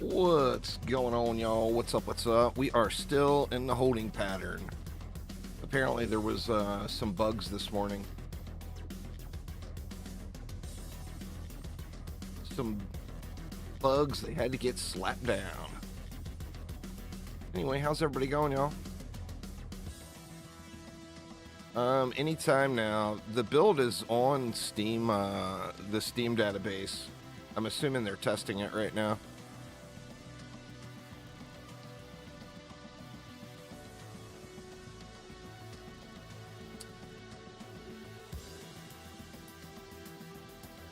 What's going on, y'all? What's up? What's up? We are still in the holding pattern. Apparently there was some bugs this morning. Some bugs, they had to get slapped down. Anyway, how's everybody going, y'all? Anytime now. The build is on Steam, the Steam database. I'm assuming they're testing it right now.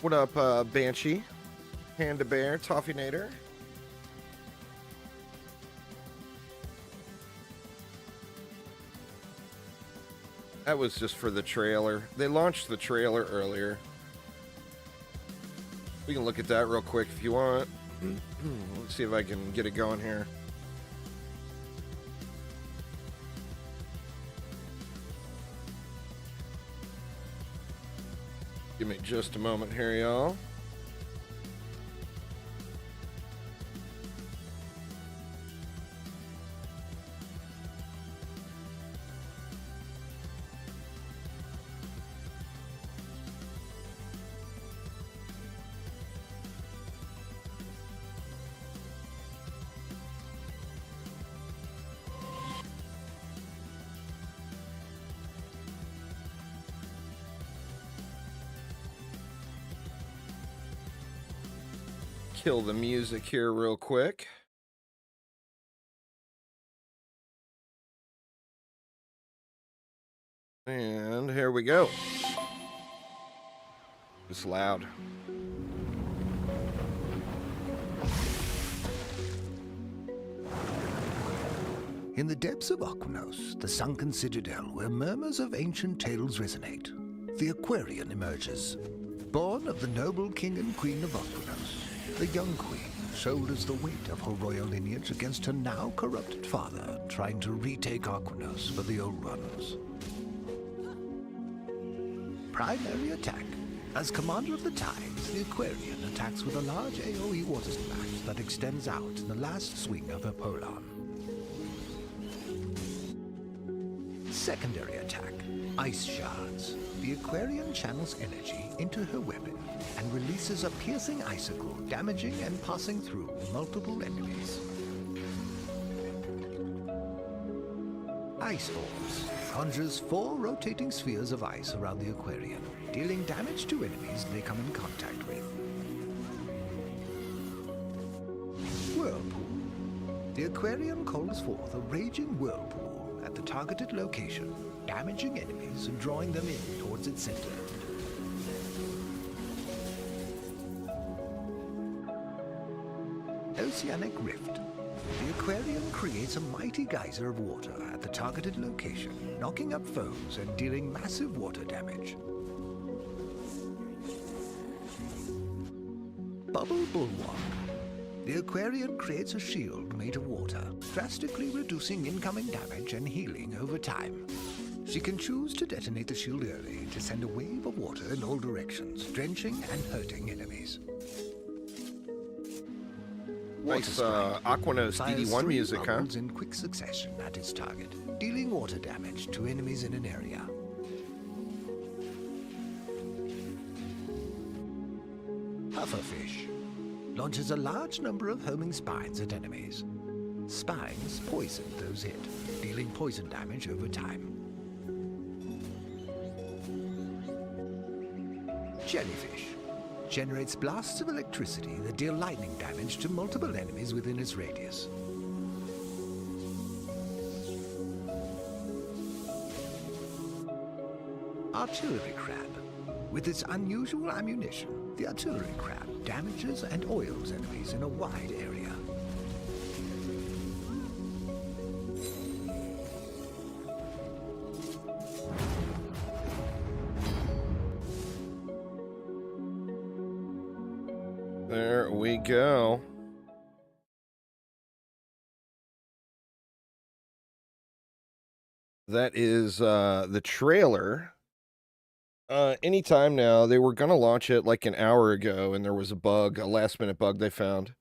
What up, Banshee, Panda Bear, Toffee-nator? That was just for the trailer. They launched the trailer earlier. We can look at that real quick if you want. Let's see if I can get it going here. Give me just a moment here, y'all. Kill the music here real quick. And here we go. It's loud. In the depths of Aquanos, the sunken citadel where murmurs of ancient tales resonate, the Aquarian emerges. Born of the noble king and queen of Aquanos, the young queen shoulders the weight of her royal lineage against her now corrupted father, trying to retake Aquanos for the old ones. Primary attack. As commander of the Tides, the Aquarian attacks with a large AoE water splash that extends out in the last swing of her polon. Secondary attack. Ice shards. The Aquarian channels energy into her weapon and releases a piercing icicle, damaging and passing through multiple enemies. Ice Orbs conjures 4 rotating spheres of ice around the Aquarian, dealing damage to enemies they come in contact with. Whirlpool. The Aquarian calls forth a raging whirlpool at the targeted location, damaging enemies and drawing them in towards its center. Oceanic Rift. The Aquarian creates a mighty geyser of water at the targeted location, knocking up foes and dealing massive water damage. Bubble Bulwark. The Aquarian creates a shield made of water, drastically reducing incoming damage and healing over time. She can choose to detonate the shield early to send a wave of water in all directions, drenching and hurting enemies. Nice Aquanos DD1 music, huh? In quick succession at its target, dealing water damage to enemies in an area. Pufferfish launches a large number of homing spines at enemies. Spines poison those hit, dealing poison damage over time. Jellyfish generates blasts of electricity that deal lightning damage to multiple enemies within its radius. Artillery Crab. With its unusual ammunition, the artillery crab damages and oils enemies in a wide area. There we go. That is the trailer. Anytime now. They were gonna launch it like an hour ago, and there was a bug, a last minute bug they found.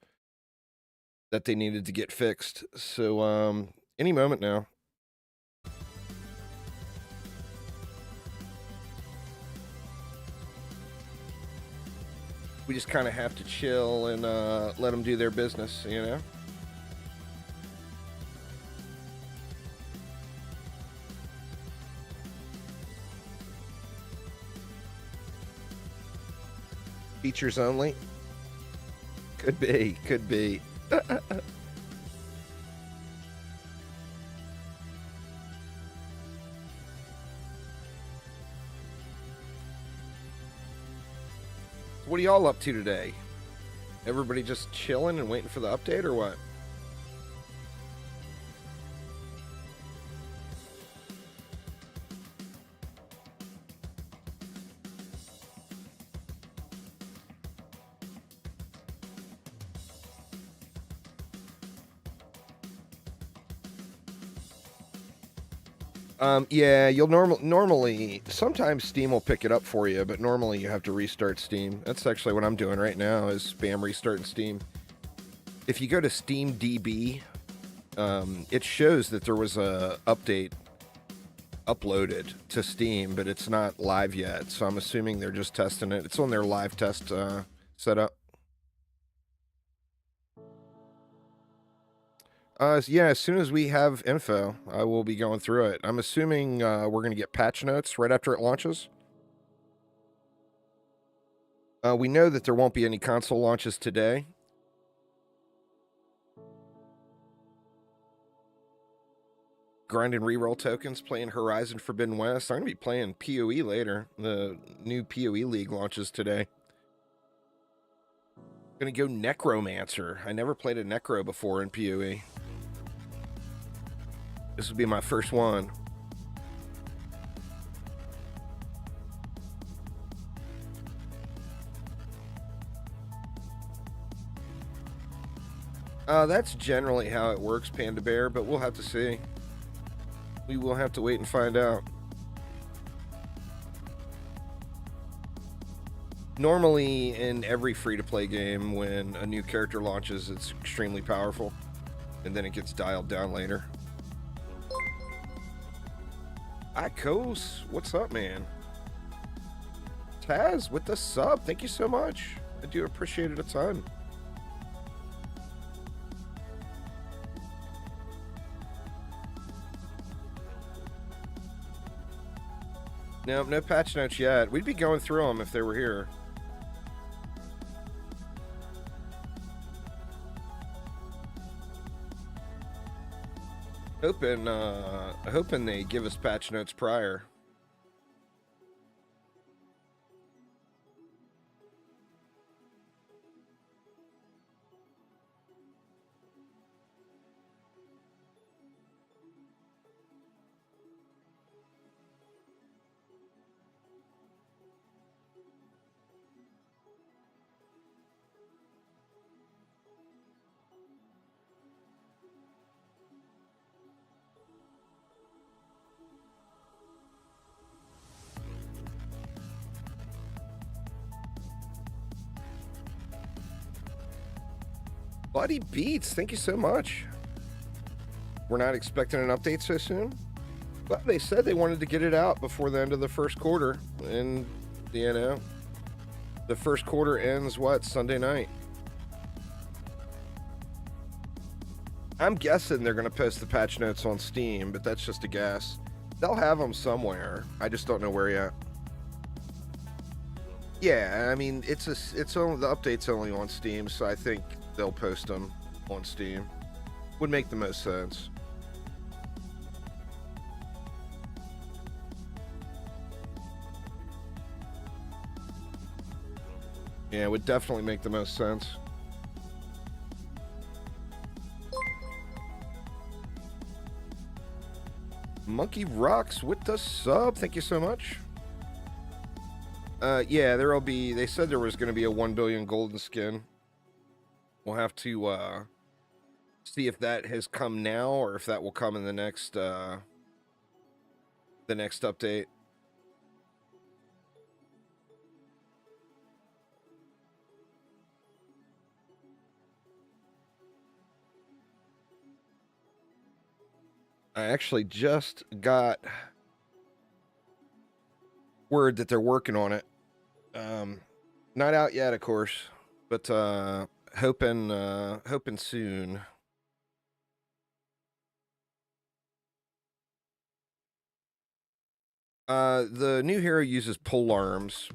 that they needed to get fixed. So any moment now. We just kind of have to chill and let them do their business, you know? Features only? Could be, could be. What are y'all up to today? Everybody just chilling and waiting for the update or what? Yeah, you'll normally sometimes Steam will pick it up for you, but normally you have to restart Steam. That's actually what I'm doing right now is spam restarting Steam. If you go to Steam DB, it shows that there was a update uploaded to Steam, but it's not live yet. So I'm assuming they're just testing it. It's on their live test setup. Yeah, as soon as we have info, I will be going through it. I'm assuming we're going to get patch notes right after it launches. We know that there won't be any console launches today. Grinding reroll tokens, playing Horizon Forbidden West. I'm going to be playing PoE later. The new PoE League launches today. Going to go Necromancer. I never played a Necro before in PoE. This will be my first one. That's generally how it works, Panda Bear, but we'll have to see. We will have to wait and find out. Normally, in every free-to-play game, when a new character launches, it's extremely powerful, and then it gets dialed down later. Icos, what's up, man? Taz with the sub, thank you so much. I do appreciate it a ton. No, no patch notes yet. We'd be going through them if they were here. Hoping they give us patch notes prior. Buddy Beats, thank you so much. We're not expecting an update so soon. Well, they said they wanted to get it out before the end of the first quarter. And, you know, the first quarter ends, what, Sunday night? I'm guessing they're going to post the patch notes on Steam, but that's just a guess. They'll have them somewhere. I just don't know where yet. Yeah, I mean, the update's only on Steam, so I think they'll post them on Steam. Would make the most sense. Yeah, it would definitely make the most sense. Monkey Rocks with the sub. Thank you so much. Yeah, they said there was going to be a 1 billion golden skin. We'll have to see if that has come now or if that will come in the next update. I actually just got word that they're working on it. Not out yet, of course, but hoping soon. The new hero uses pole arms.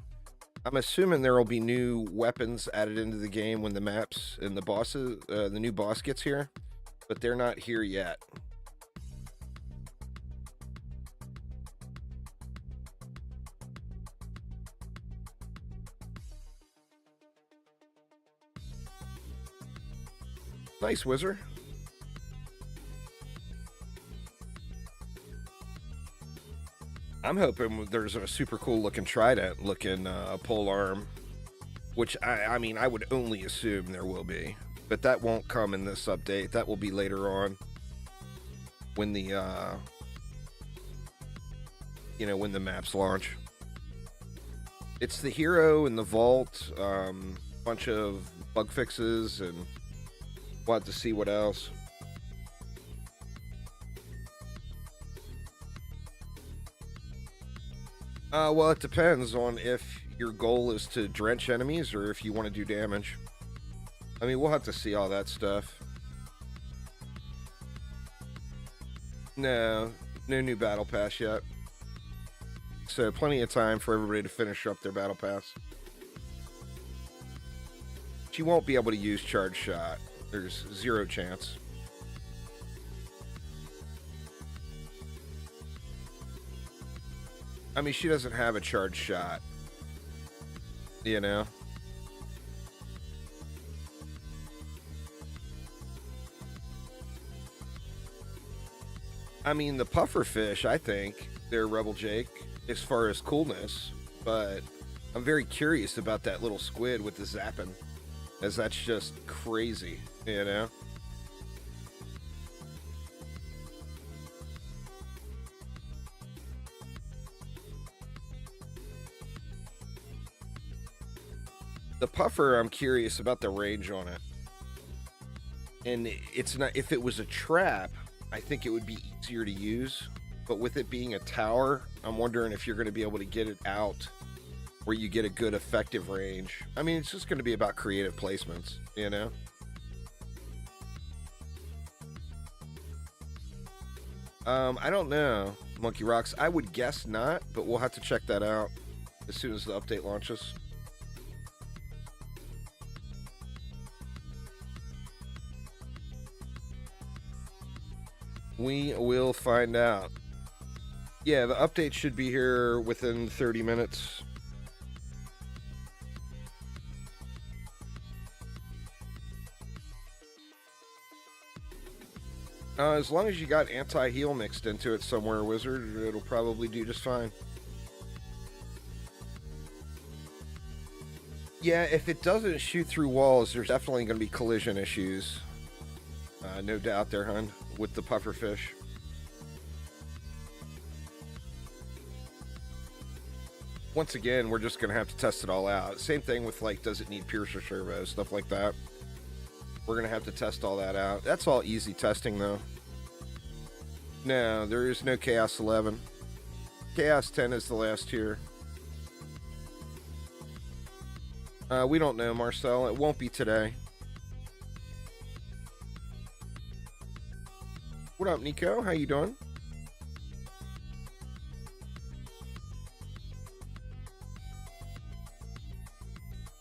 I'm assuming there will be new weapons added into the game when the maps and the new boss gets here, but they're not here yet. Nice, Wizard. I'm hoping there's a super cool looking trident looking pole arm, which I mean, I would only assume there will be, but that won't come in this update. That will be later on when the, when the maps launch. It's the hero in the vault, bunch of bug fixes, and we'll have to see what else. Well, it depends on if your goal is to drench enemies or if you want to do damage. I mean, we'll have to see all that stuff. No new battle pass yet. So plenty of time for everybody to finish up their battle pass. She won't be able to use charge shot. There's 0 chance. I mean, she doesn't have a charge shot. You know? I mean, the puffer fish, I think, they're Rebel Jake as far as coolness, but I'm very curious about that little squid with the zapping, as that's just crazy, you know? The puffer, I'm curious about the range on it. And it's not, if it was a trap, I think it would be easier to use. But with it being a tower, I'm wondering if you're going to be able to get it out where you get a good effective range. I mean, it's just going to be about creative placements, you know? I don't know, Monkey Rocks. I would guess not, but we'll have to check that out as soon as the update launches. We will find out. Yeah, the update should be here within 30 minutes. As long as you got anti-heal mixed into it somewhere, Wizard, it'll probably do just fine. Yeah, if it doesn't shoot through walls, there's definitely going to be collision issues. No doubt there, hun, with the pufferfish. Once again, we're just going to have to test it all out. Same thing with, like, does it need piercer servo, stuff like that. We're going to have to test all that out. That's all easy testing, though. No, there is no Chaos 11. Chaos 10 is the last tier. We don't know, Marcel. It won't be today. What up, Nico? How you doing?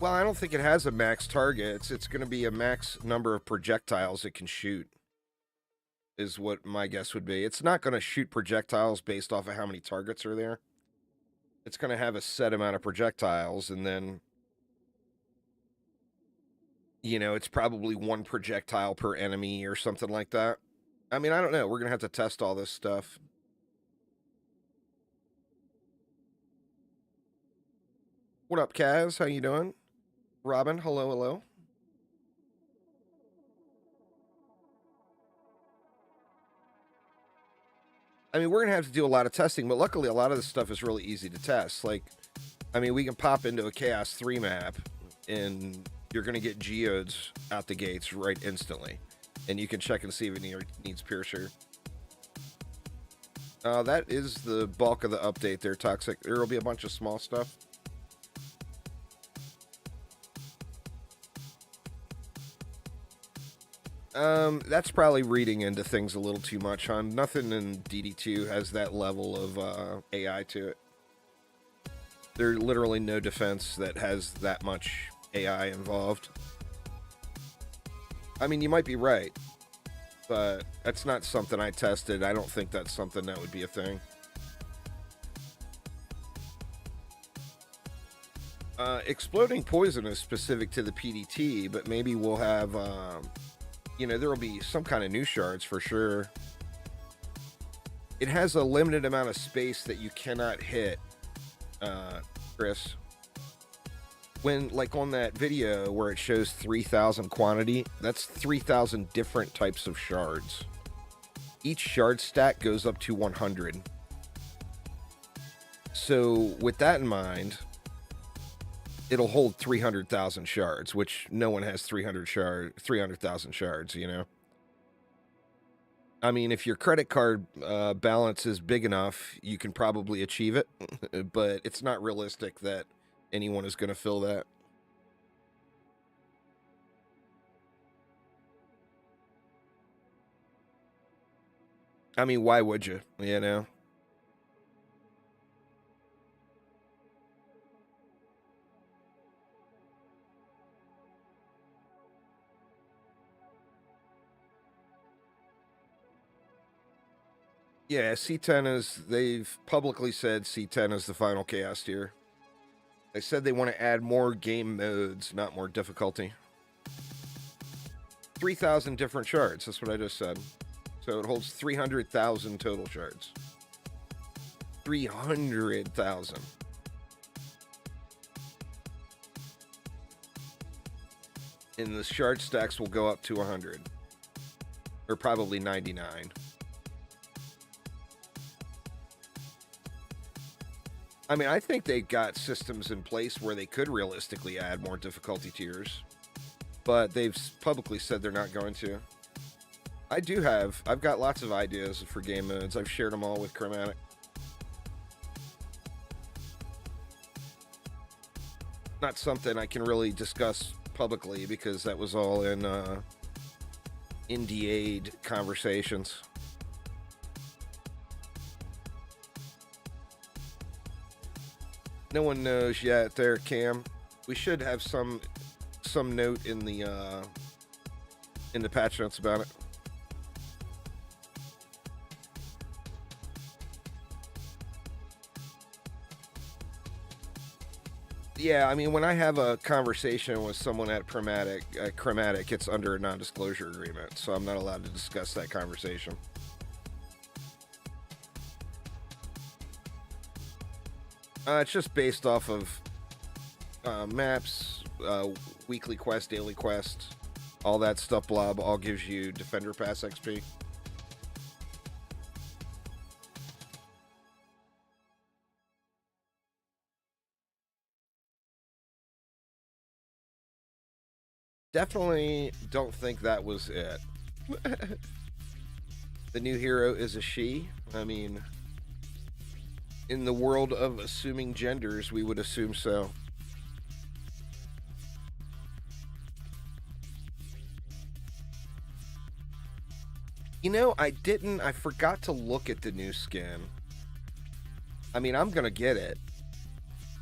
Well, I don't think it has a max target. It's going to be a max number of projectiles it can shoot, is what my guess would be. It's not going to shoot projectiles based off of how many targets are there. It's going to have a set amount of projectiles, and then, you know, it's probably 1 projectile per enemy or something like that. I mean, I don't know. We're going to have to test all this stuff. What up, Kaz? How you doing? Robin, hello, hello. I mean, we're going to have to do a lot of testing, but luckily a lot of this stuff is really easy to test. Like, I mean, we can pop into a Chaos 3 map, and you're going to get geodes out the gates right instantly. And you can check and see if it needs piercer. That is the bulk of the update there, Toxic. There will be a bunch of small stuff. That's probably reading into things a little too much, hon. Nothing in DD2 has that level of AI to it. There's literally no defense that has that much AI involved. I mean, you might be right, but that's not something I tested. I don't think that's something that would be a thing. Exploding poison is specific to the PDT, but maybe we'll have, you know, there will be some kind of new shards for sure. It has a limited amount of space that you cannot hit, Chris. When, like on that video where it shows 3,000 quantity, that's 3,000 different types of shards. Each shard stack goes up to 100. So with that in mind, it'll hold 300,000 shards, which no one has 300,000 shards, you know? I mean, if your credit card balance is big enough, you can probably achieve it, but it's not realistic that anyone is going to fill that. I mean, why would you, you know? Yeah, C10 is, they've publicly said C10 is the final chaos tier. They said they want to add more game modes, not more difficulty. 3,000 different shards, that's what I just said. So it holds 300,000 total shards. 300,000. And the shard stacks will go up to 100. Or probably 99. I mean, I think they got systems in place where they could realistically add more difficulty tiers, but they've publicly said they're not going to. I've got lots of ideas for game modes. I've shared them all with Chromatic. Not something I can really discuss publicly because that was all in NDA'd conversations. No one knows yet there, Cam. We should have some note in the patch notes about it. Yeah, I mean, when I have a conversation with someone at Chromatic, it's under a non-disclosure agreement, so I'm not allowed to discuss that conversation. It's just based off of maps, weekly quest, daily quest, all that stuff. Blob all gives you Defender Pass XP. Definitely don't think that was it. The new hero is a she. I mean, in the world of assuming genders, we would assume so. You know, I forgot to look at the new skin. I mean, I'm gonna get it,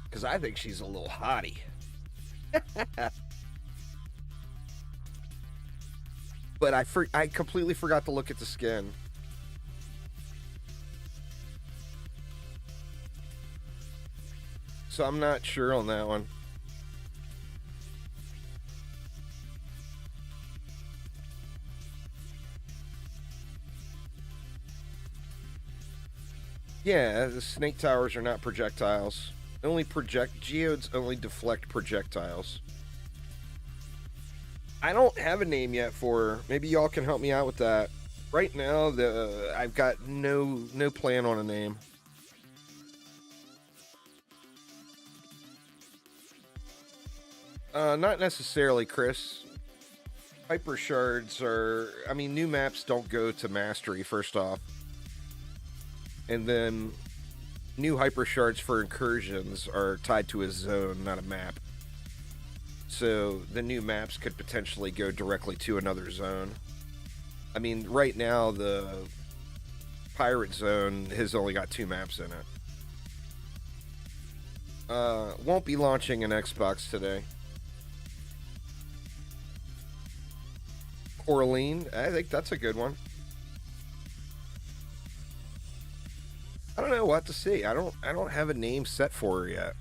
because I think she's a little hottie. But I completely forgot to look at the skin. So I'm not sure on that one. Yeah, the snake towers are not projectiles. Geodes only deflect projectiles. I don't have a name yet for her. Maybe y'all can help me out with that. Right now, I've got no plan on a name. Not necessarily, Chris. Hyper shards are... I mean, new maps don't go to mastery, first off. And then new hypershards for incursions are tied to a zone, not a map. So the new maps could potentially go directly to another zone. I mean, right now the pirate zone has only got 2 maps in it. Won't be launching an Xbox today. Coraline, I think that's a good one. I don't know what to see. I don't have a name set for her yet.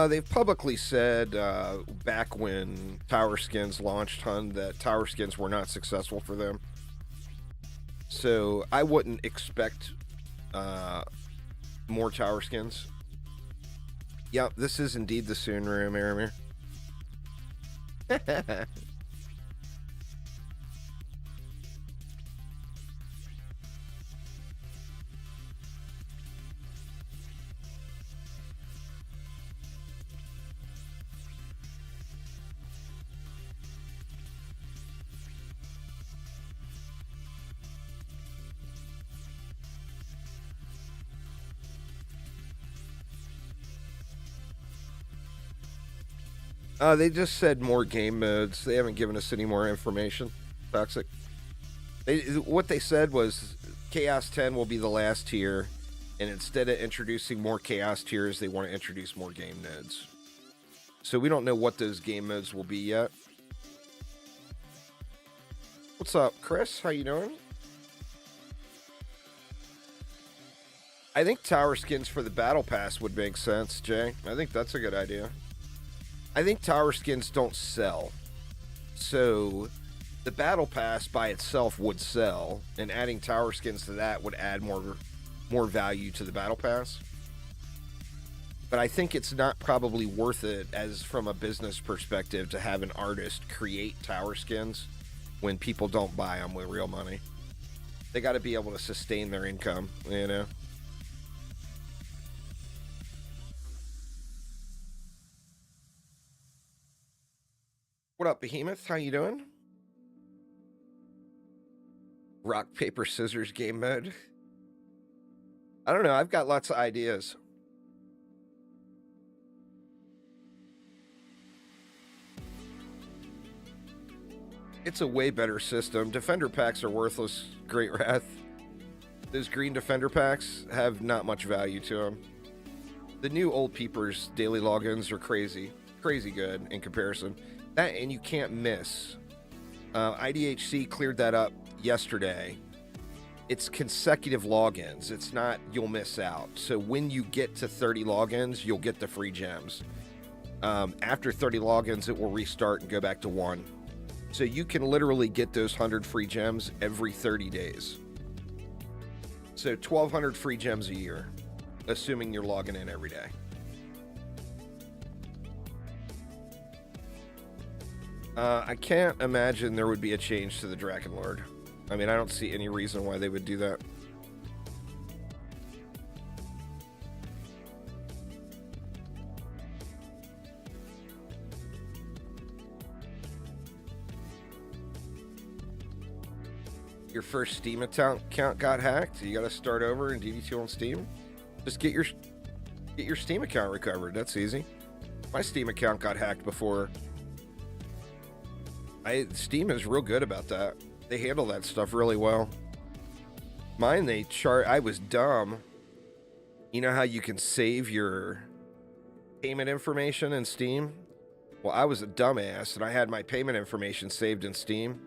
They've publicly said back when Tower Skins launched, Hun, that Tower Skins were not successful for them. So I wouldn't expect more Tower Skins. Yep, this is indeed the Soon Room, Aramir. They just said more game modes. They haven't given us any more information. Toxic. What they said was Chaos 10 will be the last tier, and instead of introducing more Chaos tiers, they want to introduce more game modes. So we don't know what those game modes will be yet. What's up, Chris? How you doing? I think Tower Skins for the Battle Pass would make sense, Jay. I think that's a good idea. I think Tower Skins don't sell. So the Battle Pass by itself would sell, and adding Tower Skins to that would add more value to the Battle Pass. But I think it's not probably worth it as from a business perspective to have an artist create Tower Skins when people don't buy them with real money. They got to be able to sustain their income, you know? What up, Behemoth? How you doing? Rock, paper, scissors game mode. I don't know. I've got lots of ideas. It's a way better system. Defender packs are worthless. Great Wrath. Those green defender packs have not much value to them. The new Old Peepers daily logins are crazy. Crazy good in comparison. That, and you can't miss. IDHC cleared that up yesterday. It's consecutive logins. It's not you'll miss out. So when you get to 30 logins, you'll get the free gems. After 30 logins, it will restart and go back to 1. So you can literally get those 100 free gems every 30 days. So 1,200 free gems a year, assuming you're logging in every day. I can't imagine there would be a change to the Dragon Lord. I mean, I don't see any reason why they would do that. Your first Steam account got hacked. You got to start over in DD2 on Steam. Just get your Steam account recovered. That's easy. My Steam account got hacked before. Steam is real good about that. They handle that stuff really well. Mine, I was dumb. You know how you can save your payment information in Steam? Well, I was a dumbass, and I had my payment information saved in Steam,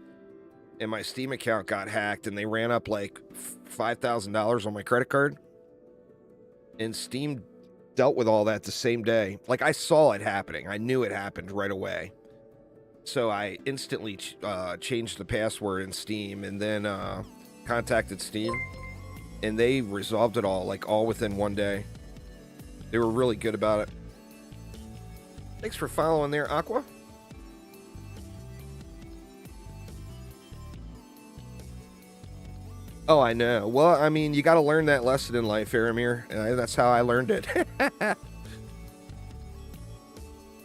and my Steam account got hacked, and they ran up like $5,000 on my credit card. And Steam dealt with all that the same day. Like, I saw it happening. I knew it happened right away. So I instantly changed the password in Steam and then contacted Steam, and they resolved it all within one day. They were really good about it. Thanks for following there, Aqua. Oh, I know. Well, I mean, you got to learn that lesson in life, Aramir. That's how I learned it.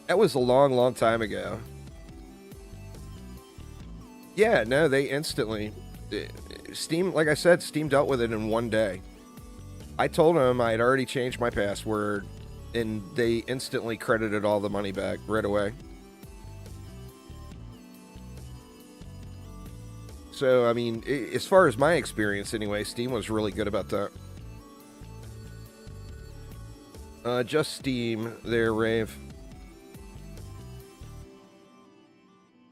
That was a long, long time ago. Yeah, no, they instantly... Steam, like I said, Steam dealt with it in one day. I told them I had already changed my password, and they instantly credited all the money back right away. So, I mean, as far as my experience anyway, Steam was really good about that. Just Steam there, Rave.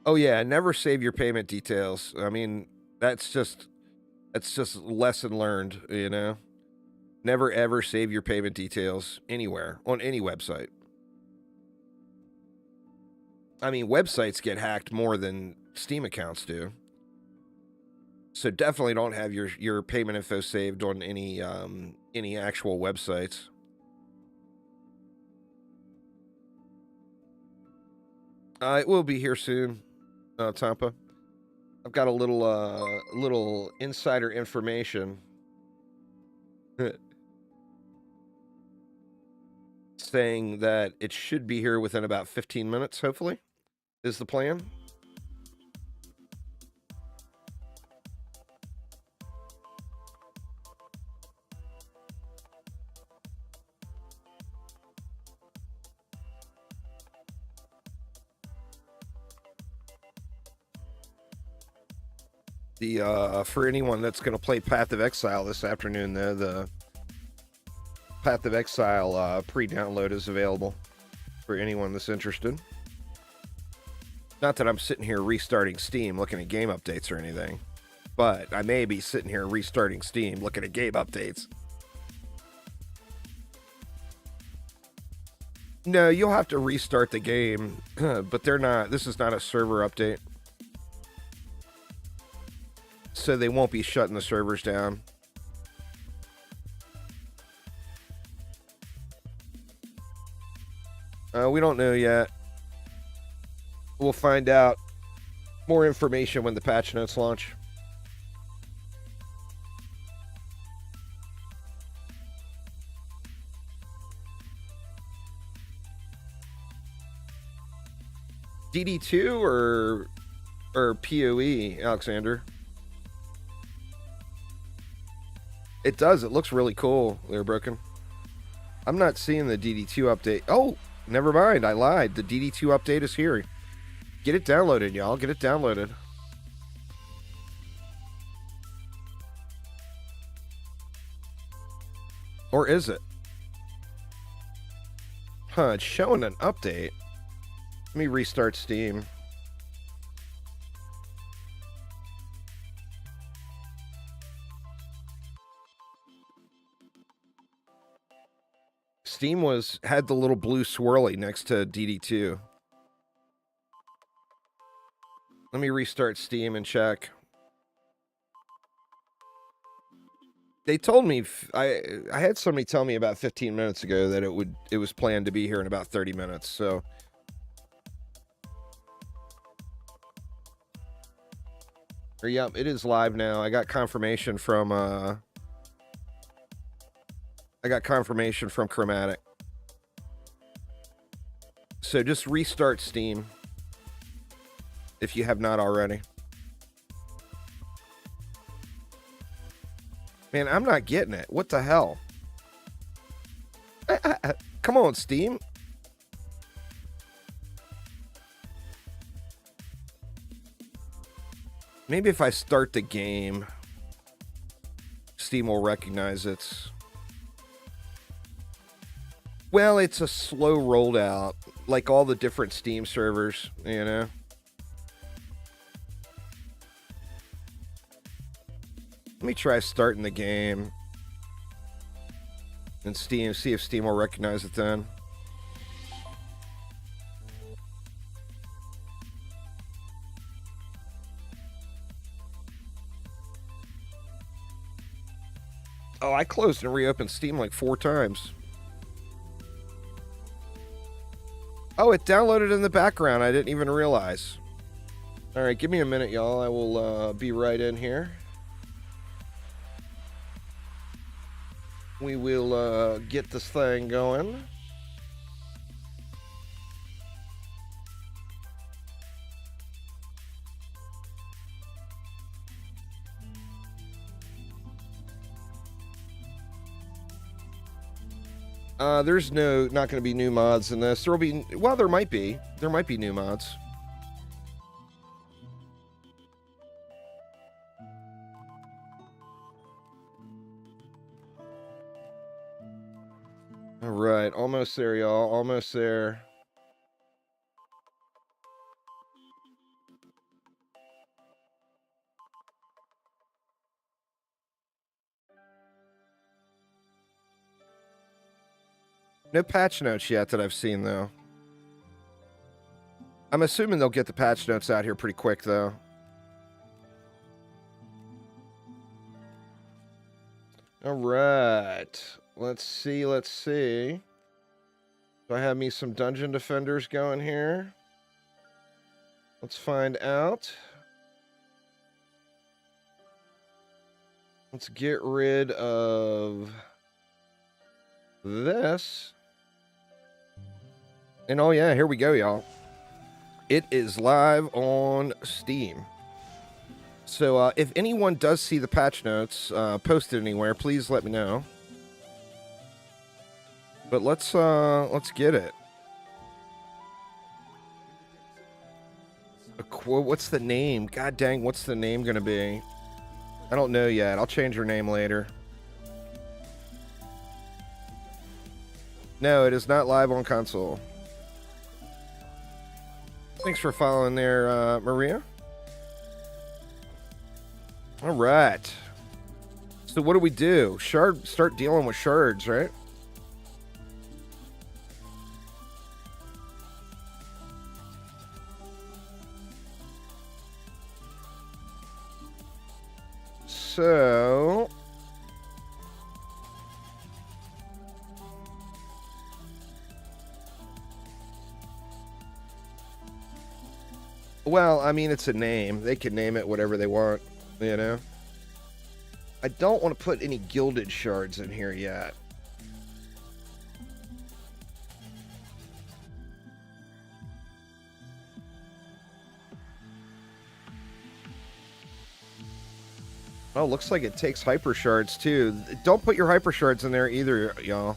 Oh yeah, never save your payment details. I mean, that's just lesson learned, you know? Never ever save your payment details anywhere, on any website. I mean, websites get hacked more than Steam accounts do. So definitely don't have your payment info saved on any actual websites. It will be here soon, Tampa. I've got a little insider information saying that it should be here within about 15 minutes, hopefully, is the plan. For anyone that's going to play Path of Exile this afternoon, the Path of Exile pre-download is available for anyone that's interested. Not that I'm sitting here restarting Steam looking at game updates or anything, but I may be sitting here restarting Steam looking at game updates. No, you'll have to restart the game, but they're not. This is not a server update. So they won't be shutting the servers down. We don't know yet. We'll find out more information when the patch notes launch. DD2 or PoE, Alexander? It does. It looks really cool there, Broken. I'm not seeing the DD2 update. Oh, never mind. I lied. The DD2 update is here. Get it downloaded, y'all. Get it downloaded. Or is it? Huh, it's showing an update. Let me restart Steam. Steam had the little blue swirly next to DD2. Let me restart Steam and check. They told me I had somebody tell me about 15 minutes ago that it was planned to be here in about 30 minutes. So yep, it is live now. I got confirmation from Chromatic. So just restart Steam if you have not already. Man, I'm not getting it. What the hell? Come on, Steam. Maybe if I start the game, Steam will recognize it's... Well, it's a slow rolled out, like all the different Steam servers, you know? Let me try starting the game and see if Steam will recognize it then. Oh, I closed and reopened Steam like 4 times. Oh, it downloaded in the background. I didn't even realize. All right, give me a minute, y'all. I will be right in here. We will get this thing going. There's not going to be new mods in this. There'll be, well, there might be new mods. All right, almost there, y'all. Almost there. No patch notes yet that I've seen, though. I'm assuming they'll get the patch notes out here pretty quick, though. All right. Let's see. Let's see. Do I have me some dungeon defenders going here? Let's find out. Let's get rid of this. And oh yeah, here we go, y'all. It is live on Steam. So if anyone does see the patch notes posted anywhere, please let me know. But let's get it. What's the name? God dang, what's the name gonna be? I don't know yet. I'll change her name later. No, it is not live on console. Thanks for following there, Maria. All right. So what do we do? Start dealing with shards, right? So well, I mean, it's a name. They can name it whatever they want, you know? I don't want to put any gilded shards in here yet. Oh, looks like it takes hyper shards too. Don't put your hyper shards in there either, y'all.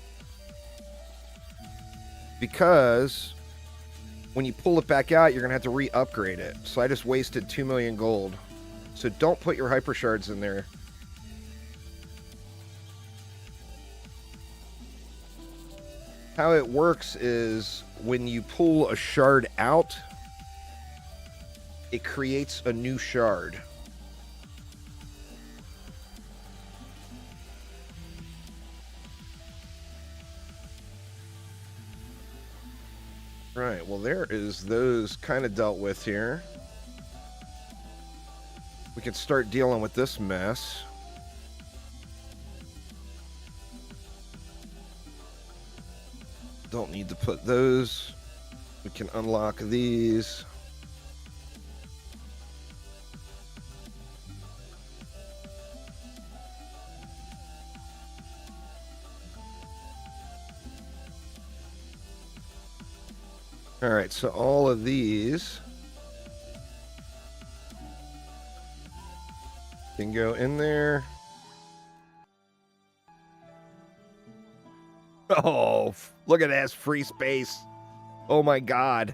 Because when you pull it back out, you're going to have to re-upgrade it. So I just wasted 2 million gold. So don't put your hyper shards in there. How it works is when you pull a shard out, it creates a new shard. Right, well, there is those kind of dealt with here. We can start dealing with this mess. Don't need to put those. We can unlock these. All right, so all of these can go in there. Oh, look at that free space. Oh my God.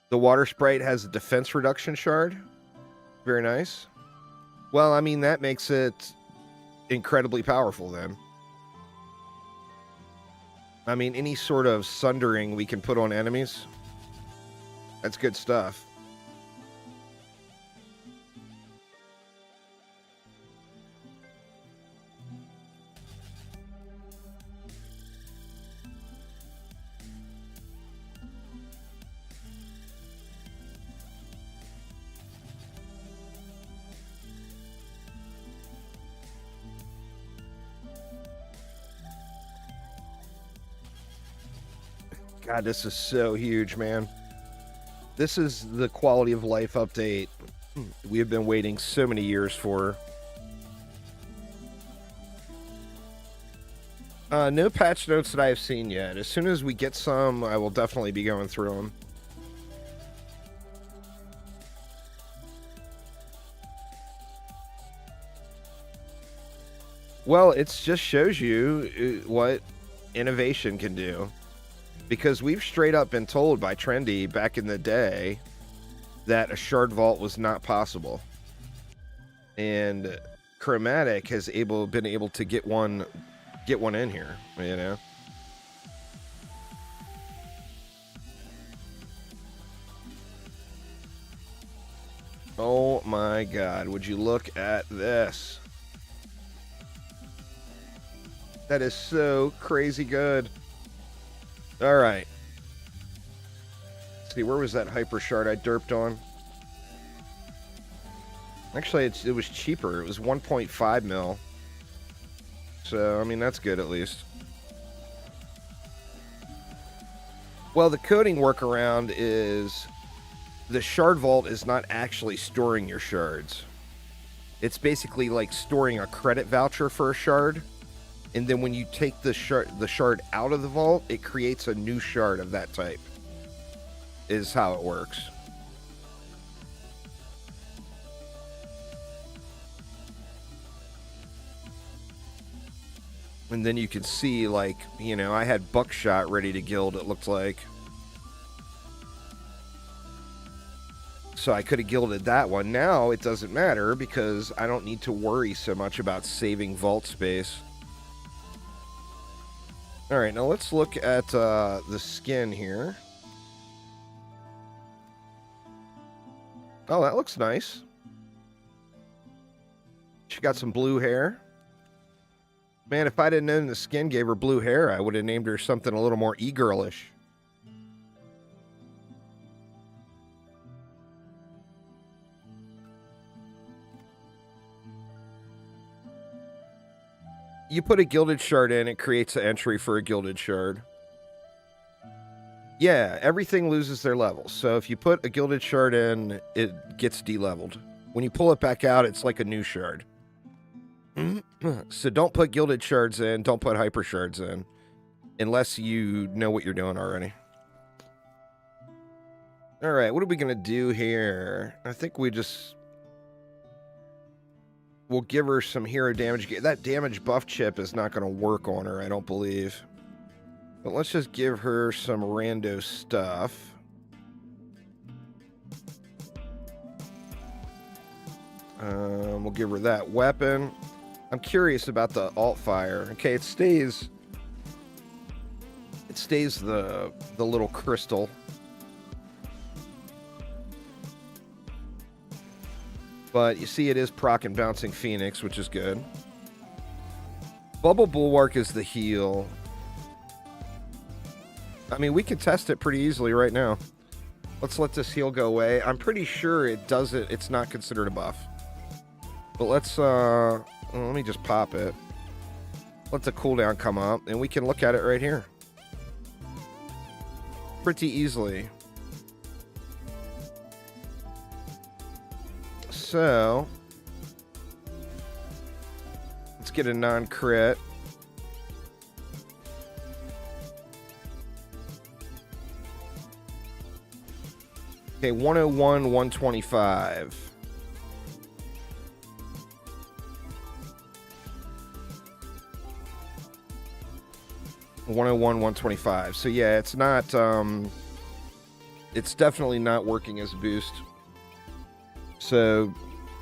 The water sprite has a defense reduction shard. Very nice. Well, I mean, that makes it incredibly powerful then. I mean, any sort of sundering we can put on enemies. That's good stuff. God, this is so huge, man. This is the quality of life update we have been waiting so many years for. No patch notes that I have seen yet. As soon as we get some, I will definitely be going through them. Well, it just shows you what innovation can do. Because we've straight up been told by Trendy back in the day that a shard vault was not possible. And Chromatic has been able to get one in here, you know. Oh my god, would you look at this? That is so crazy good. All right. Let's see, where was that hyper shard I derped on? Actually, it was cheaper. It was 1.5 mil. So, I mean, that's good at least. Well, the coding workaround is the shard vault is not actually storing your shards. It's basically like storing a credit voucher for a shard. And then when you take the shard out of the vault, it creates a new shard of that type. Is how it works. And then you can see, like, you know, I had buckshot ready to gild, it looked like. So I could have gilded that one. Now it doesn't matter because I don't need to worry so much about saving vault space. All right, now let's look at the skin here. Oh, that looks nice. She got some blue hair. Man, if I didn't know the skin gave her blue hair, I would have named her something a little more e-girlish. You put a gilded shard in, it creates an entry for a gilded shard. Yeah, everything loses their levels. So if you put a gilded shard in, it gets de-leveled. When you pull it back out, it's like a new shard. So don't put gilded shards in, don't put hyper shards in, unless you know what you're doing already. Alright, what are we going to do here? I think we'll give her some hero damage. That damage buff chip is not going to work on her, I don't believe. But let's just give her some rando stuff. We'll give her that weapon. I'm curious about the alt fire. Okay, it stays the little crystal. But you see it is proc and bouncing Phoenix, which is good. Bubble Bulwark is the heal. I mean, we can test it pretty easily right now. Let's let this heal go away. I'm pretty sure it's not considered a buff. But let's, let me just pop it. Let the cooldown come up, and we can look at it right here. Pretty easily. So, let's get a non-crit. Okay, 101, 125. $101, $125. So yeah, it's not, it's definitely not working as a boost. So,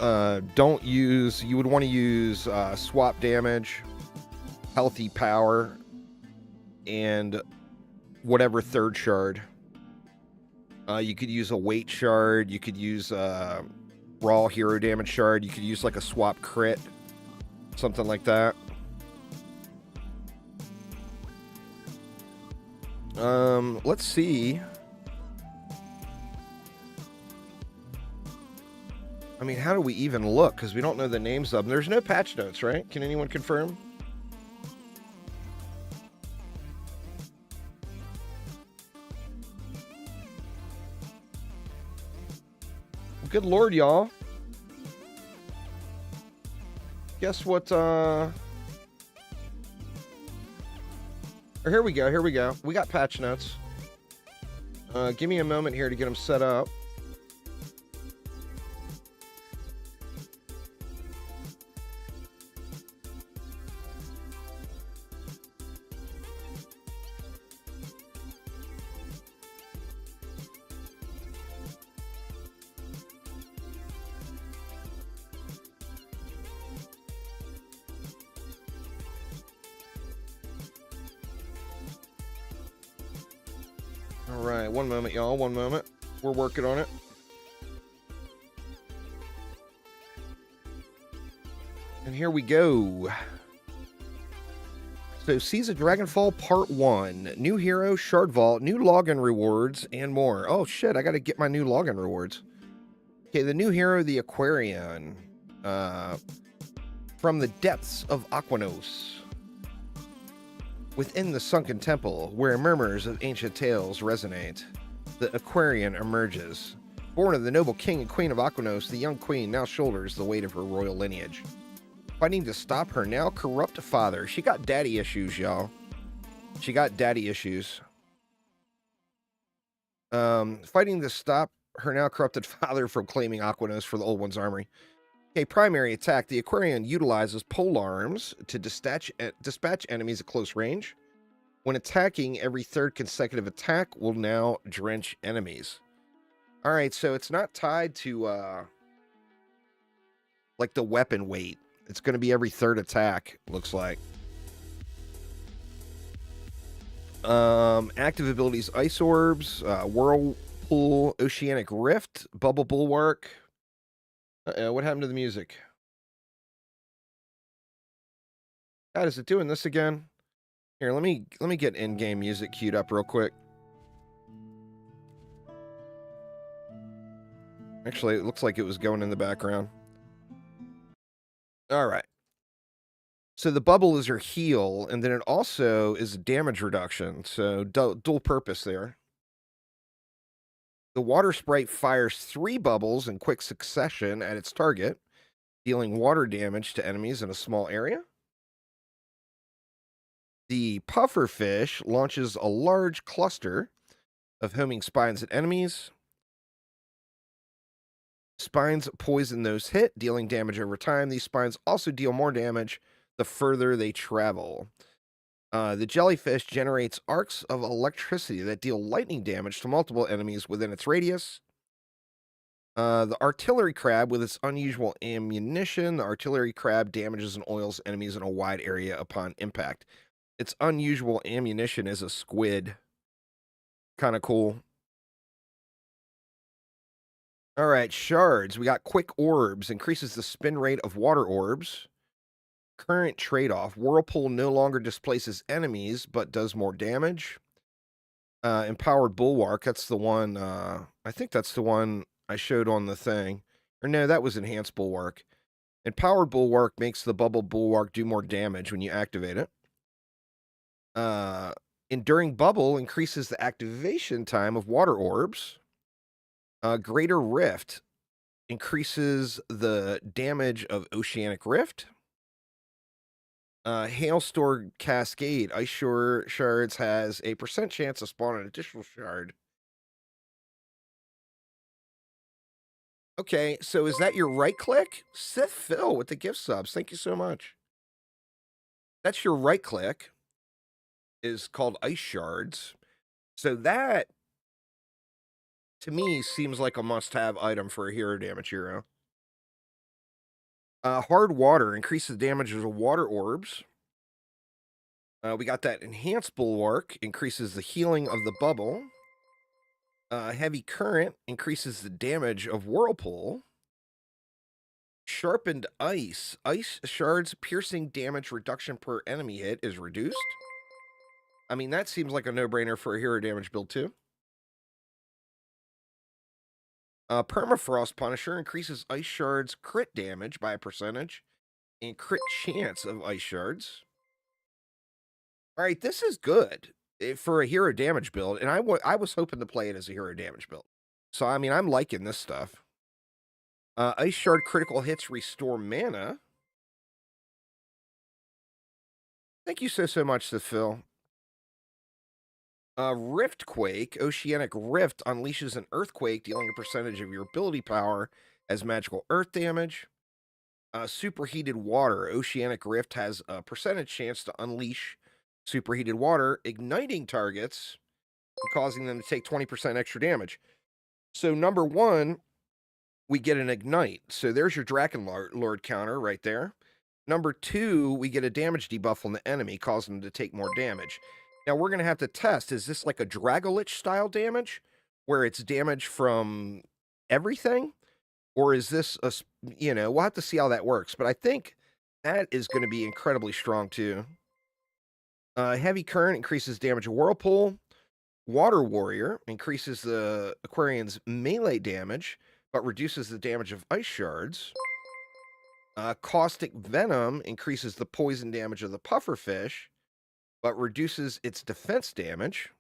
you would want to use swap damage, healthy power, and whatever third shard. You could use a weight shard, you could use raw hero damage shard, you could use like a swap crit, something like that. Let's see. I mean, how do we even look? Because we don't know the names of them. There's no patch notes, right? Can anyone confirm? Good lord, y'all. Guess what? Or here we go. Here we go. We got patch notes. Give me a moment here to get them set up. All right, one moment, y'all. One moment. We're working on it. And here we go. So, Seas of Dragonfall Part 1. New hero, Shard Vault, new login rewards, and more. Oh, shit, I gotta get my new login rewards. Okay, the new hero, the Aquarian. From the depths of Aquanos. Within the sunken temple, where murmurs of ancient tales resonate, the Aquarian emerges. Born of the noble king and queen of Aquanos, the young queen now shoulders the weight of her royal lineage. Fighting to stop her now corrupt father. She got daddy issues, y'all. She got daddy issues. Fighting to stop her now corrupted father from claiming Aquanos for the Old One's armory. A primary attack, the Aquarian utilizes polearms to dispatch enemies at close range. When attacking, every third consecutive attack will now drench enemies. All right, so it's not tied to like the weapon weight. It's going to be every third attack, looks like. Active abilities, Ice Orbs, Whirlpool, Oceanic Rift, Bubble Bulwark. What happened to the music? God, is it doing this again? Here, let me get in-game music queued up real quick. Actually, it looks like it was going in the background. All right. So the bubble is your heal, and then it also is a damage reduction. So dual purpose there. The water sprite fires 3 bubbles in quick succession at its target, dealing water damage to enemies in a small area. The puffer fish launches a large cluster of homing spines at enemies. Spines poison those hit, dealing damage over time. These spines also deal more damage the further they travel. The jellyfish generates arcs of electricity that deal lightning damage to multiple enemies within its radius. The artillery crab, with its unusual ammunition, the artillery crab damages and oils enemies in a wide area upon impact. Its unusual ammunition is a squid. Kind of cool. All right, shards. We got quick orbs. Increases the spin rate of water orbs. Current trade-off. Whirlpool no longer displaces enemies, but does more damage. Empowered Bulwark. That's the one. I think that's the one I showed on the thing. Or no, that was Enhanced Bulwark. Empowered Bulwark makes the Bubble Bulwark do more damage when you activate it. Enduring Bubble increases the activation time of water orbs. Greater Rift increases the damage of Oceanic Rift. Hailstorm Cascade. Ice Shards has a % chance to spawn an additional shard. Okay, so is that your right click? Sith Phil with the gift subs. Thank you so much. That's your right click. Is called Ice Shards. So that, to me, seems like a must-have item for a hero damage hero. Hard Water increases the damage of water orbs. We got that Enhanced Bulwark, increases the healing of the bubble. Heavy Current increases the damage of Whirlpool. Sharpened Ice. Ice Shards piercing damage reduction per enemy hit is reduced. I mean, that seems like a no-brainer for a hero damage build, too. Permafrost Punisher increases Ice Shards crit damage by a % and crit chance of Ice Shards. All right, this is good for a hero damage build, and I was hoping to play it as a hero damage build. So, I mean, I'm liking this stuff. Ice Shard critical hits restore mana. Thank you so much, to Phil. Riftquake, Oceanic Rift unleashes an earthquake, dealing a percentage of your ability power as magical earth damage. Superheated water, Oceanic Rift has a percentage chance to unleash superheated water, igniting targets and causing them to take 20% extra damage. So, number one, we get an ignite. So, there's your Draken Lord counter right there. Number two, we get a damage debuff on the enemy, causing them to take more damage. Now, we're going to have to test, is this like a Dragolich style damage, where it's damage from everything? Or is this we'll have to see how that works. But I think that is going to be incredibly strong too. Heavy Current increases damage of Whirlpool. Water Warrior increases the Aquarian's melee damage, but reduces the damage of Ice Shards. Caustic Venom increases the poison damage of the pufferfish, but reduces its defense damage.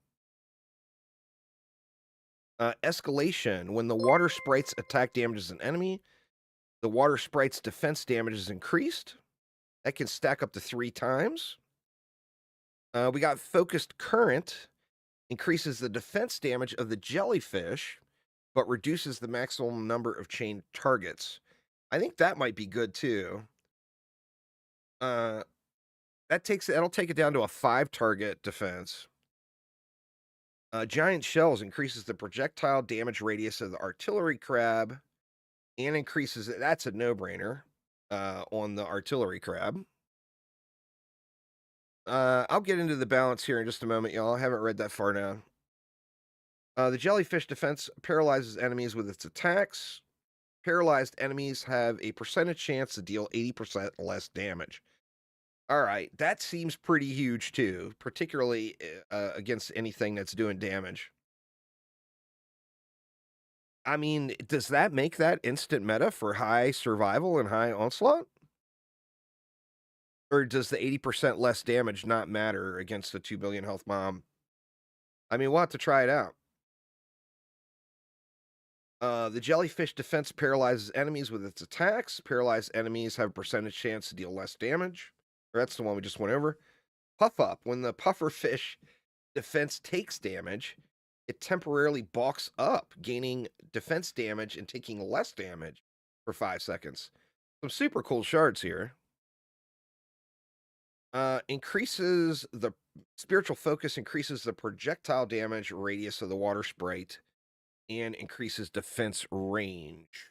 Escalation. When the water sprite's attack damages an enemy, the water sprite's defense damage is increased. That can stack up to 3 times. We got Focused Current. Increases the defense damage of the jellyfish, but reduces the maximum number of chained targets. I think that might be good too. That'll take it down to a 5-target defense. Giant Shells increases the projectile damage radius of the artillery crab and increases it. That's a no-brainer on the artillery crab. I'll get into the balance here in just a moment, y'all. I haven't read that far now. The jellyfish defense paralyzes enemies with its attacks. Paralyzed enemies have a percentage chance to deal 80% less damage. All right, that seems pretty huge too, particularly against anything that's doing damage. I mean, does that make that instant meta for high survival and high onslaught? Or does the 80% less damage not matter against the 2 billion health mom? I mean, we'll have to try it out. The jellyfish defense paralyzes enemies with its attacks. Paralyzed enemies have a percentage chance to deal less damage. Or that's the one we just went over. Puff Up. When the pufferfish defense takes damage, it temporarily balks up, gaining defense damage and taking less damage for 5 seconds. Some super cool shards here. Increases the spiritual focus, increases the projectile damage radius of the water sprite, and increases defense range.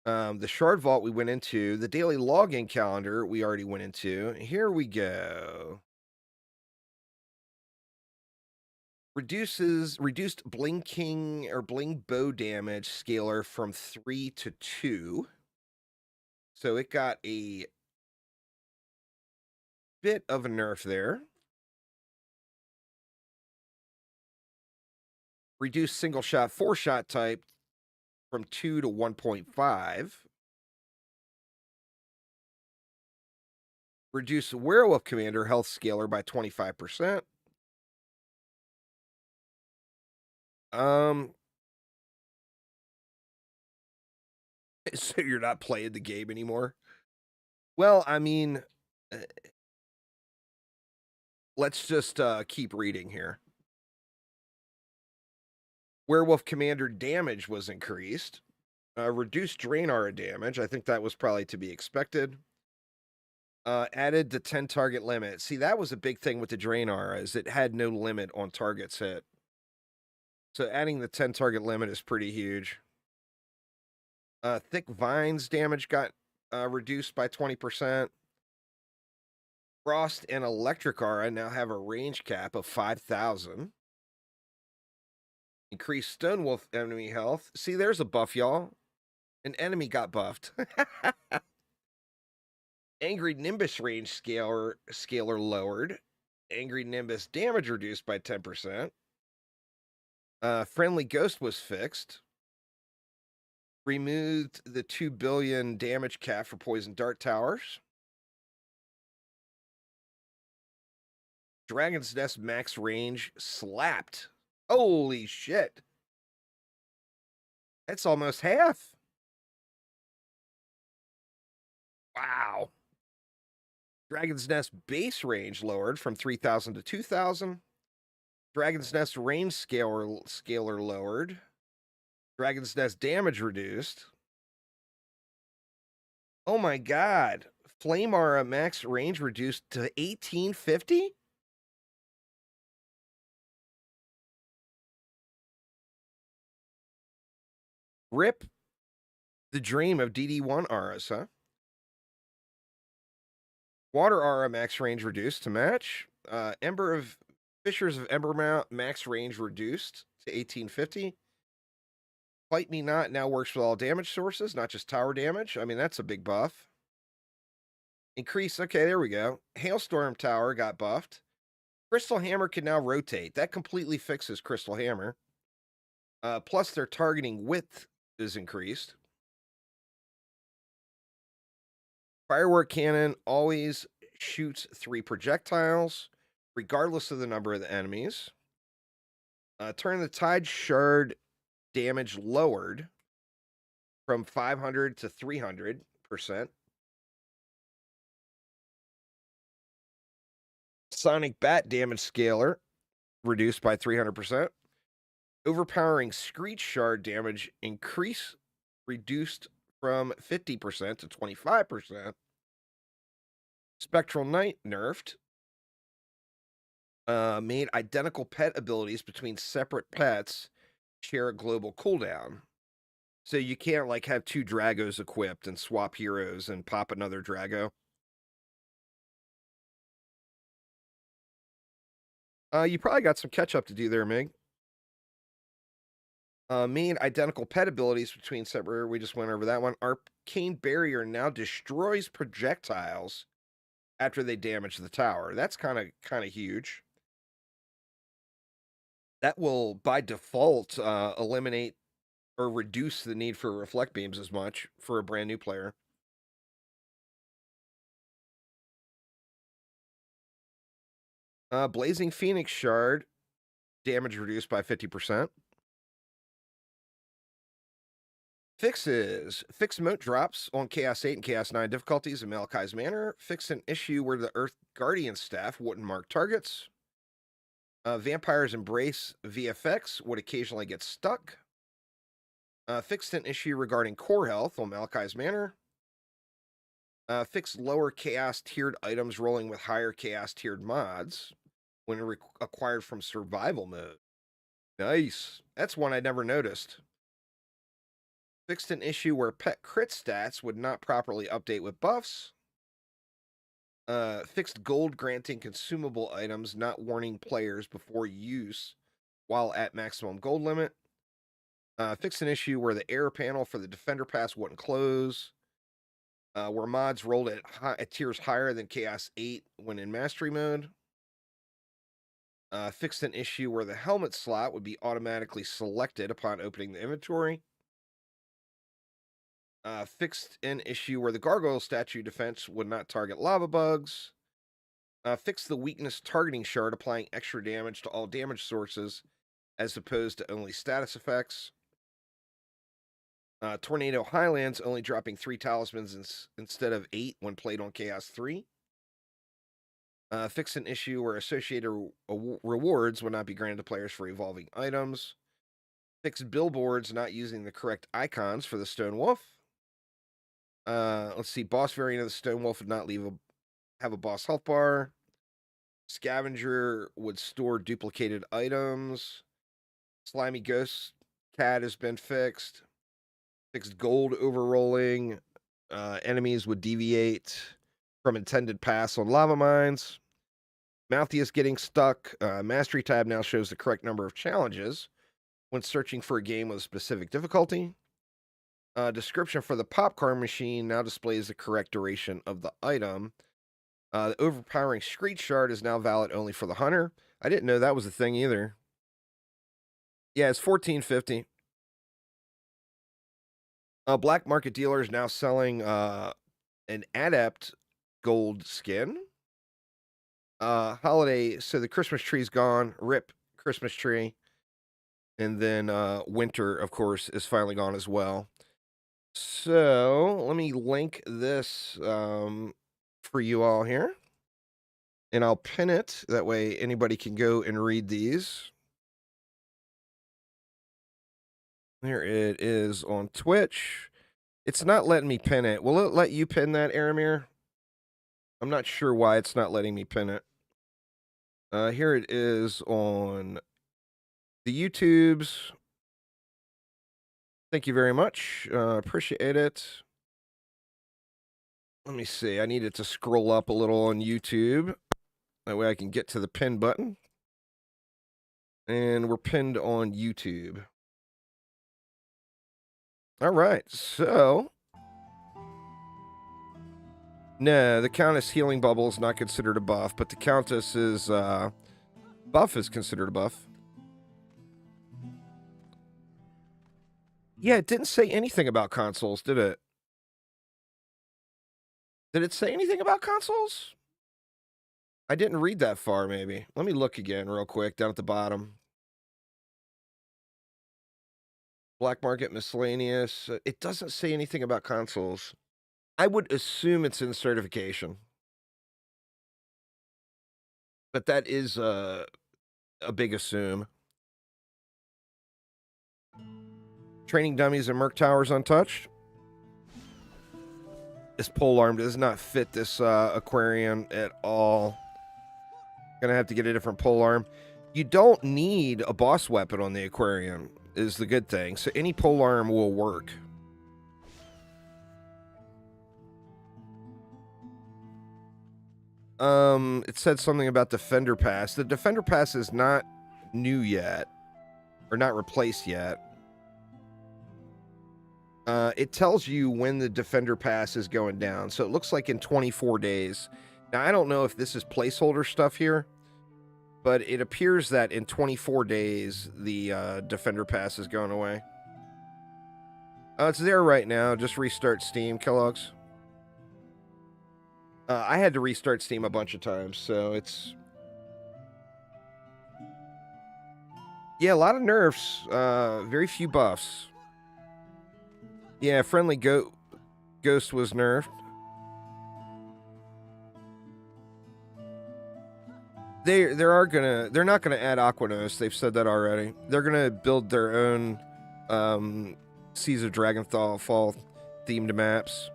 The Shard Vault we went into. The daily login calendar we already went into. Here we go. Reduced blinking or bling bow damage scalar from 3 to 2. So it got a bit of a nerf there. Reduced single shot, 4-shot type from 2 to 1.5. Reduce Werewolf Commander health scalar by 25%. So you're not playing the game anymore? Well, I mean, let's just keep reading here. Werewolf Commander damage was increased. Reduced Drain Aura damage. I think that was probably to be expected. Added the 10 target limit. See, that was a big thing with the Drain Aura, is it had no limit on targets hit. So adding the 10 target limit is pretty huge. Thick Vines damage got reduced by 20%. Frost and Electric Aura now have a range cap of 5,000. Increased Stonewolf enemy health. See, there's a buff, y'all. An enemy got buffed. Angry Nimbus range scalar lowered. Angry Nimbus damage reduced by 10%. Friendly Ghost was fixed. Removed the 2 billion damage cap for Poison Dart Towers. Dragon's Nest max range slapped. Holy shit. That's almost half. Wow. Dragon's Nest base range lowered from 3,000 to 2,000. Dragon's Nest range scaler lowered. Dragon's Nest damage reduced. Oh my god. Flame Aura max range reduced to 1850? Rip the dream of DD1 auras, huh? Water Aura max range reduced to match. Fissures of Ember max range reduced to 1850. Fight Me Not now works with all damage sources, not just tower damage. I mean, that's a big buff. Increase, okay, there we go. Hailstorm Tower got buffed. Crystal Hammer can now rotate. That completely fixes Crystal Hammer. Plus, their targeting width is increased. Firework Cannon always shoots 3 projectiles, regardless of the number of the enemies. Turn the Tide Shard damage lowered from 500 to 300%. Sonic Bat damage scaler reduced by 300%. Overpowering Screech Shard damage reduced from 50% to 25%. Spectral Knight nerfed. Made identical pet abilities between separate pets share a global cooldown. So you can't like have 2 Dragos equipped and swap heroes and pop another Drago. You probably got some catch up to do there, Mig. Made identical pet abilities between separate. We just went over that one. Arcane Barrier now destroys projectiles after they damage the tower. That's kind of huge. That will by default eliminate or reduce the need for reflect beams as much for a brand new player. Blazing Phoenix Shard damage reduced by 50%. Fixes. Fixed moat drops on Chaos 8 and Chaos 9 difficulties in Malachi's Manor. Fixed an issue where the Earth Guardian staff wouldn't mark targets. Vampire's Embrace VFX would occasionally get stuck. Fixed an issue regarding core health on Malachi's Manor. Fixed lower chaos tiered items rolling with higher chaos tiered mods when acquired from survival mode. Nice. That's one I never noticed. Fixed an issue where pet crit stats would not properly update with buffs. Fixed gold granting consumable items, not warning players before use while at maximum gold limit. Fixed an issue where the error panel for the defender pass wouldn't close. Where mods rolled at tiers higher than Chaos 8 when in mastery mode. Fixed an issue where the helmet slot would be automatically selected upon opening the inventory. Fixed an issue where the gargoyle statue defense would not target lava bugs. Fixed the weakness targeting shard, applying extra damage to all damage sources as opposed to only status effects. Tornado Highlands only dropping 3 talismans instead of 8 when played on Chaos 3. Fixed an issue where associated rewards would not be granted to players for evolving items. Fixed billboards not using the correct icons for the Stone Wolf. Let's see. Boss variant of the Stone Wolf would not have a boss health bar. Scavenger would store duplicated items. Slimy Ghost Cat has been fixed. Fixed gold overrolling. Enemies would deviate from intended paths on lava mines. Mouthy is getting stuck. Mastery tab now shows the correct number of challenges when searching for a game with a specific difficulty. Description for the popcorn machine now displays the correct duration of the item. The overpowering Screech Shard is now valid only for the hunter. I didn't know that was a thing either. Yeah, it's 1450. Black market dealers now selling an adept gold skin. Holiday, so the Christmas tree's gone. Rip Christmas tree. And then winter, of course, is finally gone as well. So let me link this for you all here. And I'll pin it. That way anybody can go and read these. There it is on Twitch. It's not letting me pin it. Will it let you pin that, Aramir? I'm not sure why it's not letting me pin it. Here it is on the YouTubes. Thank you very much. Appreciate it. Let me see. I need it to scroll up a little on YouTube. That way I can get to the pin button. And we're pinned on YouTube. All right, so... No, the Countess Healing Bubble is not considered a buff, but the Countess's buff is considered a buff. Yeah, it didn't say anything about consoles, did it? Did it say anything about consoles? I didn't read that far, maybe. Let me look again real quick down at the bottom. Black Market Miscellaneous. It doesn't say anything about consoles. I would assume it's in certification. But that is a big assume. Training dummies and Merc Towers untouched. This polearm does not fit this Aquarian at all. Gonna have to get a different polearm. You don't need a boss weapon on the Aquarian, is the good thing. So any polearm will work. It said something about Defender Pass. The Defender Pass is not new yet. Or not replaced yet. It tells you when the Defender Pass is going down. So it looks like in 24 days. Now, I don't know if this is placeholder stuff here. But it appears that in 24 days, the Defender Pass is going away. It's there right now. Just restart Steam, Kellogg's. I had to restart Steam a bunch of times, so it's... Yeah, a lot of nerfs. Very few buffs. Yeah, Friendly Ghost was nerfed. They're not gonna add Aquanos. They've said that already. They're gonna build their own Seas of Dragonfall themed maps.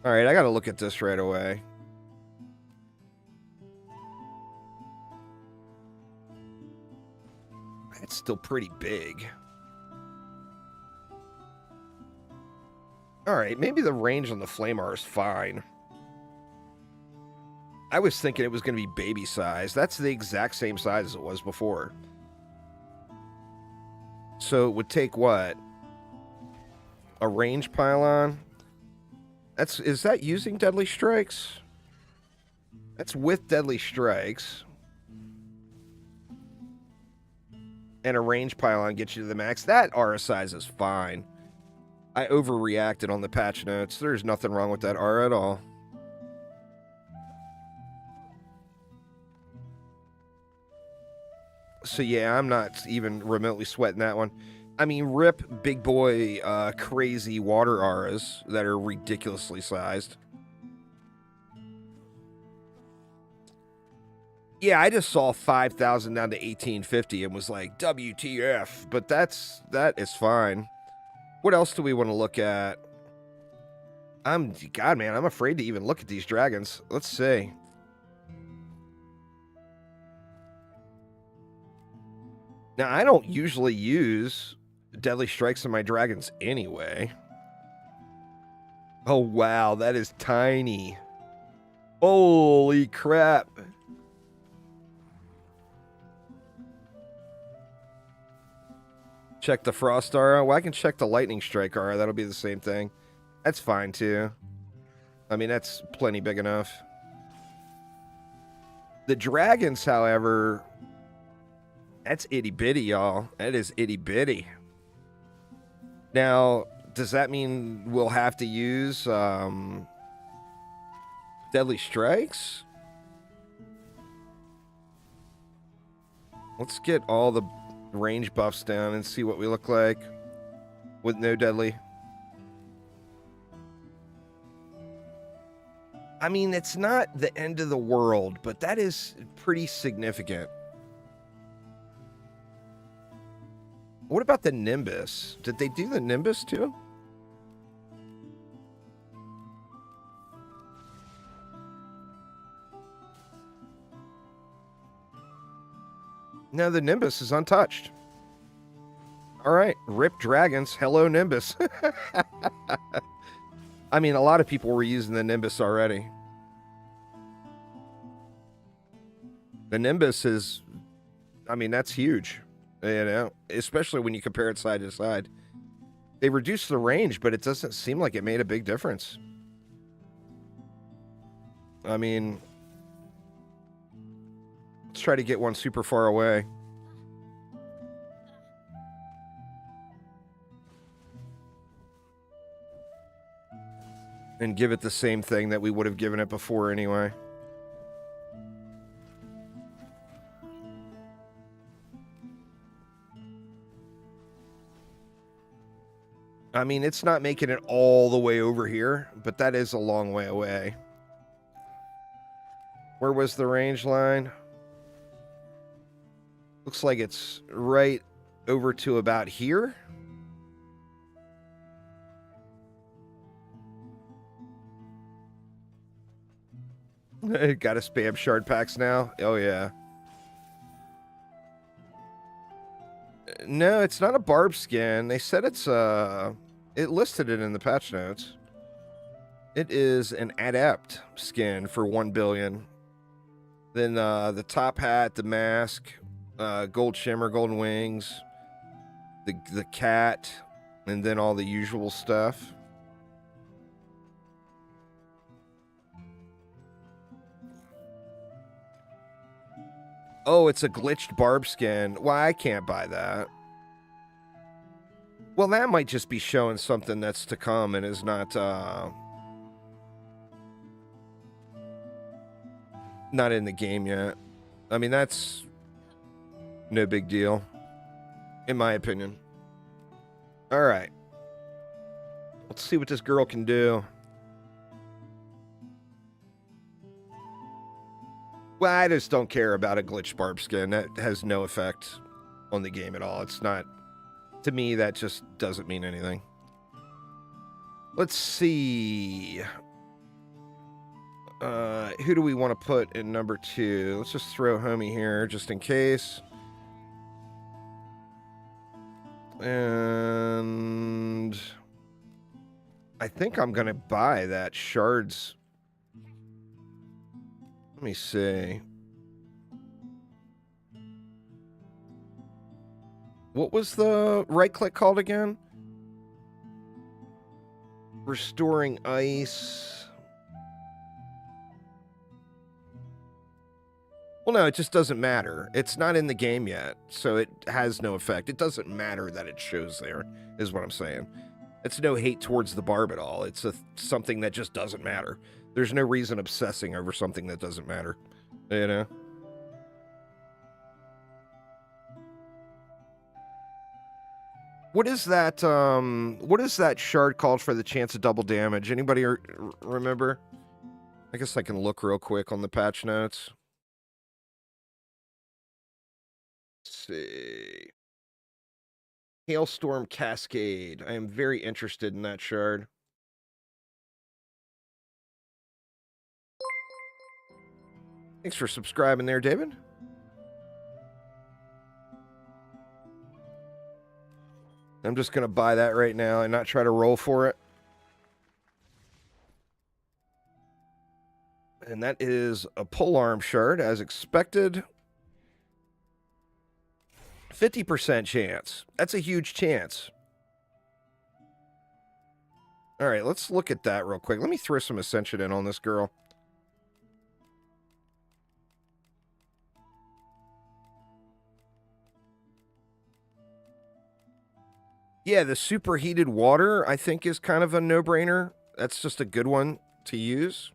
All right, I gotta look at this right away. It's still pretty big. All right, maybe the range on the Flamar is fine. I was thinking it was going to be baby size. That's the exact same size as it was before. So it would take what? A range pylon? Is that using Deadly Strikes? That's with Deadly Strikes. And a range pylon gets you to the max. That aura size is fine. I overreacted on the patch notes. There's nothing wrong with that aura at all. So yeah, I'm not even remotely sweating that one. I mean, rip big boy crazy water auras that are ridiculously sized. Yeah, I just saw 5,000 down to 1850 and was like, WTF. But that is fine. What else do we want to look at? God, man, I'm afraid to even look at these dragons. Let's see. Now, I don't usually use Deadly Strikes on my dragons anyway. Oh, wow, that is tiny. Holy crap. Check the Frost Aura. Well, I can check the Lightning Strike Aura. That'll be the same thing. That's fine, too. I mean, that's plenty big enough. The dragons, however... That's itty-bitty, y'all. That is itty-bitty. Now, does that mean we'll have to use Deadly Strikes? Let's get all the range buffs down and see what we look like with no Deadly. I mean, it's not the end of the world, but that is pretty significant. What about the Nimbus? Did they do the Nimbus too? No, the Nimbus is untouched. All right, rip dragons. Hello, Nimbus. I mean, a lot of people were using the Nimbus already. The Nimbus is, I mean, that's huge, you know, especially when you compare it side to side. They reduced the range, but it doesn't seem like it made a big difference. I mean, let's try to get one super far away. And give it the same thing that we would have given it before anyway. I mean, it's not making it all the way over here, but that is a long way away. Where was the range line? Looks like it's right over to about here. Got to spam shard packs now? Oh, yeah. No, it's not a barb skin. They said it's, it listed it in the patch notes. It is an adept skin for 1 billion. Then the top hat, the mask, gold shimmer, golden wings, the cat, and then all the usual stuff. Oh, it's a glitched barb skin. Why, I can't buy that. Well, that might just be showing something that's to come and is not in the game yet. I mean, that's no big deal, in my opinion. All right. Let's see what this girl can do. Well, I just don't care about a glitch barb skin. That has no effect on the game at all. It's not, to me, that just doesn't mean anything. Let's see. Who do we want to put in number 2? Let's just throw Homie here just in case. And I think I'm going to buy that shards. Let me see. What was the right click called again? Restoring ice. Well, no, it just doesn't matter. It's not in the game yet, so it has no effect. It doesn't matter that it shows there, is what I'm saying. It's no hate towards the barb at all. It's something that just doesn't matter. There's no reason obsessing over something that doesn't matter, you know? What is that shard called for the chance of double damage? Anybody remember? I guess I can look real quick on the patch notes. Let's see. Hailstorm Cascade. I am very interested in that shard. Thanks for subscribing there, David. I'm just going to buy that right now and not try to roll for it. And that is a polearm shard, as expected. 50% chance. That's a huge chance. All right, let's look at that real quick. Let me throw some Ascension in on this girl. Yeah, the superheated water, I think, is kind of a no-brainer. That's just a good one to use.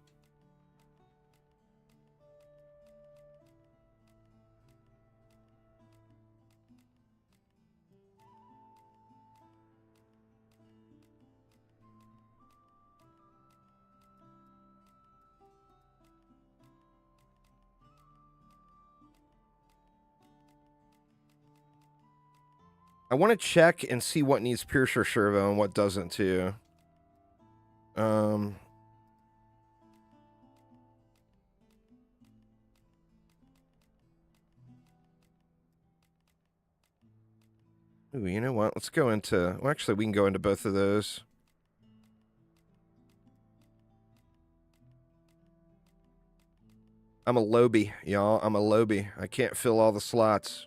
I want to check and see what needs Piercer Servo and what doesn't, too. Ooh, you know what? Let's go into... Well, actually, we can go into both of those. I'm a lobby, y'all. I'm a lobby. I can't fill all the slots.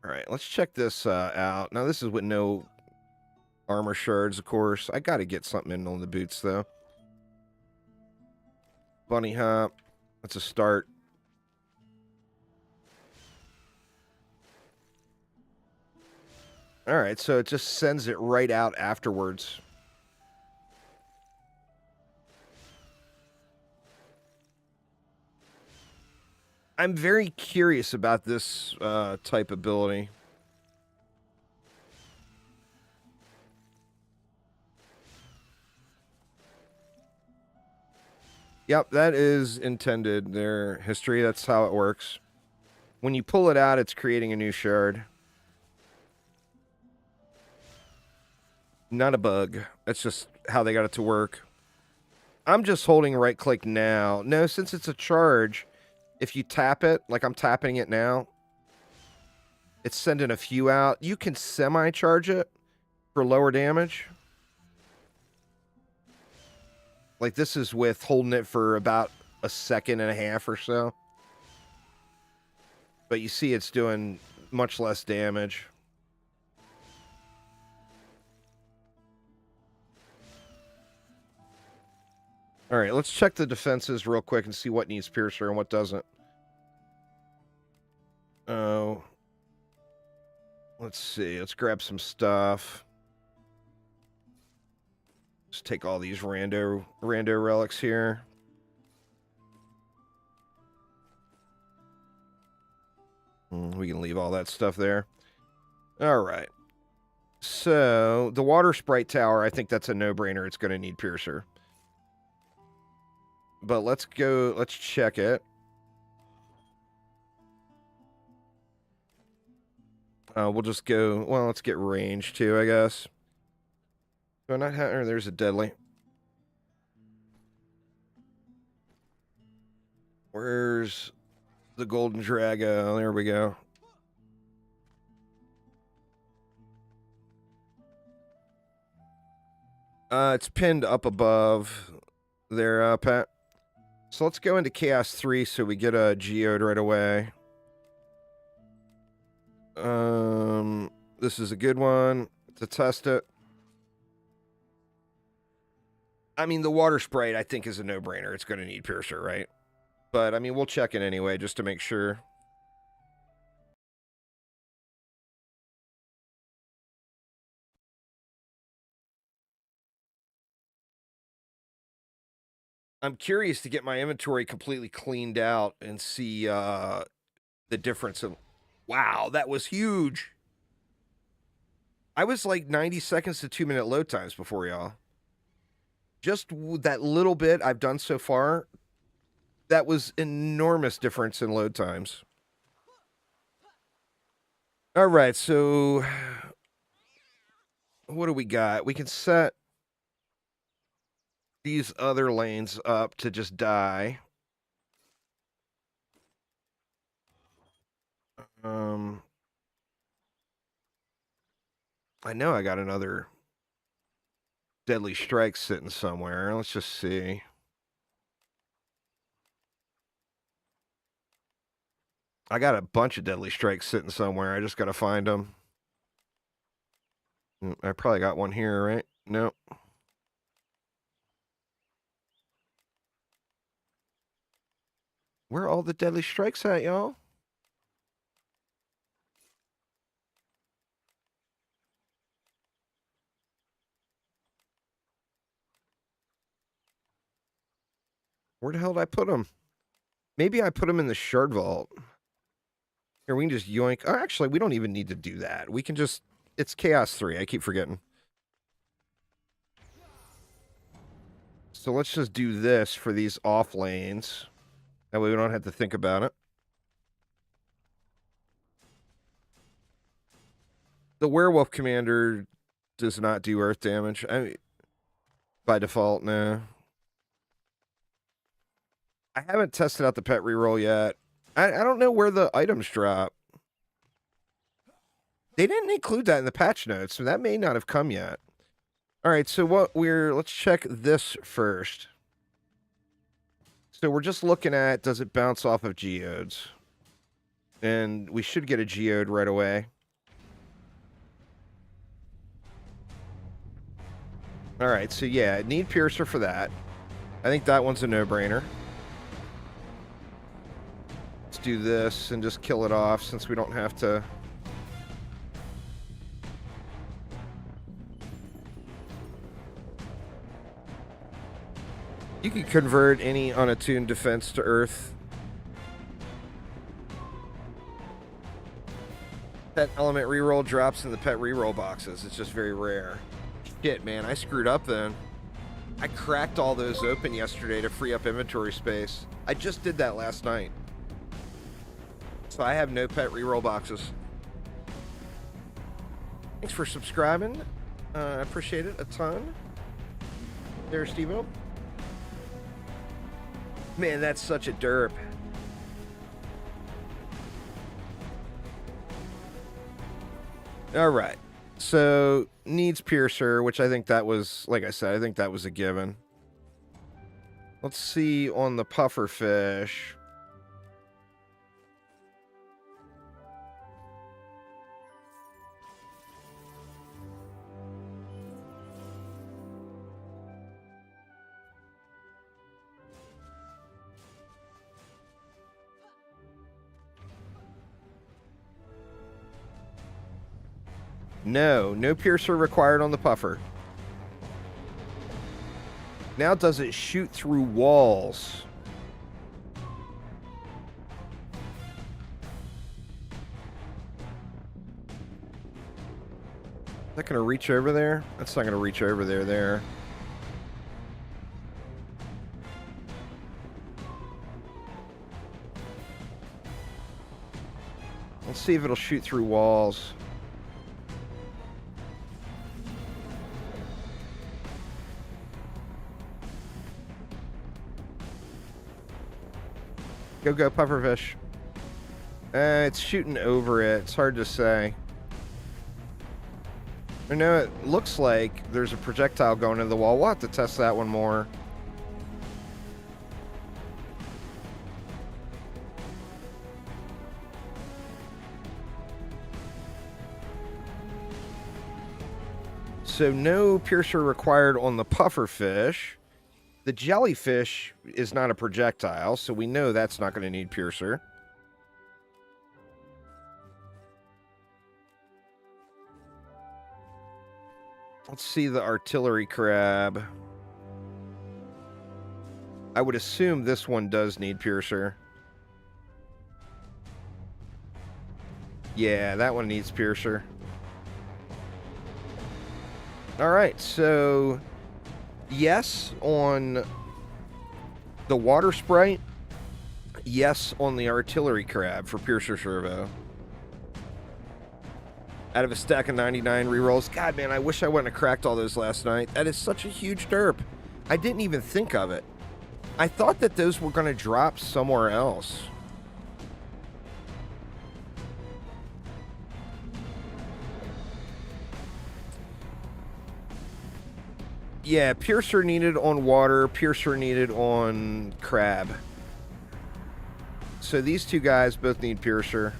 All right, let's check this out. Now, this is with no armor shards, of course. I got to get something in on the boots, though. Bunny hop. That's a start. All right, so it just sends it right out afterwards. I'm very curious about this type ability. Yep, that is intended. Their history, that's how it works. When you pull it out, it's creating a new shard. Not a bug. That's just how they got it to work. I'm just holding right click now. No, since it's a charge, if you tap it, like I'm tapping it now, it's sending a few out. You can semi-charge it for lower damage. Like this is with holding it for about a second and a half or so. But you see it's doing much less damage. All right, let's check the defenses real quick and see what needs Piercer and what doesn't. Oh. Let's see. Let's grab some stuff. Let's take all these rando relics here. We can leave all that stuff there. All right. So, the water sprite tower, I think that's a no-brainer. It's going to need Piercer. But let's check it. We'll just go, well, let's get range too, I guess. Do I not have, or there's a deadly. Where's the golden drago? There we go. It's pinned up above there, Pat. So let's go into Chaos 3 so we get a geode right away. This is a good one to test it. I mean, the water sprite, I think, is a no-brainer. It's going to need Piercer, right? But, I mean, we'll check it anyway, just to make sure. I'm curious to get my inventory completely cleaned out and see the difference of... Wow, that was huge! I was like 90 seconds to 2-minute load times before y'all. Just that little bit I've done so far, that was enormous difference in load times. All right, so what do we got? We can set these other lanes up to just die. I know I got another deadly strike sitting somewhere. Let's just see. I got a bunch of deadly strikes sitting somewhere. I just got to find them. I probably got one here, right? Nope. Where are all the deadly strikes at, y'all? Where the hell did I put them? Maybe I put them in the shard vault. Here, we can just yoink. Oh, actually, we don't even need to do that. We can just... It's Chaos 3. I keep forgetting. So let's just do this for these off lanes. That way we don't have to think about it. The werewolf commander does not do earth damage. I mean, by default, no. I haven't tested out the pet reroll yet. I don't know where the items drop. They didn't include that in the patch notes, so that may not have come yet. All right, so let's check this first. So we're just looking at, does it bounce off of geodes? And we should get a geode right away. All right, so yeah, need Piercer for that. I think that one's a no-brainer. Let's do this and just kill it off since we don't have to... You can convert any unattuned defense to earth. Pet element reroll drops in the pet reroll boxes. It's just very rare. Shit, man, I screwed up then. I cracked all those open yesterday to free up inventory space. I just did that last night. So I have no pet reroll boxes. Thanks for subscribing. I appreciate it a ton. There, Steve-O. Man, that's such a derp. All right. So, needs Piercer, which I think that was, like I said, I think that was a given. Let's see on the puffer fish. No Piercer required on the puffer. Now does it shoot through walls? Is that going to reach over there? That's not going to reach over there. Let's see if it'll shoot through walls. Go, pufferfish. It's shooting over it. It's hard to say. I know it looks like there's a projectile going into the wall. We'll have to test that one more. So no Piercer required on the pufferfish. The jellyfish is not a projectile, so we know that's not going to need Piercer. Let's see the artillery crab. I would assume this one does need Piercer. Yeah, that one needs Piercer. All right, so... yes on the water sprite. Yes on the artillery crab for Piercer Servo. Out of a stack of 99 rerolls. God, man, I wish I wouldn't have cracked all those last night. That is such a huge derp. I didn't even think of it. I thought that those were going to drop somewhere else. Yeah, Piercer needed on water, Piercer needed on crab. So these two guys both need Piercer.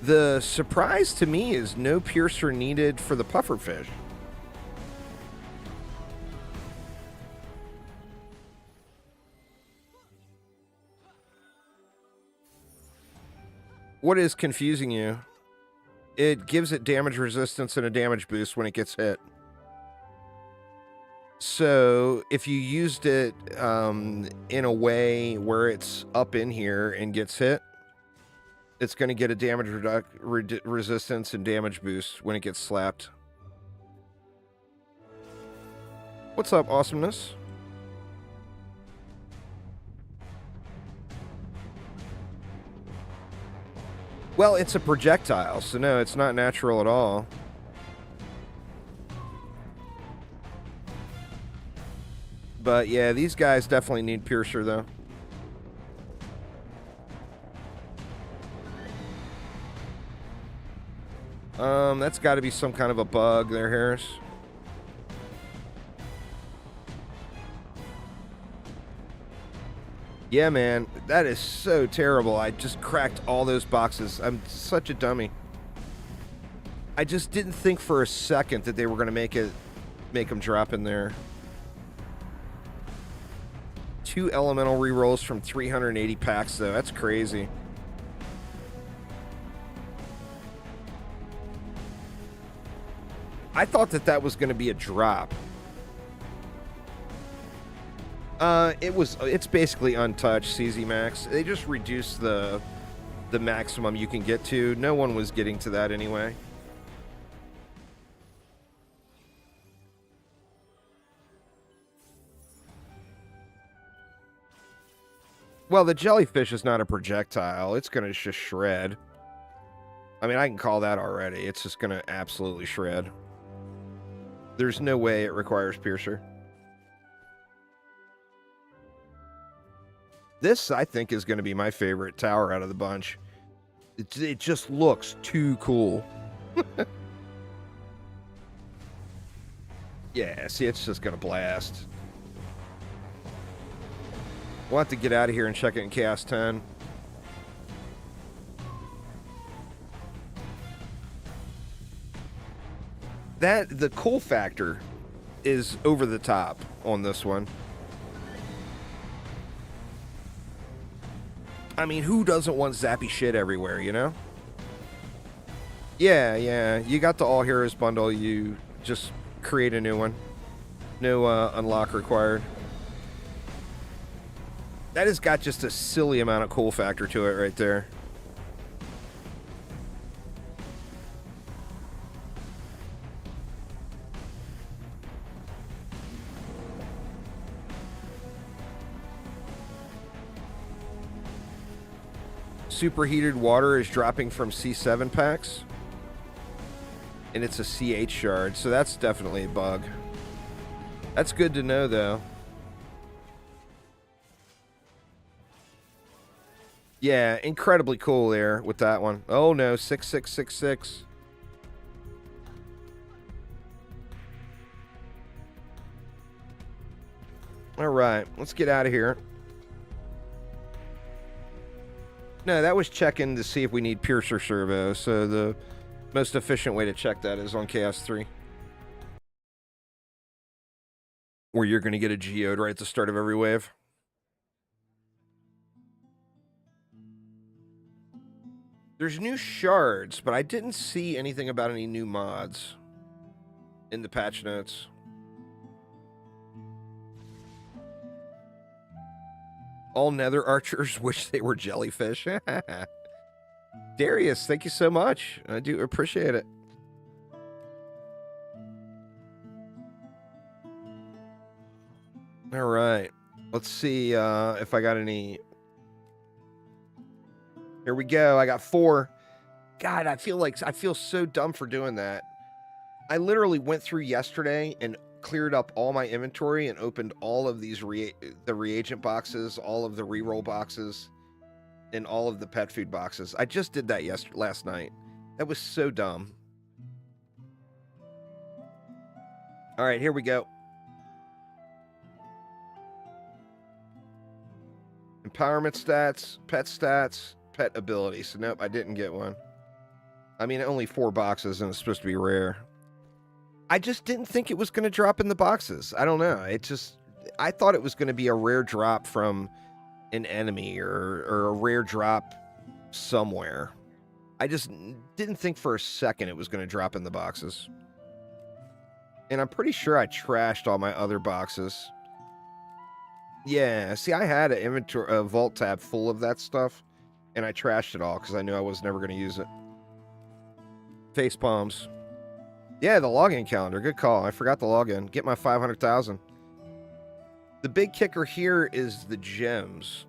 The surprise to me is no Piercer needed for the pufferfish. What is confusing you? It gives it damage resistance and a damage boost when it gets hit. So if you used it in a way where it's up in here and gets hit, it's going to get a damage resistance and damage boost when it gets slapped. What's up, awesomeness? Well, it's a projectile, so no, it's not natural at all. But yeah, these guys definitely need Piercer, though. That's got to be some kind of a bug there, Harris. Yeah, man, that is so terrible. I just cracked all those boxes. I'm such a dummy. I just didn't think for a second that they were going to make them drop in there. 2 elemental rerolls from 380 packs, though. That's crazy. I thought that was going to be a drop. It's basically untouched, CZ Max. They just reduced the maximum you can get to. No one was getting to that anyway. Well, the jellyfish is not a projectile. It's going to just shred. I mean, I can call that already. It's just going to absolutely shred. There's no way it requires Piercer. This, I think, is going to be my favorite tower out of the bunch. It just looks too cool. Yeah, see, it's just going to blast. We'll have to get out of here and check it in Chaos 10. The cool factor is over the top on this one. I mean, who doesn't want zappy shit everywhere, you know? Yeah. You got the All Heroes bundle. You just create a new one. No unlock required. That has got just a silly amount of cool factor to it right there. Superheated water is dropping from C7 packs. And it's a C8 shard, so that's definitely a bug. That's good to know, though. Yeah, incredibly cool there with that one. Oh no, 6666. All right, let's get out of here. No, that was checking to see if we need Piercer Servo, so the most efficient way to check that is on Chaos 3. Where you're going to get a geode right at the start of every wave. There's new shards, but I didn't see anything about any new mods in the patch notes. All nether archers wish they were jellyfish. Darius, thank you so much. I do appreciate it. All right. Let's see if I got any. Here we go. I got 4. God, I feel so dumb for doing that. I literally went through yesterday and cleared up all my inventory and opened all of these the reagent boxes, all of the reroll boxes, and all of the pet food boxes. I just did that last night. That was so dumb. All right, here we go. Empowerment stats, pet ability. So nope, I didn't get one. I mean, only 4 boxes and it's supposed to be rare. I just didn't think it was going to drop in the boxes. I don't know. I thought it was going to be a rare drop from an enemy or a rare drop somewhere. I just didn't think for a second it was going to drop in the boxes. And I'm pretty sure I trashed all my other boxes. Yeah, see, I had a vault tab full of that stuff, and I trashed it all because I knew I was never going to use it. Face palms. Yeah, the login calendar. Good call. I forgot the login. Get my 500,000. The big kicker here is the gems.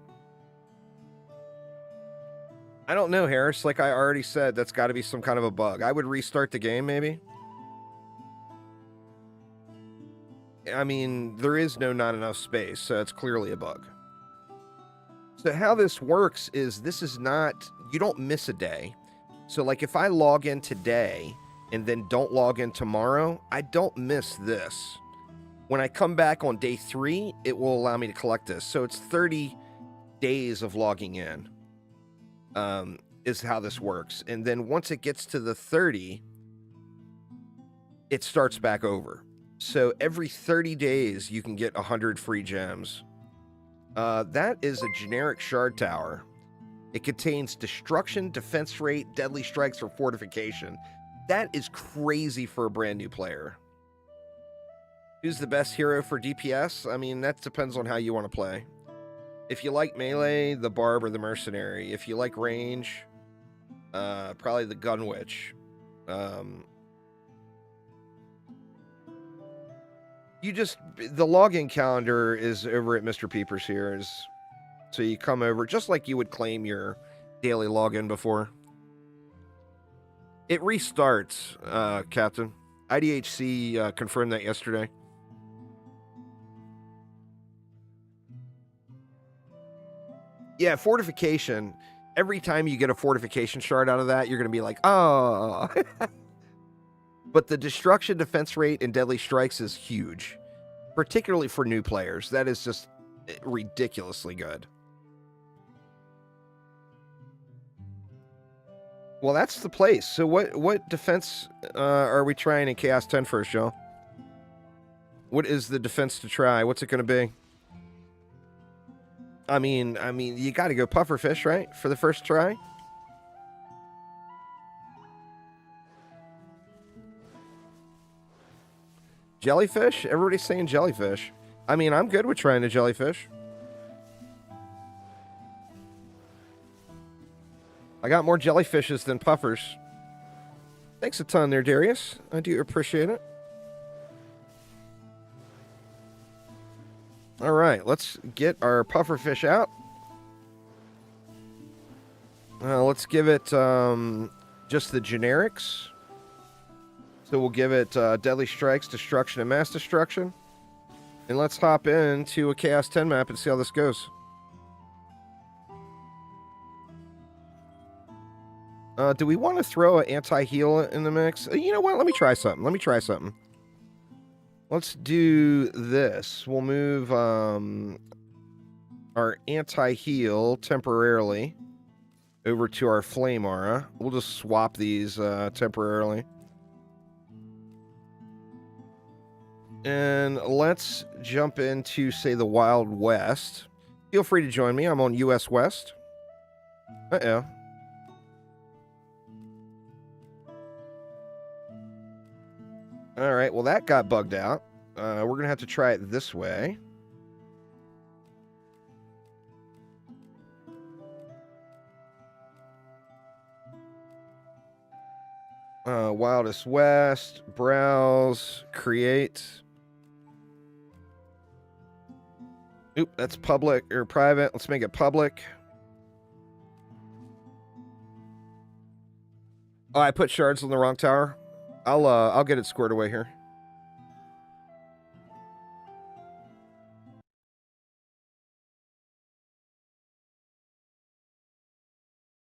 I don't know, Harris. Like I already said, that's got to be some kind of a bug. I would restart the game, maybe. I mean, there is not enough space, so it's clearly a bug. So how this works is this is not, you don't miss a day. So like if I log in today and then don't log in tomorrow, I don't miss this. When I come back on day 3, it will allow me to collect this. So it's 30 days of logging in, is how this works. And then once it gets to the 30, it starts back over. So every 30 days, you can get 100 free gems. That is a generic shard tower. It contains destruction, defense rate, deadly strikes, or fortification. That is crazy for a brand new player. Who's the best hero for DPS? I mean, that depends on how you want to play. If you like melee, the barb or the mercenary. If you like range, probably the gun witch. The login calendar is over at Mr. Peepers here. So you come over just like you would claim your daily login before. It restarts, Captain. IDHC confirmed that yesterday. Yeah, fortification. Every time you get a fortification shard out of that, you're going to be like, oh. But the destruction, defense rate, and deadly strikes is huge. Particularly for new players. That is just ridiculously good. Well, that's the place. So what defense are we trying in Chaos 10 first, Joe? What is the defense to try? What's it going to be? I mean, you got to go pufferfish, right? For the first try? Jellyfish? Everybody's saying jellyfish. I mean, I'm good with trying a jellyfish. I got more jellyfishes than puffers. Thanks a ton there, Darius. I do appreciate it. All right, let's get our pufferfish out. Let's give it just the generics. So we'll give it Deadly Strikes, Destruction, and Mass Destruction. And let's hop into a Chaos 10 map and see how this goes. Do we want to throw an anti-heal in the mix? You know what? Let me try something. Let's do this. We'll move our anti-heal temporarily over to our Flame Aura. We'll just swap these temporarily. And let's jump into, say, the Wild West. Feel free to join me. I'm on US West. Uh-oh. All right, well, that got bugged out. We're going to have to try it this way. Wildest West, browse, create. Oop, that's public or private. Let's make it public. Oh, I put shards on the wrong tower. I'll get it squared away here.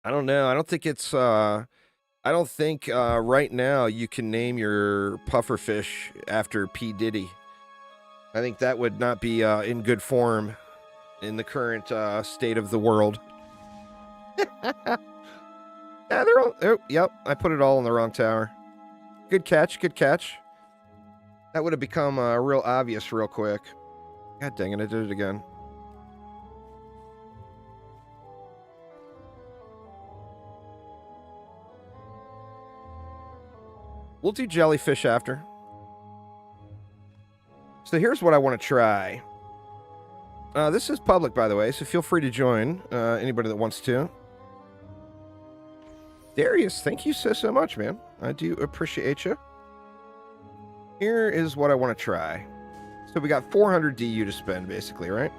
I don't know. I don't think it's I don't think right now you can name your pufferfish after P. Diddy. I think that would not be in good form in the current state of the world. Yeah, they're all. Oh, yep, I put it all in the wrong tower. Good catch, good catch. That would have become real obvious real quick. God dang it, I did it again. We'll do jellyfish after. So here's what I want to try. This is public, by the way, so feel free to join anybody that wants to. Darius, thank you so much, man. I do appreciate you. Here is what I want to try. So we got 400 DU to spend, basically, right?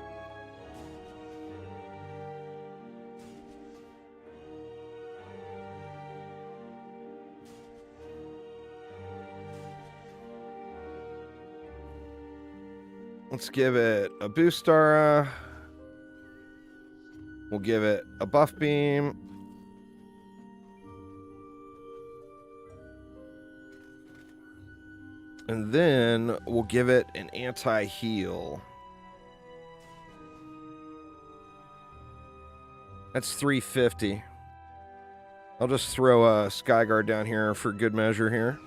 Let's give it a boost aura. We'll give it a buff beam. And then we'll give it an anti-heal. That's 350. I'll just throw a Skyguard down here for good measure here.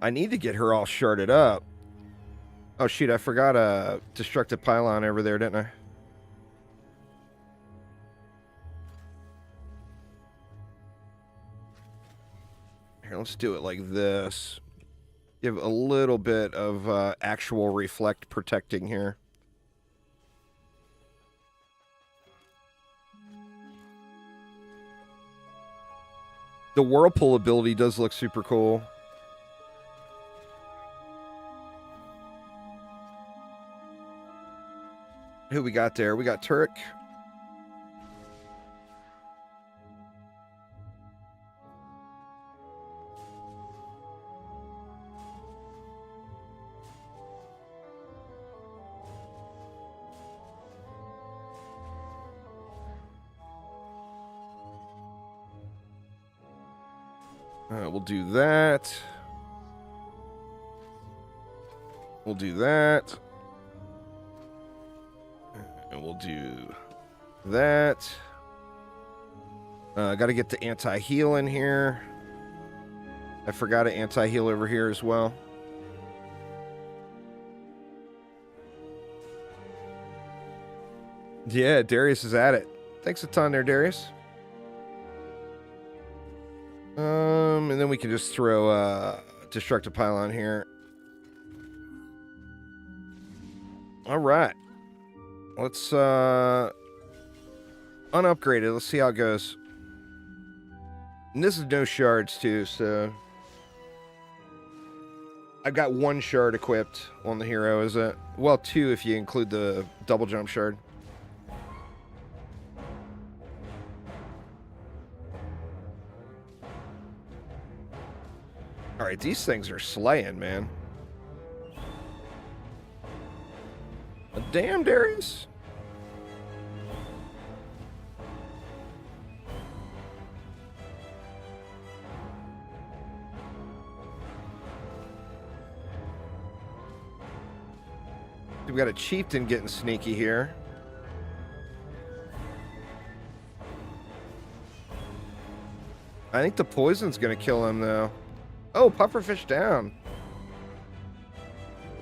I need to get her all sharded up. Oh, shoot, I forgot a destructive pylon over there, didn't I? Here, let's do it like this. Give a little bit of actual reflect protecting here. The Whirlpool ability does look super cool. Who we got there? We got Turek. We'll do that. We'll do that. And we'll do that. Got to get the anti-heal in here. I forgot an anti-heal over here as well. Yeah, Darius is at it. Thanks a ton there, Darius. And then we can just throw destructive pylon here. All right. Let's unupgrade it. Let's see how it goes. And this is no shards too, so I've got 1 shard equipped on the hero, is it? Well, 2 if you include the double jump shard. All right, these things are slaying, man. Damn, Darius. We got a chieftain getting sneaky here. I think the poison's gonna kill him, though. Oh, pufferfish down.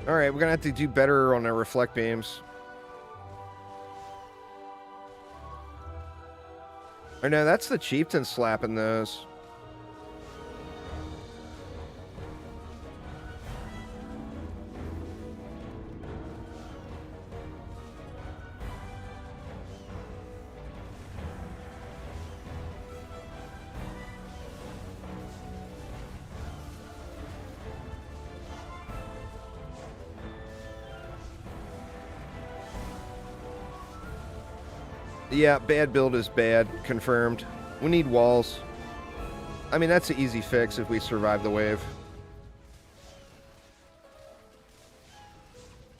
All right, we're gonna have to do better on our reflect beams. Or no, that's the chieftain slapping those. Yeah, bad build is bad. Confirmed. We need walls. I mean, that's an easy fix if we survive the wave.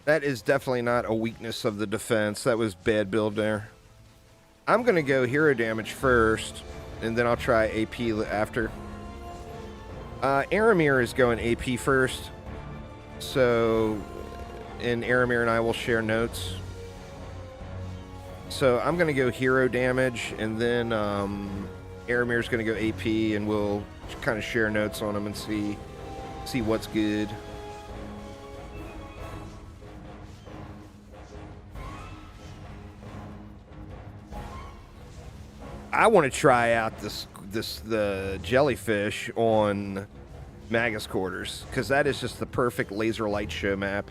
That is definitely not a weakness of the defense. That was bad build there. I'm going to go hero damage first, and then I'll try AP after. Aramir is going AP first. So, and Aramir and I will share notes. So I'm going to go hero damage, and then Aramir's going to go AP, and we'll kind of share notes on them and see what's good. I want to try out the jellyfish on Magus Quarters, because that is just the perfect laser light show map.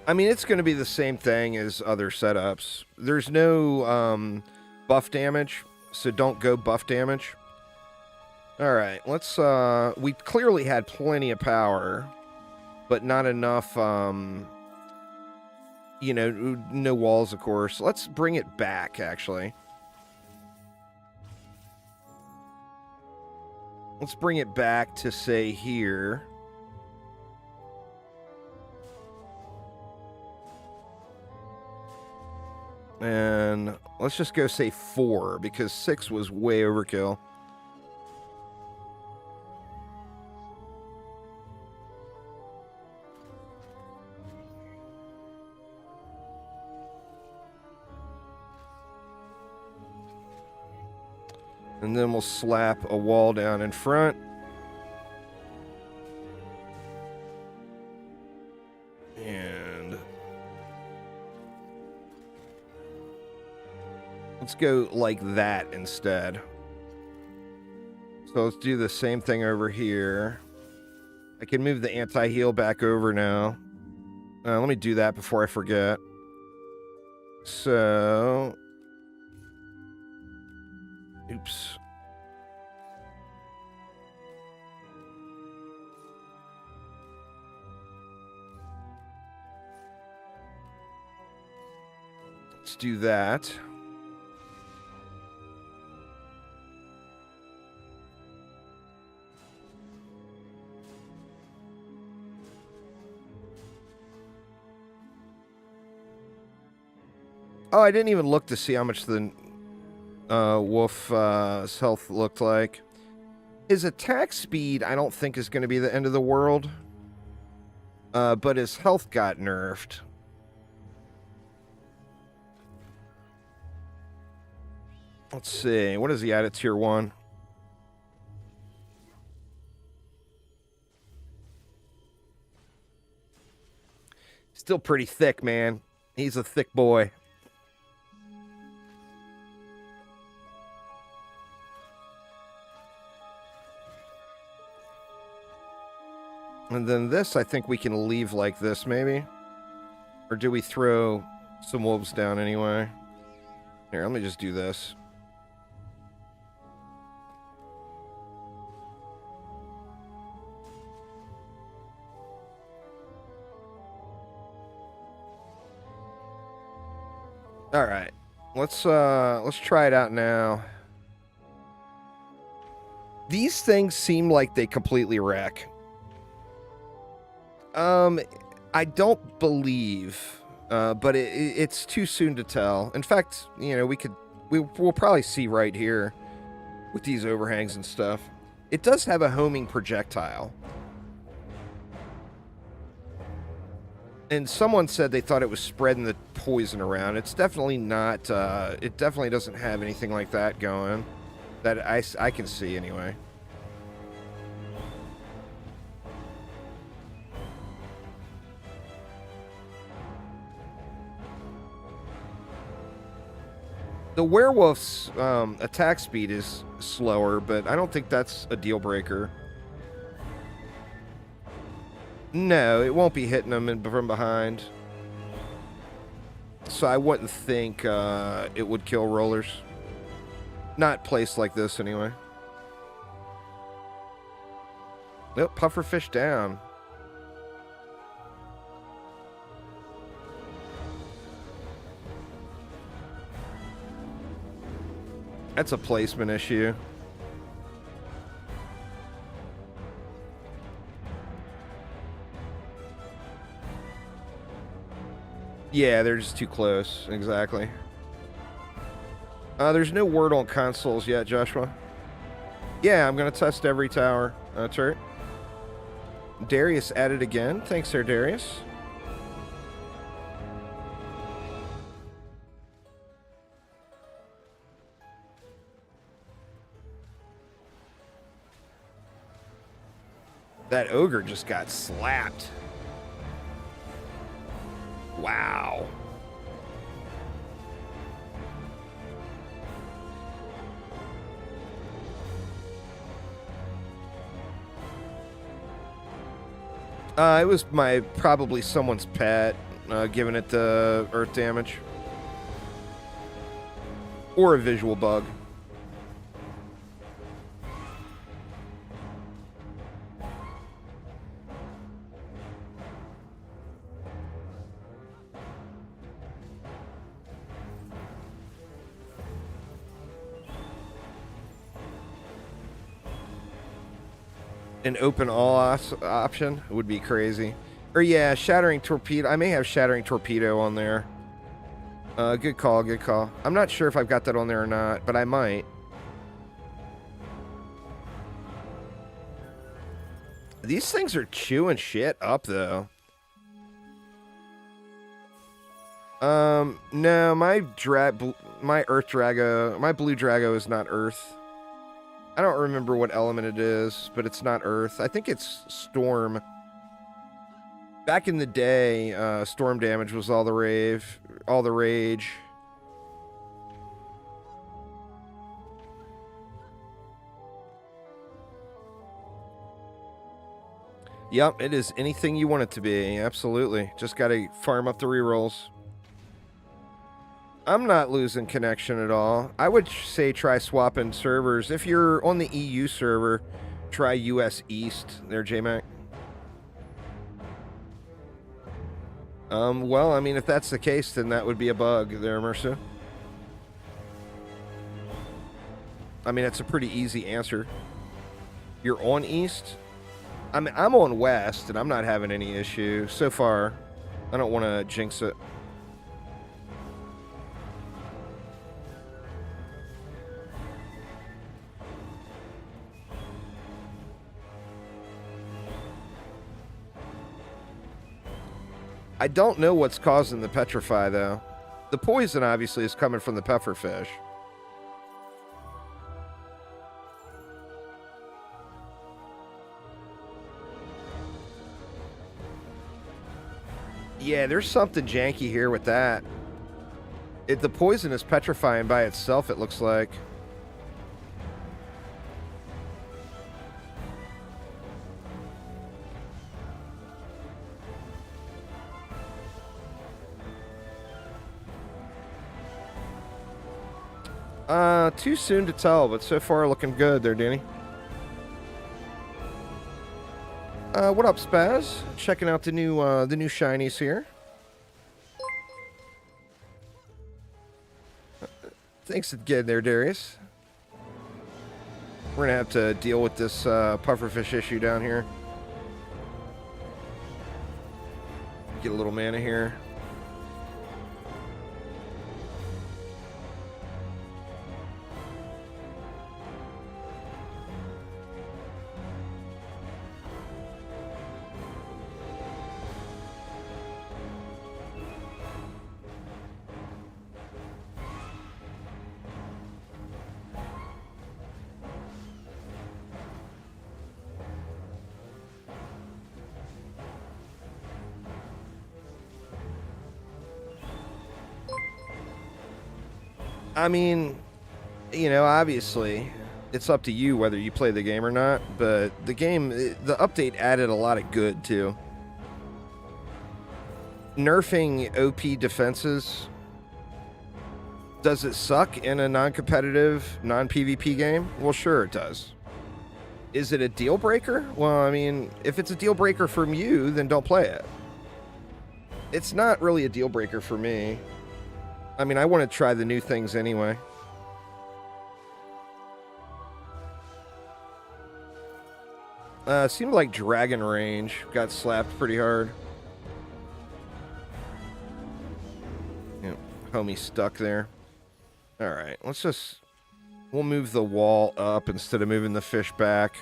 I mean, it's going to be the same thing as other setups. There's no buff damage, so don't go buff damage. All right, let's... we clearly had plenty of power, but not enough... you know, no walls, of course. Let's bring it back, actually. Let's bring it back to, say, here. And let's just go, say, 4, because 6 was way overkill. And then we'll slap a wall down in front. And let's go like that instead. So let's do the same thing over here. I can move the anti-heal back over now. Let me do that before I forget. So... Oops. Let's do that. Oh, I didn't even look to see how much the Wolf's health looked like. His attack speed, I don't think, is going to be the end of the world. But his health got nerfed. Let's see. What is he at tier 1? Still pretty thick, man. He's a thick boy. And then this, I think we can leave like this, maybe? Or do we throw some wolves down anyway? Here, let me just do this. All right. Let's try it out now. These things seem like they completely wreck. I don't believe, but it's too soon to tell. In fact, you know, we'll probably see right here with these overhangs and stuff. It does have a homing projectile. And someone said they thought it was spreading the poison around. It's definitely not, it definitely doesn't have anything like that going. That I can see anyway. The werewolf's attack speed is slower, but I don't think that's a deal breaker. No, it won't be hitting them from behind. So I wouldn't think it would kill rollers. Not placed like this, anyway. Nope, pufferfish down. That's a placement issue. Yeah, they're just too close. Exactly. There's no word on consoles yet, Joshua. Yeah, I'm going to test every tower. Turret. Darius added again. Thanks, Sir Darius. That ogre just got slapped. Wow. It was probably someone's pet. giving it the earth damage. Or a visual bug. An open all option would be crazy. Or yeah, shattering torpedo. I may have shattering torpedo on there. Good call, good call. I'm not sure if I've got that on there or not, but I might. These things are chewing shit up, though. No, my Earth Drago, my Blue Drago is not Earth. I don't remember what element it is, but it's not Earth. I think it's Storm. Back in the day, storm damage was all the rage. Yep, it is anything you want it to be. Absolutely. Just got to farm up the rerolls. I'm not losing connection at all. I would say try swapping servers. If you're on the EU server, try US East there, JMac. Well, I mean, if that's the case, then that would be a bug there, Mercer. I mean, it's a pretty easy answer. You're on East? I'm on West, and I'm not having any issue so far. I don't want to jinx it. I don't know what's causing the petrify, though. The poison, obviously, is coming from the pufferfish. Yeah, there's something janky here with that. The poison is petrifying by itself, it looks like. Too soon to tell, but so far looking good there, Danny. What up, Spaz? Checking out the new shinies here. Thanks again there, Darius. We're gonna have to deal with this pufferfish issue down here. Get a little mana here. I mean, you know, obviously, it's up to you whether you play the game or not, but the game, the update added a lot of good, too. Nerfing OP defenses, does it suck in a non-competitive, non-PvP game? Well, sure it does. Is it a deal breaker? Well, I mean, if it's a deal breaker from you, then don't play it. It's not really a deal breaker for me. I mean, I want to try the new things anyway. Seemed like Dragon Range got slapped pretty hard. Yeah, homie stuck there. Alright, we'll move the wall up instead of moving the fish back.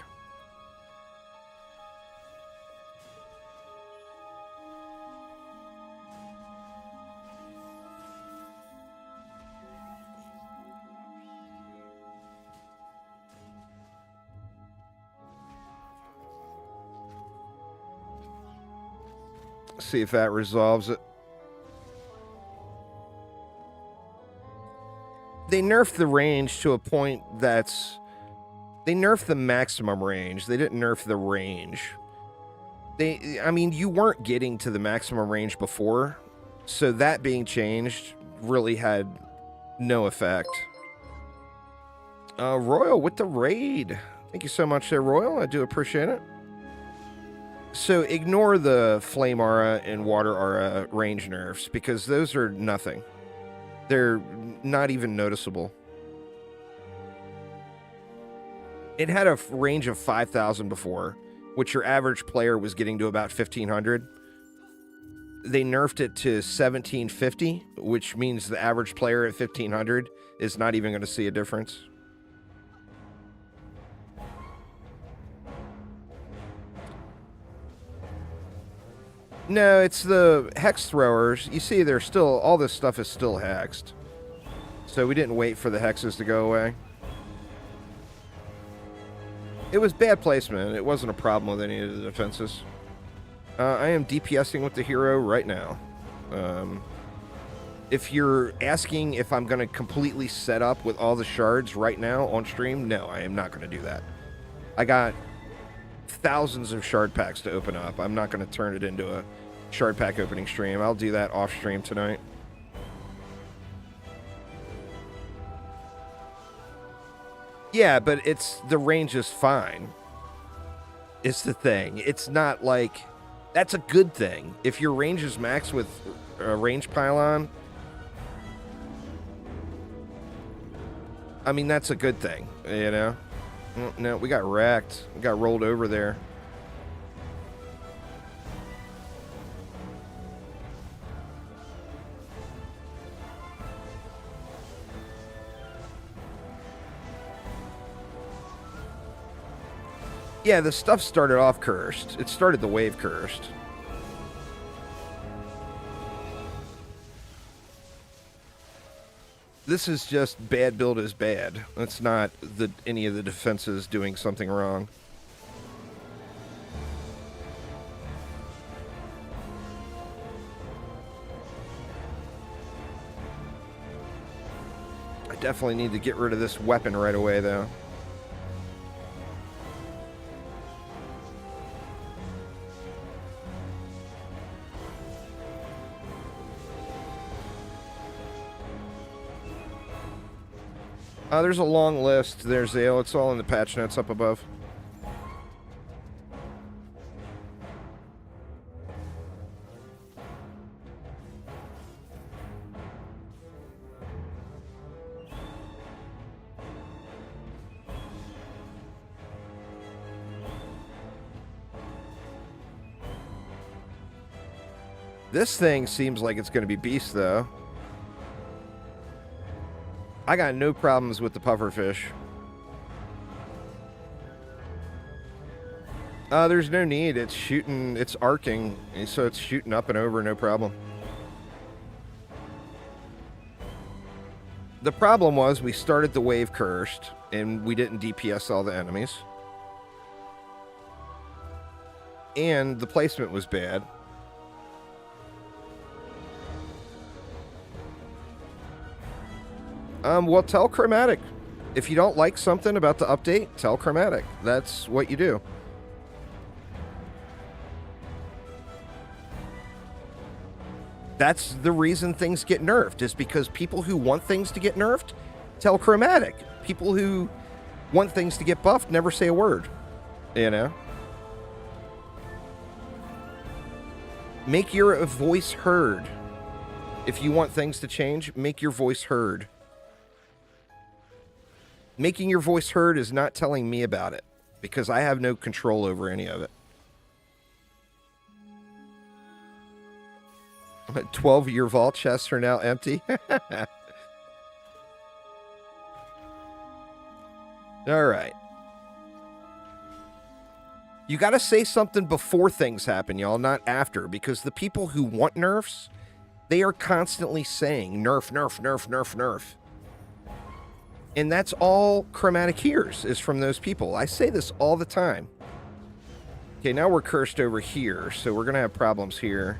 See if that resolves it. They nerfed the range to a point that's... They nerfed the maximum range. They didn't nerf the range. I mean, you weren't getting to the maximum range before. So that being changed really had no effect. Royal with the raid. Thank you so much there, Royal. I do appreciate it. So ignore the Flame Aura and Water Aura range nerfs because those are nothing. They're not even noticeable. It had a range of 5,000 before, which your average player was getting to about 1,500. They nerfed it to 1,750, which means the average player at 1,500 is not even going to see a difference. No, it's the hex throwers. You see, they're still, all this stuff is still hexed. So we didn't wait for the hexes to go away. It was bad placement. It wasn't a problem with any of the defenses. I am DPSing with the hero right now. If you're asking if I'm going to completely set up with all the shards right now on stream, no, I am not going to do that. I got thousands of shard packs to open up. I'm not going to turn it into a shard pack opening stream. I'll do that off stream tonight. Yeah, but the range is fine. It's the thing. It's not like, that's a good thing. If your range is max with a range pylon, I mean, that's a good thing, you know? No, we got wrecked. We got rolled over there. Yeah, the stuff started off cursed. It started the wave cursed. This is just bad build is bad. That's not any of the defenses doing something wrong. I definitely need to get rid of this weapon right away, though. There's a long list. There's Zale. It's all in the patch notes up above. This thing seems like it's going to be beast, though. I got no problems with the pufferfish. There's no need. It's shooting, it's arcing, so it's shooting up and over, no problem. The problem was we started the wave cursed, and we didn't DPS all the enemies. And the placement was bad. Well, tell Chromatic. If you don't like something about the update, tell Chromatic. That's what you do. That's the reason things get nerfed, is because people who want things to get nerfed tell Chromatic. People who want things to get buffed never say a word. You know? Make your voice heard. If you want things to change, make your voice heard. Making your voice heard is not telling me about it, because I have no control over any of it. 12 of your vault chests are now empty. All right. You got to say something before things happen, y'all, not after, because the people who want nerfs, they are constantly saying nerf, nerf, nerf, nerf, nerf. And that's all Chromatic hears is from those people. I say this all the time. Okay, now we're cursed over here, so we're going to have problems here.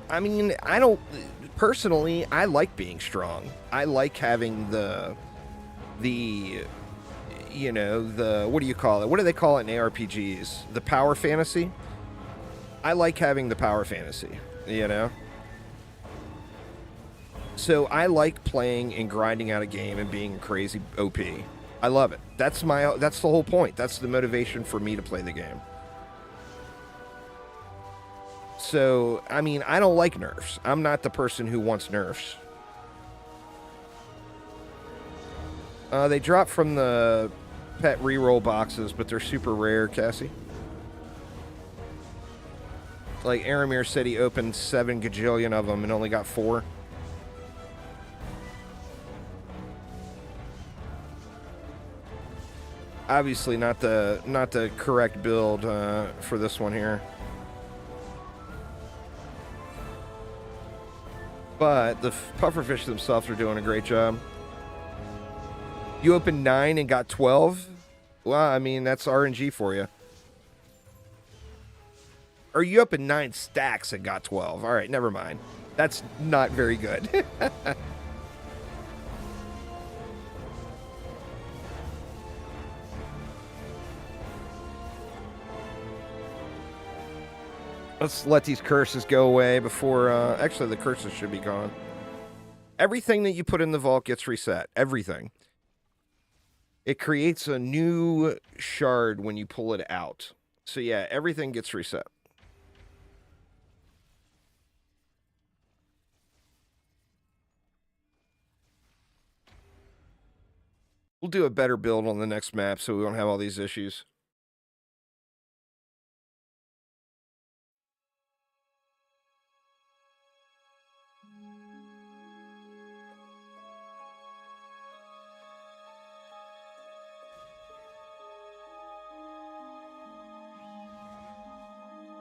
I mean, personally, I like being strong. I like having the you know, the, what do you call it? What do they call it in ARPGs? The power fantasy? I like having the power fantasy, you know? So I like playing and grinding out a game and being crazy OP. I love it. That's the whole point. That's the motivation for me to play the game. So, I mean, I don't like nerfs. I'm not the person who wants nerfs. They drop from the pet reroll boxes, but they're super rare, Cassie. Like, Aramir said he opened 7 gajillion of them and only got 4. Obviously not the correct build for this one here. But the pufferfish themselves are doing a great job. You opened 9 and got 12? Well, I mean, that's RNG for you. Or you opened 9 stacks and got 12. All right, never mind. That's not very good. Let's let these curses go away before... actually, the curses should be gone. Everything that you put in the vault gets reset. Everything. It creates a new shard when you pull it out. So yeah, everything gets reset. We'll do a better build on the next map so we won't have all these issues.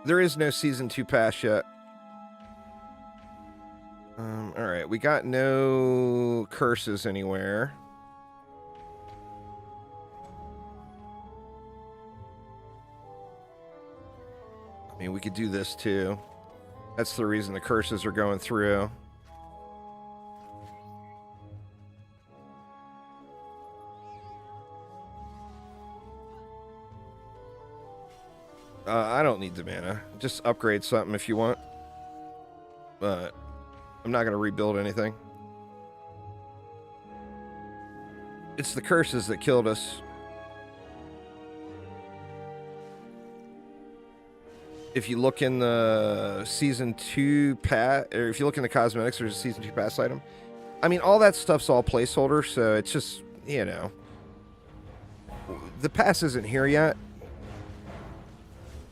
There is no Season 2 pass yet. Alright, we got no curses anywhere. I mean, we could do this too. That's the reason the curses are going through. I don't need the mana. Just upgrade something if you want. But I'm not going to rebuild anything. It's the curses that killed us. If you look in the Season 2 pass, or if you look in the cosmetics, there's a Season 2 pass item. I mean, all that stuff's all placeholder, so it's just, you know. The pass isn't here yet.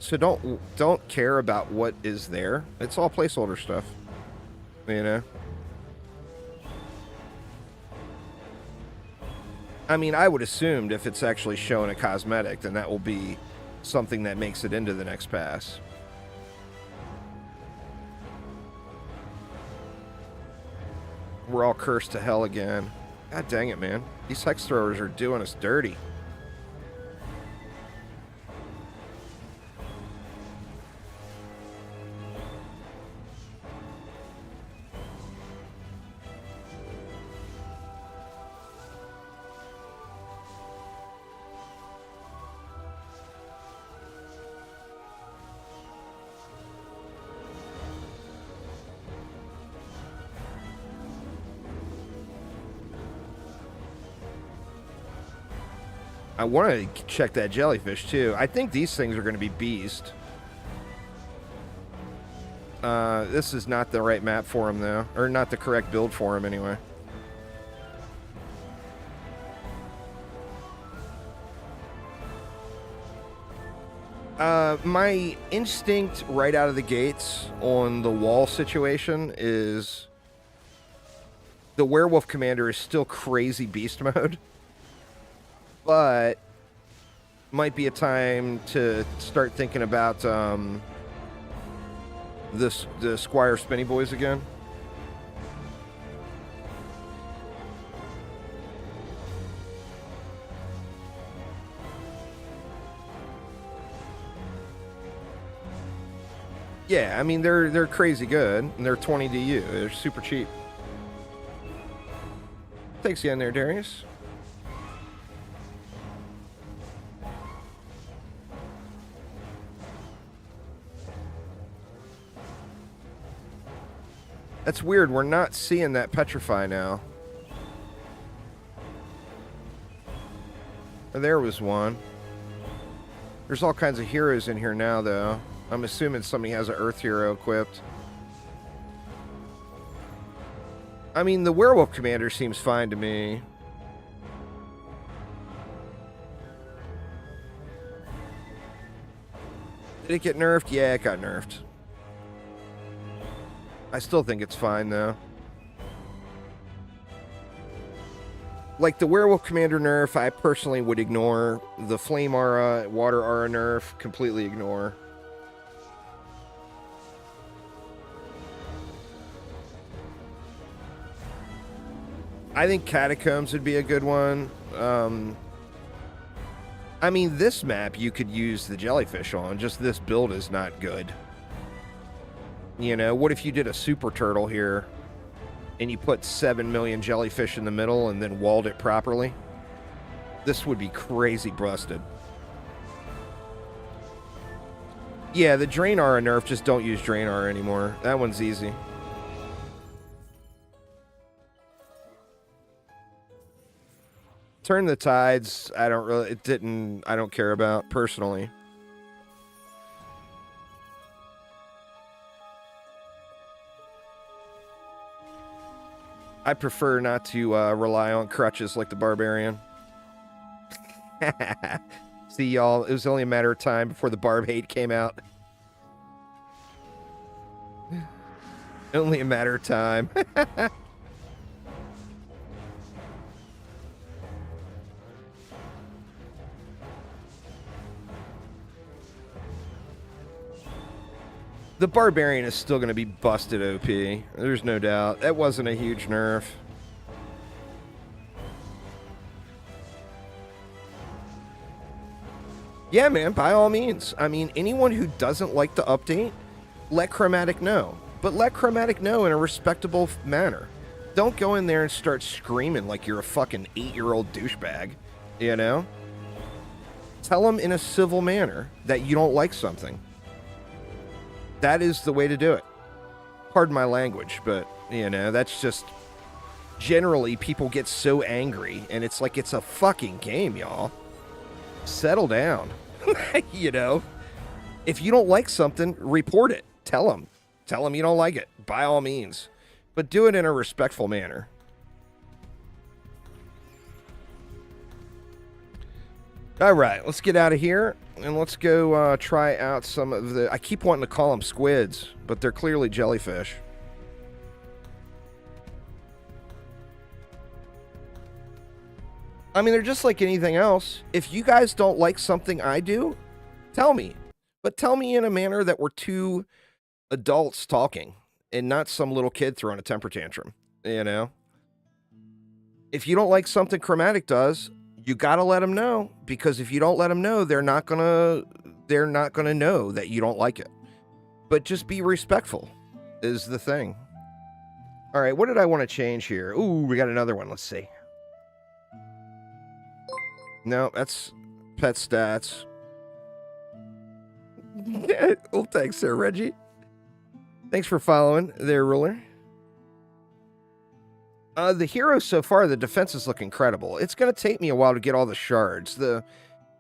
So don't care about what is there. It's all placeholder stuff. You know? I mean, I would assume if it's actually showing a cosmetic, then that will be something that makes it into the next pass. We're all cursed to hell again. God dang it, man. These hex throwers are doing us dirty. I want to check that jellyfish, too. I think these things are going to be beast. This is not the right map for him, though. Or not the correct build for him, anyway. My instinct right out of the gates on the wall situation is... the werewolf commander is still crazy beast mode. But might be a time to start thinking about the Squire Spinny Boys again. Yeah, I mean they're crazy good, and they're 20 DU. They're super cheap. Thanks again there, Darius. That's weird. We're not seeing that petrify now. There was one. There's all kinds of heroes in here now, though. I'm assuming somebody has an Earth hero equipped. I mean, the Werewolf Commander seems fine to me. Did it get nerfed? Yeah, it got nerfed. I still think it's fine, though. Like, the Werewolf Commander nerf, I personally would ignore. The Flame Aura, Water Aura nerf, completely ignore. I think Catacombs would be a good one. I mean, this map you could use the Jellyfish on, just this build is not good. You know, what if you did a Super Turtle here and you put 7 million Jellyfish in the middle and then walled it properly? This would be crazy busted. Yeah, the Drain Aura nerf, just don't use Drain Aura anymore. That one's easy. Turn the Tides, I don't care about, personally. I prefer not to rely on crutches like the Barbarian. See, y'all, it was only a matter of time before the Barb hate came out. Only a matter of time. The Barbarian is still going to be busted OP. There's no doubt. That wasn't a huge nerf. Yeah, man, by all means. I mean, anyone who doesn't like the update, let Chromatic know. But let Chromatic know in a respectable manner. Don't go in there and start screaming like you're a fucking 8-year-old douchebag, you know? Tell them in a civil manner that you don't like something. That is the way to do it. Pardon my language, but, you know, that's just... Generally, people get so angry, and it's like it's a fucking game, y'all. Settle down. You know? If you don't like something, report it. Tell them. Tell them you don't like it, by all means. But do it in a respectful manner. All right, let's get out of here, and let's go try out some of the... I keep wanting to call them squids, but they're clearly jellyfish. I mean, they're just like anything else. If you guys don't like something I do, tell me. But tell me in a manner that we're two adults talking, and not some little kid throwing a temper tantrum, you know? If you don't like something Chromatic does... You gotta let them know, because if you don't let them know, they're not gonna know that you don't like it. But just be respectful is the thing. All right, what did I want to change here? Ooh, we got another one. Let's see. No, that's pet stats. Well, thanks there, Reggie. Thanks for following there, Ruler. The heroes so far, the defenses look incredible. It's going to take me a while to get all the shards.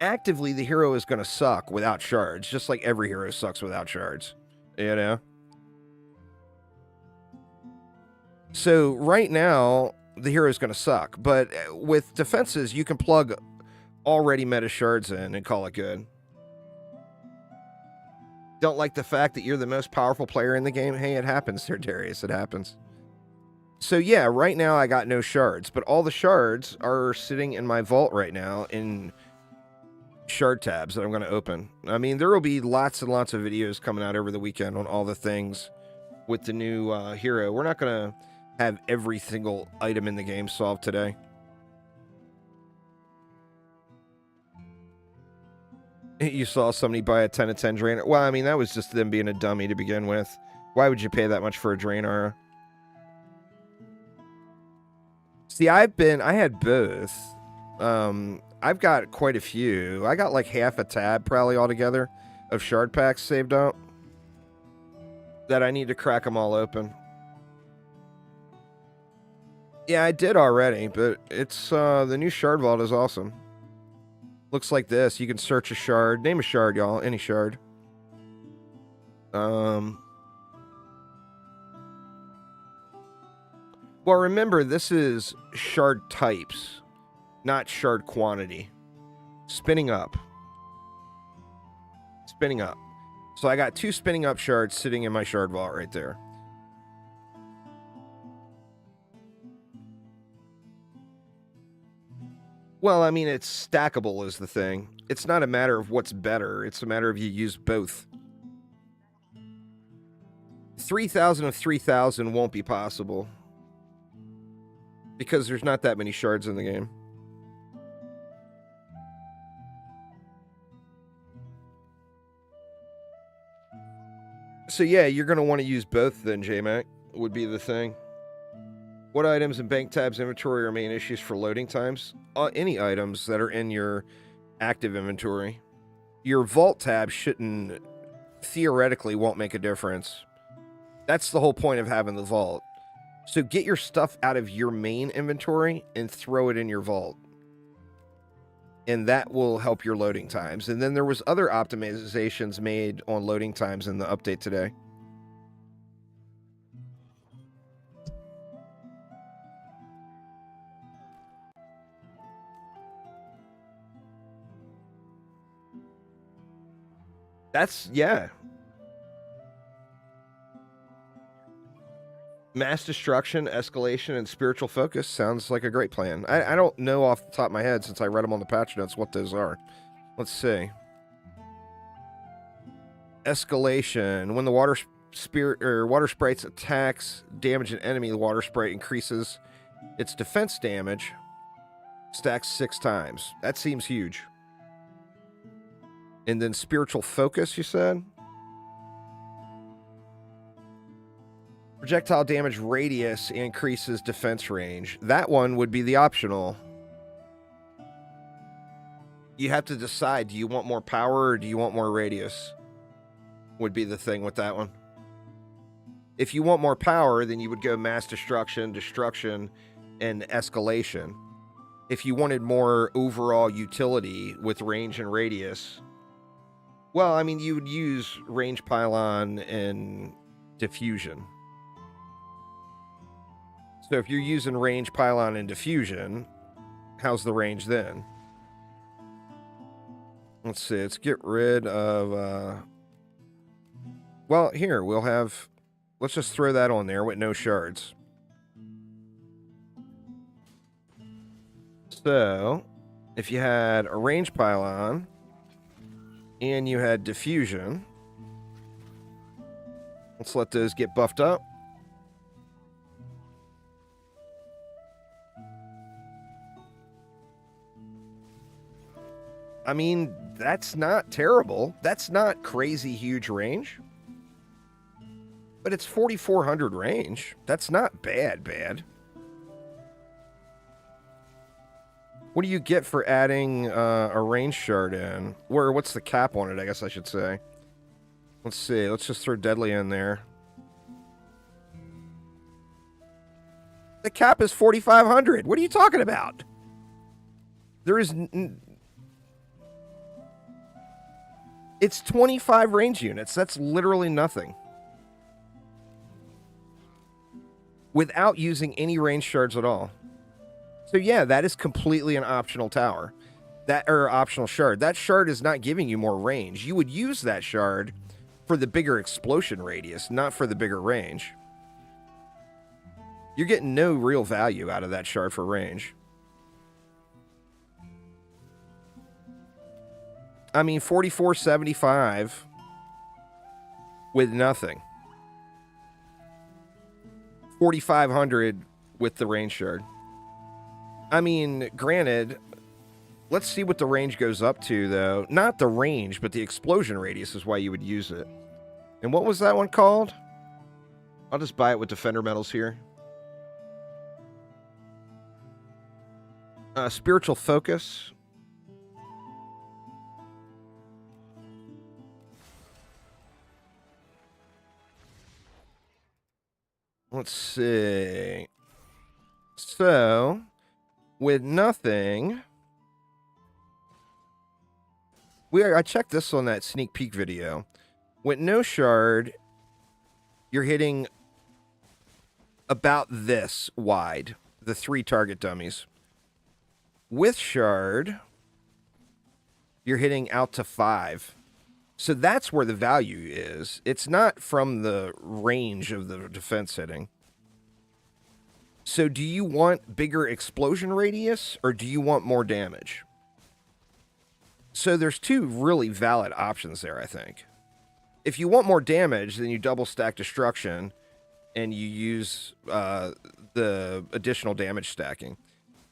Actively, the hero is going to suck without shards, just like every hero sucks without shards, you know? So right now, the hero is going to suck, but with defenses, you can plug already meta shards in and call it good. Don't like the fact that you're the most powerful player in the game? Hey, it happens there, Darius. It happens. So yeah, right now I got no shards, but all the shards are sitting in my vault right now in shard tabs that I'm going to open. I mean, there will be lots and lots of videos coming out over the weekend on all the things with the new hero. We're not going to have every single item in the game solved today. You saw somebody buy a 10 of 10 Drainer. Well, I mean, that was just them being a dummy to begin with. Why would you pay that much for a Drainer? See, I had both. I've got quite a few. I got like half a tab probably altogether of shard packs saved up that I need to crack them all open. Yeah, I did already, but it's the new shard vault is awesome. Looks like this. You can search a shard. Name a shard, y'all. Any shard. Well, remember, this is shard types, not shard quantity. Spinning up. Spinning up. So I got 2 spinning up shards sitting in my shard vault right there. Well, I mean, it's stackable is the thing. It's not a matter of what's better. It's a matter of you use both. 3,000 of 3,000 won't be possible. Because there's not that many shards in the game. So yeah, you're going to want to use both then, JMac, would be the thing. What items in bank tabs inventory are main issues for loading times? Any items that are in your active inventory. Your vault tab shouldn't, theoretically, won't make a difference. That's the whole point of having the vault. So get your stuff out of your main inventory and throw it in your vault. And that will help your loading times. And then there was other optimizations made on loading times in the update today. That's, yeah. Mass destruction, escalation, and spiritual focus sounds like a great plan. I don't know off the top of my head, since I read them on the patch notes, what those are. Let's see. Escalation. When the water sprite's attacks damage an enemy, the water sprite increases its defense damage. Stacks 6 times. That seems huge. And then spiritual focus, you said? Projectile damage radius increases defense range. That one would be the optional. You have to decide, do you want more power or do you want more radius? Would be the thing with that one. If you want more power, then you would go mass destruction, destruction, and escalation. If you wanted more overall utility with range and radius, well, I mean, you would use range pylon and diffusion. So if you're using range pylon and diffusion, how's the range then? Let's see. Let's get rid of... Well, here, we'll have... Let's just throw that on there with no shards. So, if you had a range pylon and you had diffusion, let's let those get buffed up. I mean, that's not terrible. That's not crazy huge range. But it's 4,400 range. That's not bad. What do you get for adding a range shard in? What's the cap on it, I guess I should say. Let's see. Let's just throw deadly in there. The cap is 4,500. What are you talking about? There is... It's 25 range units. That's literally nothing. Without using any range shards at all. So yeah, that is completely an optional tower. Optional shard. That shard is not giving you more range. You would use that shard for the bigger explosion radius, not for the bigger range. You're getting no real value out of that shard for range. I mean, 44.75 with nothing. 4,500 with the range shard. I mean, granted, let's see what the range goes up to, though. Not the range, but the explosion radius is why you would use it. And what was that one called? I'll just buy it with Defender medals here. Spiritual focus. Let's see. So, with nothing... I checked this on that sneak peek video. With no shard, you're hitting about this wide, the 3 target dummies. With shard, you're hitting out to 5. So that's where the value is. It's not from the range of the defense hitting. So do you want bigger explosion radius or do you want more damage? So there's 2 really valid options there, I think. If you want more damage, then you double stack destruction and you use the additional damage stacking.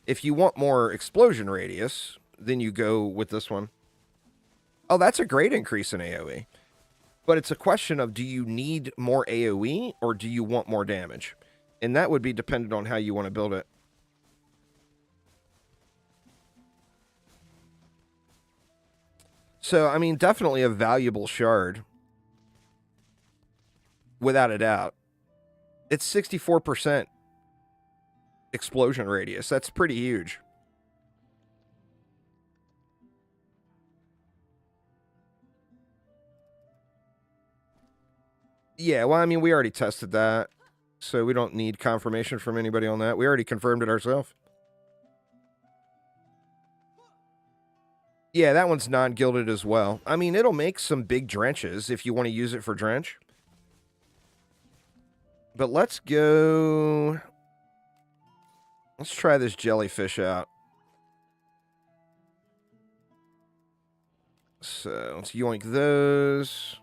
If you want more explosion radius, then you go with this one. Oh, that's a great increase in AoE. But it's a question of, do you need more AoE or do you want more damage? And that would be dependent on how you want to build it. So, I mean, definitely a valuable shard. Without a doubt. It's 64% explosion radius. That's pretty huge. Yeah, well, I mean, we already tested that. So we don't need confirmation from anybody on that. We already confirmed it ourselves. Yeah, that one's non-gilded as well. I mean, it'll make some big drenches if you want to use it for drench. But let's go... Let's try this jellyfish out. So, let's yoink those.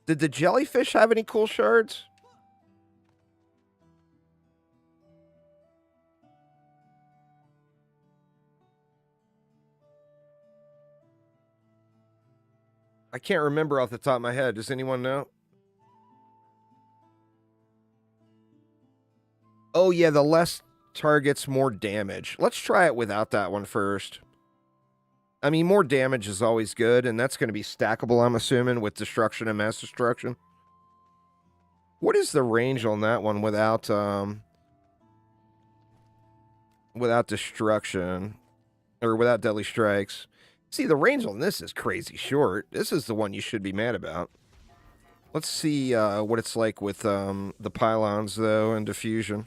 Did the jellyfish have any cool shards? I can't remember off the top of my head. Does anyone know? Oh, yeah, the less targets, more damage. Let's try it without that one first. I mean, more damage is always good, and that's going to be stackable, I'm assuming, with destruction and mass destruction. What is the range on that one without destruction? Or without deadly strikes? See, the range on this is crazy short. This is the one you should be mad about. Let's see what it's like with the pylons, though, and diffusion.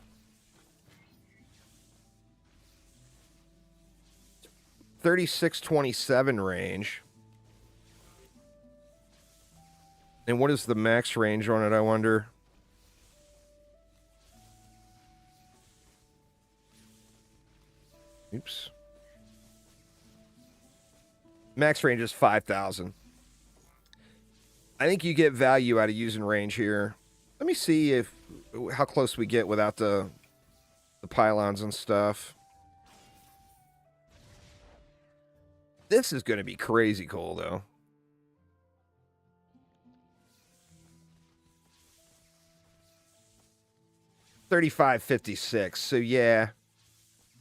3627 range. And what is the max range on it, I wonder? Oops. Max range is 5,000. I think you get value out of using range here. Let me see how close we get without the pylons and stuff. This is going to be crazy cool, though. $35.56. So, yeah.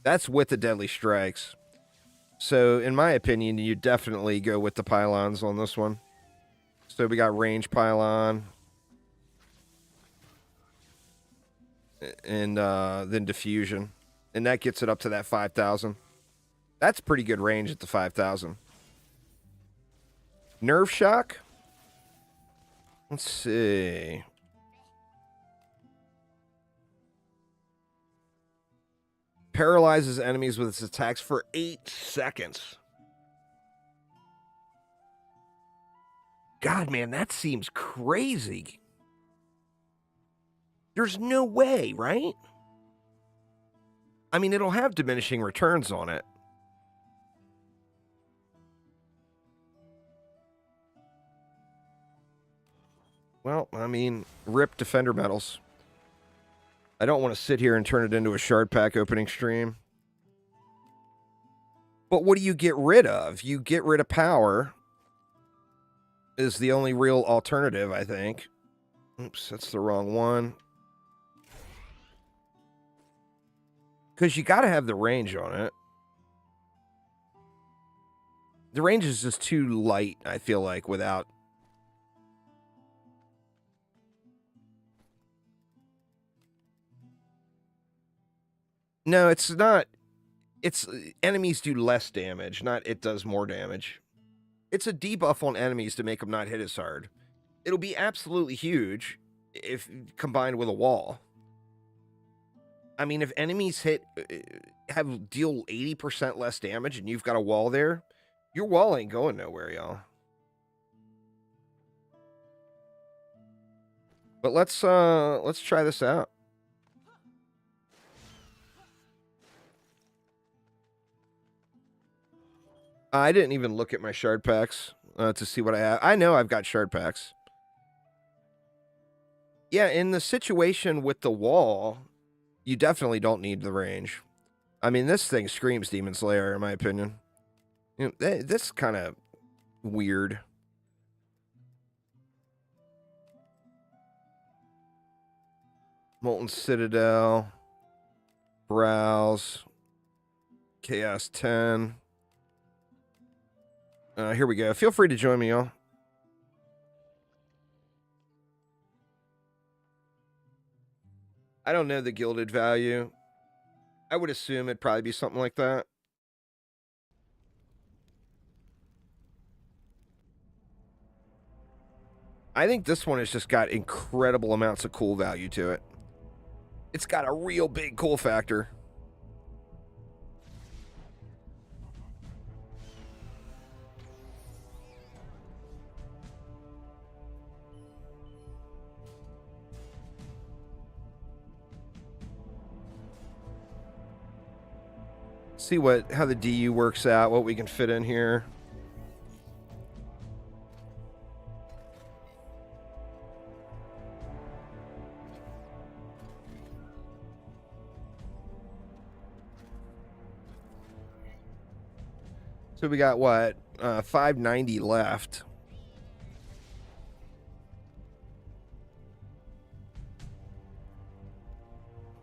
That's with the deadly strikes. So, in my opinion, you definitely go with the pylons on this one. So, we got range pylon. And then diffusion. And that gets it up to that 5,000. That's pretty good range at the 5,000. Nerve shock? Let's see. Paralyzes enemies with its attacks for 8 seconds. God, man, that seems crazy. There's no way, right? I mean, it'll have diminishing returns on it. Well, I mean, rip Defender medals. I don't want to sit here and turn it into a shard pack opening stream. But what do you get rid of? You get rid of power. Is the only real alternative, I think. Oops, that's the wrong one. Because you got to have the range on it. The range is just too light, I feel like, without... No, it's not. It's enemies do less damage, not it does more damage. It's a debuff on enemies to make them not hit as hard. It'll be absolutely huge if combined with a wall. I mean, if enemies deal 80% less damage and you've got a wall there, your wall ain't going nowhere, y'all. But let's try this out. I didn't even look at my shard packs to see what I have. I know I've got shard packs. Yeah, in the situation with the wall, you definitely don't need the range. I mean, this thing screams Demon Slayer, in my opinion. You know, this is kind of weird. Molten Citadel. Browse. Chaos 10. Here we go. Feel free to join me, y'all. I don't know the gilded value. I would assume it'd probably be something like that. I think this one has just got incredible amounts of cool value to it. It's got a real big cool factor. See how the DU works out, what we can fit in here. So we got what? 590 left.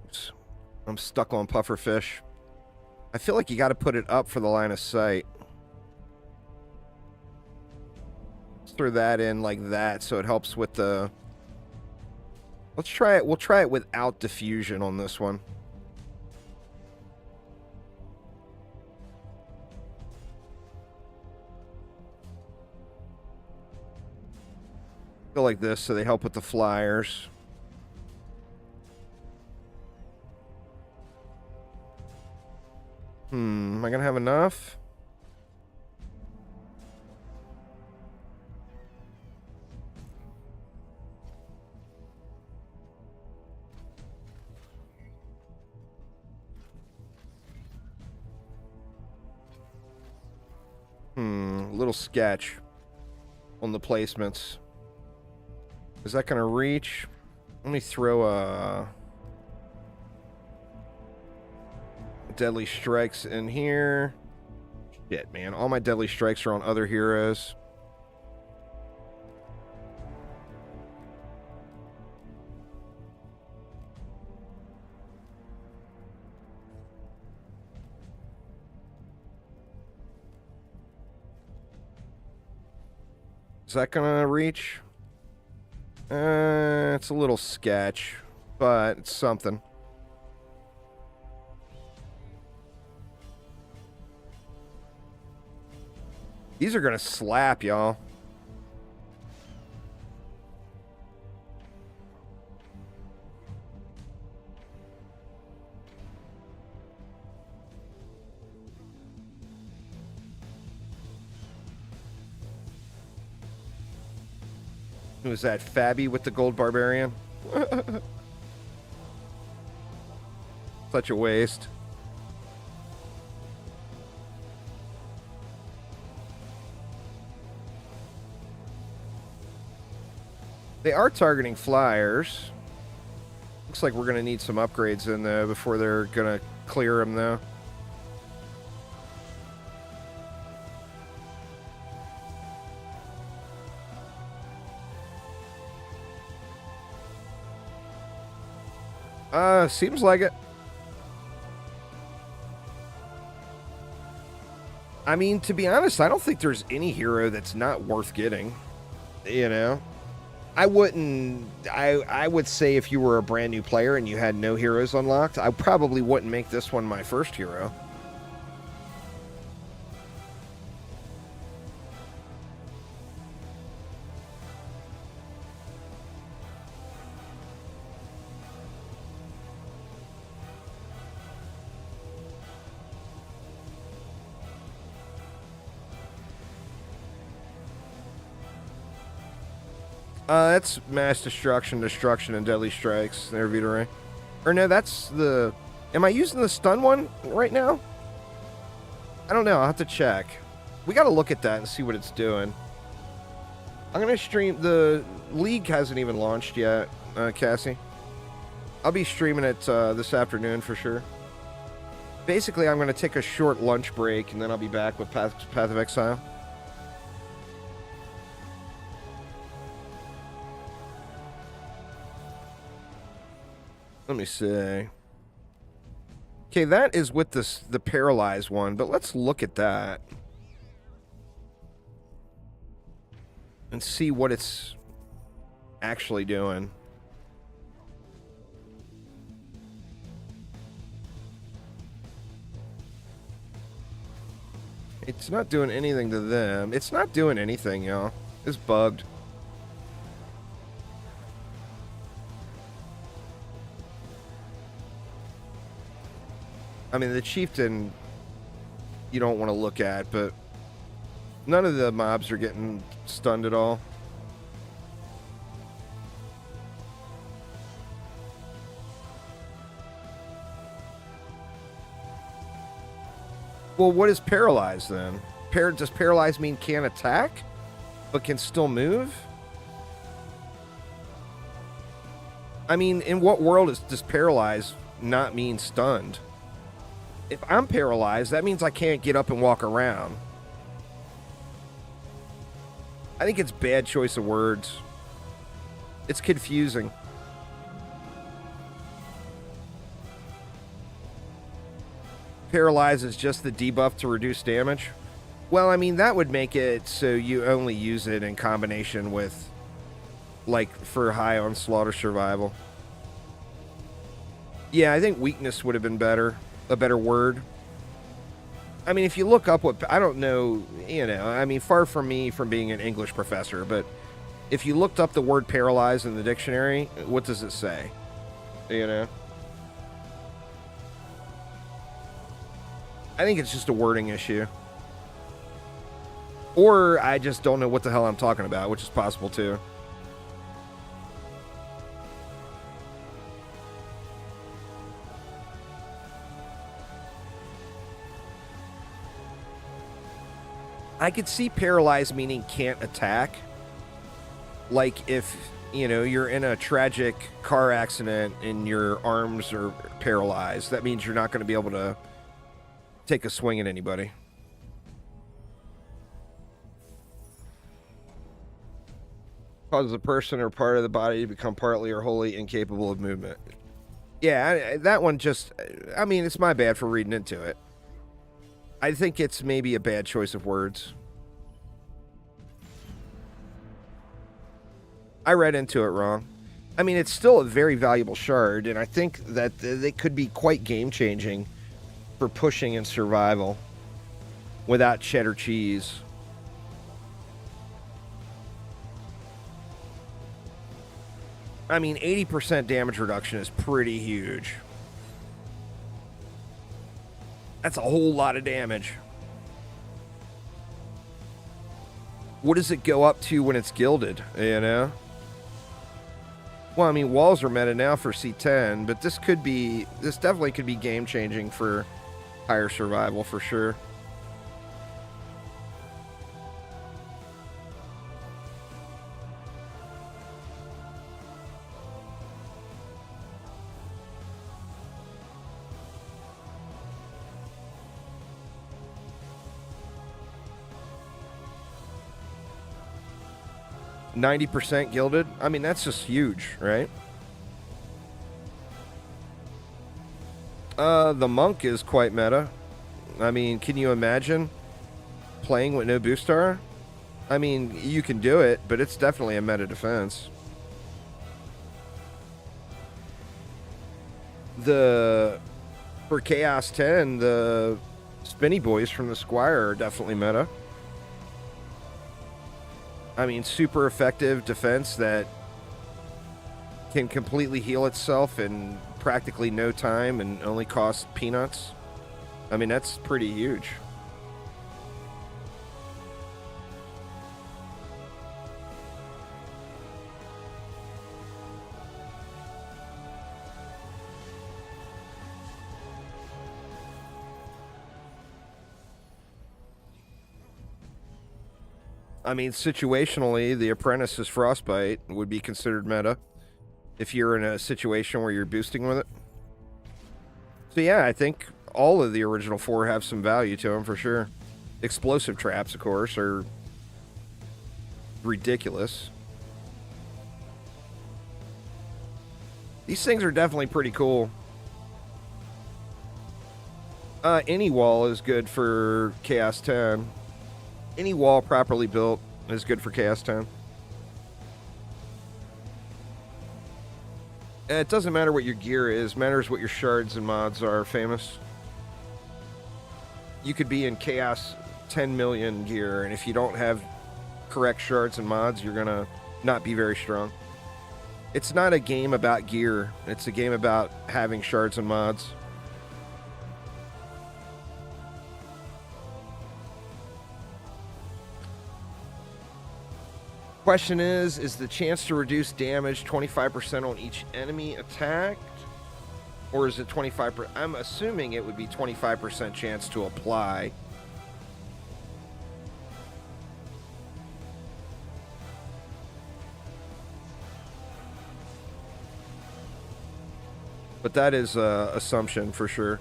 Oops. I'm stuck on pufferfish. I feel like you got to put it up for the line of sight. Let's throw that in like that so it helps with the... Let's try it. We'll try it without diffusion on this one. Go like this so they help with the flyers. Am I gonna have enough? Little sketch on the placements. Is that gonna reach? Let me throw a Deadly Strikes in here. Shit, man. All my Deadly Strikes are on other heroes. Is that gonna reach? It's a little sketch, but it's something. These are gonna slap, y'all. Who is that? Fabby with the gold barbarian? Such a waste. They are targeting flyers. Looks like we're going to need some upgrades in there before they're going to clear them, though. Seems like it. I mean, to be honest, I don't think there's any hero that's not worth getting. You know? I wouldn't. I would say if you were a brand new player and you had no heroes unlocked, I probably wouldn't make this one my first hero. That's mass destruction, and deadly strikes. There, Vita. Or no, that's the... Am I using the stun one right now? I don't know. I'll have to check. We got to look at that and see what it's doing. I'm going to stream... The league hasn't even launched yet, Cassie. I'll be streaming it this afternoon for sure. Basically, I'm going to take a short lunch break, and then I'll be back with Path of Exile. Let me see. Okay, that is with the paralyzed one, but let's look at that and see what it's actually doing. It's not doing anything to them. It's not doing anything, y'all. It's bugged. I mean, the chieftain you don't want to look at, but none of the mobs are getting stunned at all. Well, what is paralyzed then? Does paralyzed mean can't attack, but can still move? I mean, in what world does paralyzed not mean stunned? If I'm paralyzed, that means I can't get up and walk around. I think it's bad choice of words. It's confusing. Paralyze is just the debuff to reduce damage. Well, I mean, that would make it so you only use it in combination with, like, for high onslaught or survival. Yeah, I think weakness would have been better. A better word. I mean, if you look up what... I don't know, you know, I mean, far from me from being an English professor, but if you looked up the word paralyzed in the dictionary, what does it say? You know? I think it's just a wording issue. Or I just don't know what the hell I'm talking about, which is possible too. I could see paralyzed meaning can't attack. Like if, you know, you're in a tragic car accident and your arms are paralyzed, that means you're not going to be able to take a swing at anybody. Causes a person or part of the body to become partly or wholly incapable of movement. Yeah, that one just... I mean, it's my bad for reading into it. I think it's maybe a bad choice of words. I read into it wrong. I mean, it's still a very valuable shard, and I think that they could be quite game-changing for pushing in survival without cheddar cheese. I mean, 80% damage reduction is pretty huge. That's a whole lot of damage. What does it go up to when it's gilded, you know? Well, I mean, walls are meta now for C10, but this definitely could be game-changing for higher survival, for sure. %90 gilded. I mean, that's just huge, right? The monk is quite meta. I mean, can you imagine playing with no boost star? I mean, you can do it, but it's definitely a meta defense. For Chaos 10, the Spinny Boys from the Squire are definitely meta. I mean, super effective defense that can completely heal itself in practically no time and only cost peanuts. I mean, that's pretty huge. I mean, situationally, the Apprentice's Frostbite would be considered meta if you're in a situation where you're boosting with it. So yeah, I think all of the original 4 have some value to them for sure. Explosive traps, of course, are ridiculous. These things are definitely pretty cool. Any wall is good for Chaos 10. Any wall properly built is good for Chaos 10. It doesn't matter what your gear is. It matters what your shards and mods are, Famous. You could be in Chaos 10 million gear, and if you don't have correct shards and mods, you're going to not be very strong. It's not a game about gear. It's a game about having shards and mods. Question is the chance to reduce damage 25% on each enemy attacked? Or is it 25%? I'm assuming it would be 25% chance to apply. But that is an assumption for sure.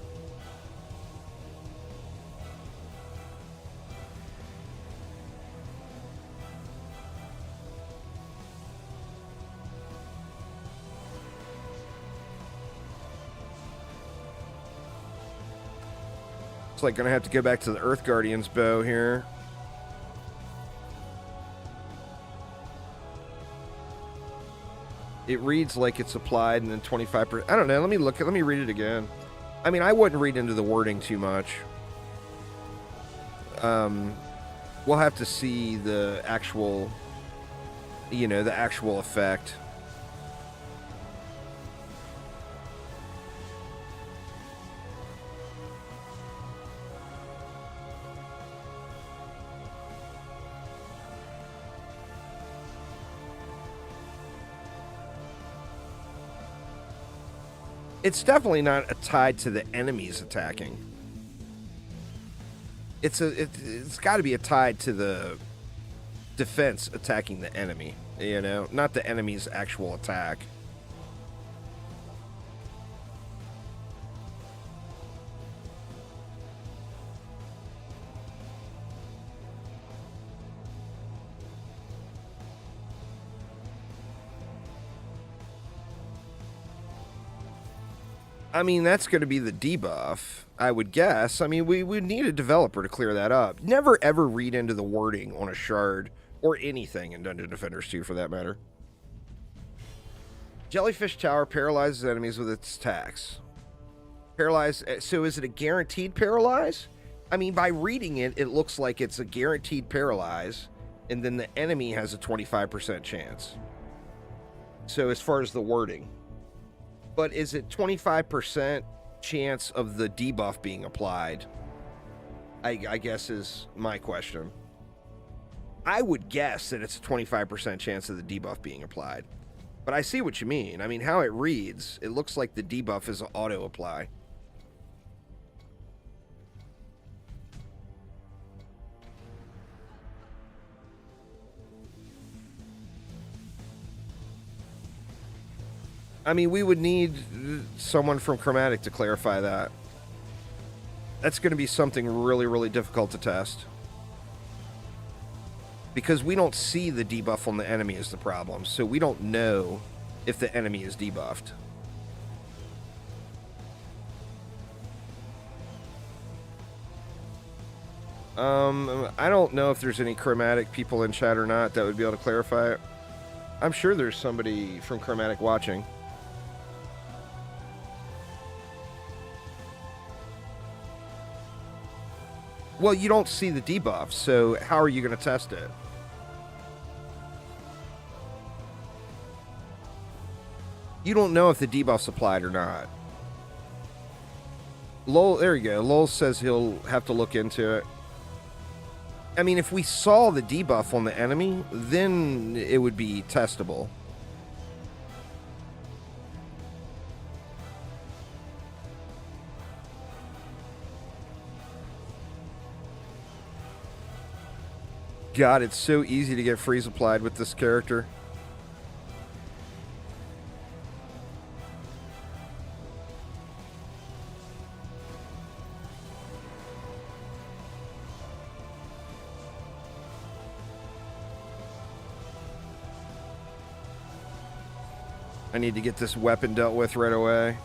Like gonna have to go back to the Earth Guardian's bow here. It reads like it's applied and then 25%. I don't know. Let me read it again. I mean, I wouldn't read into the wording too much. We'll have to see the actual, the actual effect. It's definitely not tied to the enemies attacking. It's got to be tied to the defense attacking the enemy, not the enemy's actual attack. I mean, that's going to be the debuff, I would guess. I mean, we would need a developer to clear that up. Never, ever read into the wording on a shard or anything in Dungeon Defenders 2, for that matter. Jellyfish Tower paralyzes enemies with its attacks. Paralyze. So is it a guaranteed paralyze? I mean, by reading it, it looks like it's a guaranteed paralyze, and then the enemy has a 25% chance. So as far as the wording. But is it 25% chance of the debuff being applied? I guess is my question. I would guess that it's a 25% chance of the debuff being applied. But I see what you mean. I mean, how it reads, it looks like the debuff is an auto-apply. I mean, we would need someone from Chromatic to clarify that. That's going to be something really, really difficult to test. Because we don't see the debuff on the enemy is the problem, so we don't know if the enemy is debuffed. I don't know if there's any Chromatic people in chat or not that would be able to clarify it. I'm sure there's somebody from Chromatic watching. Well, you don't see the debuff, so how are you going to test it? You don't know if the debuff's applied or not. Lowell, there you go. Lowell says he'll have to look into it. I mean, if we saw the debuff on the enemy, then it would be testable. God, it's so easy to get freeze applied with this character. I need to get this weapon dealt with right away.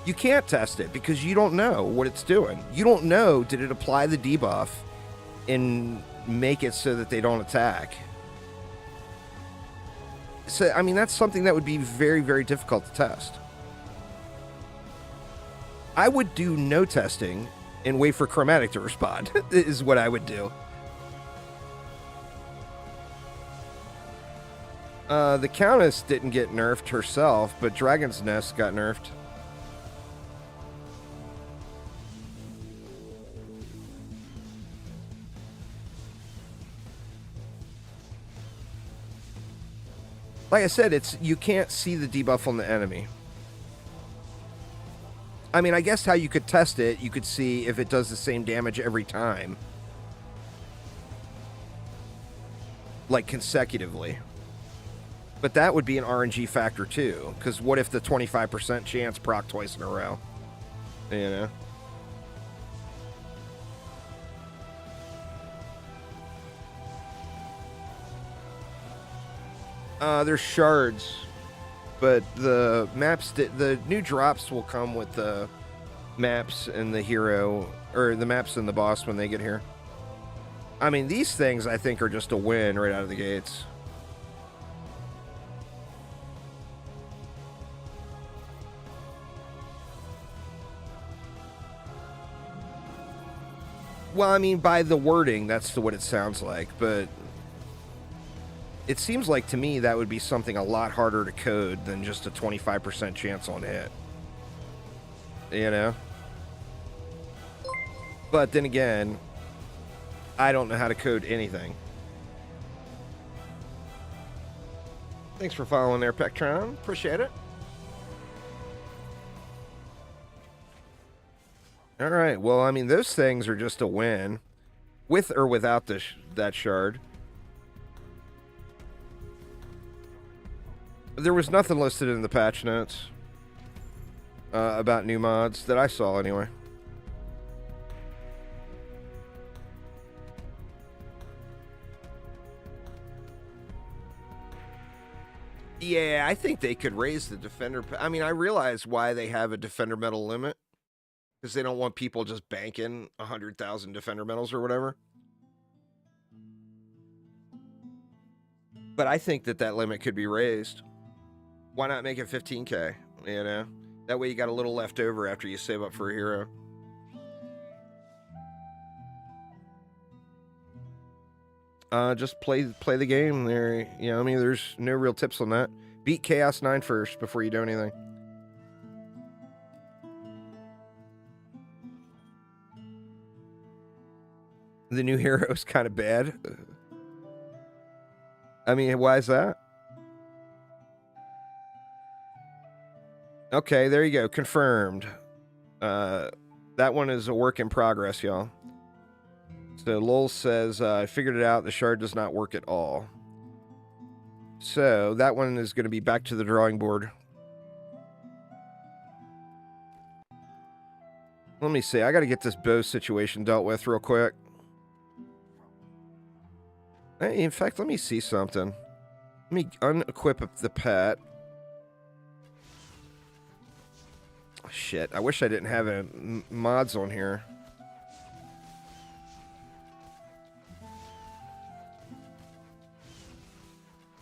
You can't test it because you don't know what it's doing. You don't know, did it apply the debuff and make it so that they don't attack? So, I mean, that's something that would be very, very difficult to test. I would do no testing and wait for Chromatic to respond, is what I would do. The Countess didn't get nerfed herself, but Dragon's Nest got nerfed. Like I said, you can't see the debuff on the enemy. I mean, I guess how you could test it, you could see if it does the same damage every time. Like consecutively. But that would be an RNG factor too, because what if the 25% chance proc twice in a row? You know? There's shards, but the maps, the new drops will come with the maps and the hero, or the maps and the boss when they get here. I mean, these things I think are just a win right out of the gates. Well, I mean, by the wording, that's what it sounds like, but it seems like to me that would be something a lot harder to code than just a 25% chance on hit. You know? But then again, I don't know how to code anything. Thanks for following there, Pectron. Appreciate it. All right. Well, I mean, those things are just a win, with or without that shard. There was nothing listed in the patch notes about new mods that I saw, anyway. Yeah, I think they could raise the defender. I mean, I realize why they have a defender medal limit. Because they don't want people just banking 100,000 defender medals or whatever. But I think that limit could be raised. Why not make it 15K? You know? That way you got a little left over after you save up for a hero. Just play the game there. You know, I mean, there's no real tips on that. Beat Chaos 9 first before you do anything. The new hero is kind of bad. I mean, why is that? Okay, there you go. Confirmed. That one is a work in progress, y'all. So Lowell says, I figured it out. The shard does not work at all. So that one is going to be back to the drawing board. Let me see. I got to get this bow situation dealt with real quick. Hey, in fact, let me see something. Let me unequip the pet. Shit, I wish I didn't have mods on here.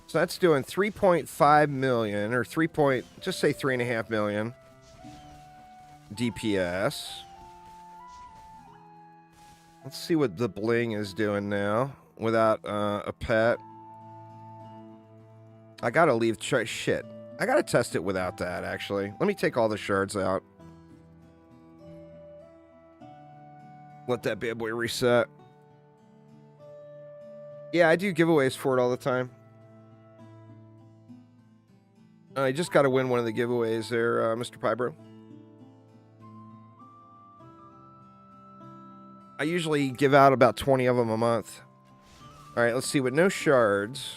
So that's doing 3.5 million, or just say 3.5 million DPS. Let's see what the bling is doing now without a pet. I gotta leave. Shit. I gotta test it without that, actually. Let me take all the shards out. Let that bad boy reset. Yeah, I do giveaways for it all the time. I just gotta win one of the giveaways there, Mr. Pybro. I usually give out about 20 of them a month. All right, let's see. With no shards.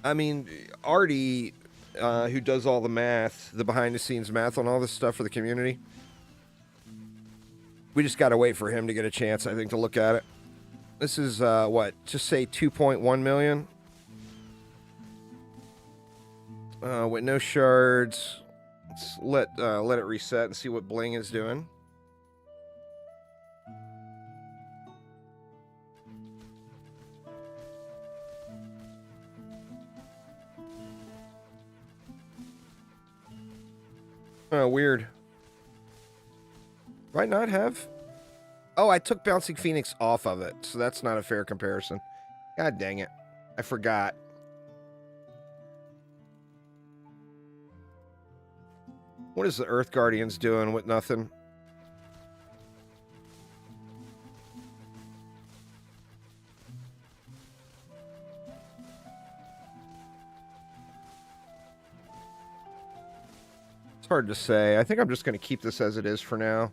I mean, Artie, who does all the math, the behind-the-scenes math on all this stuff for the community, we just got to wait for him to get a chance, I think, to look at it. This is, what, just say 2.1 million? With no shards. Let's let it reset and see what bling is doing. Oh, weird. Do I not have? Oh, I took Bouncing Phoenix off of it, so that's not a fair comparison. God dang it. I forgot. What is the Earth Guardians doing with nothing? It's hard to say. I think I'm just going to keep this as it is for now.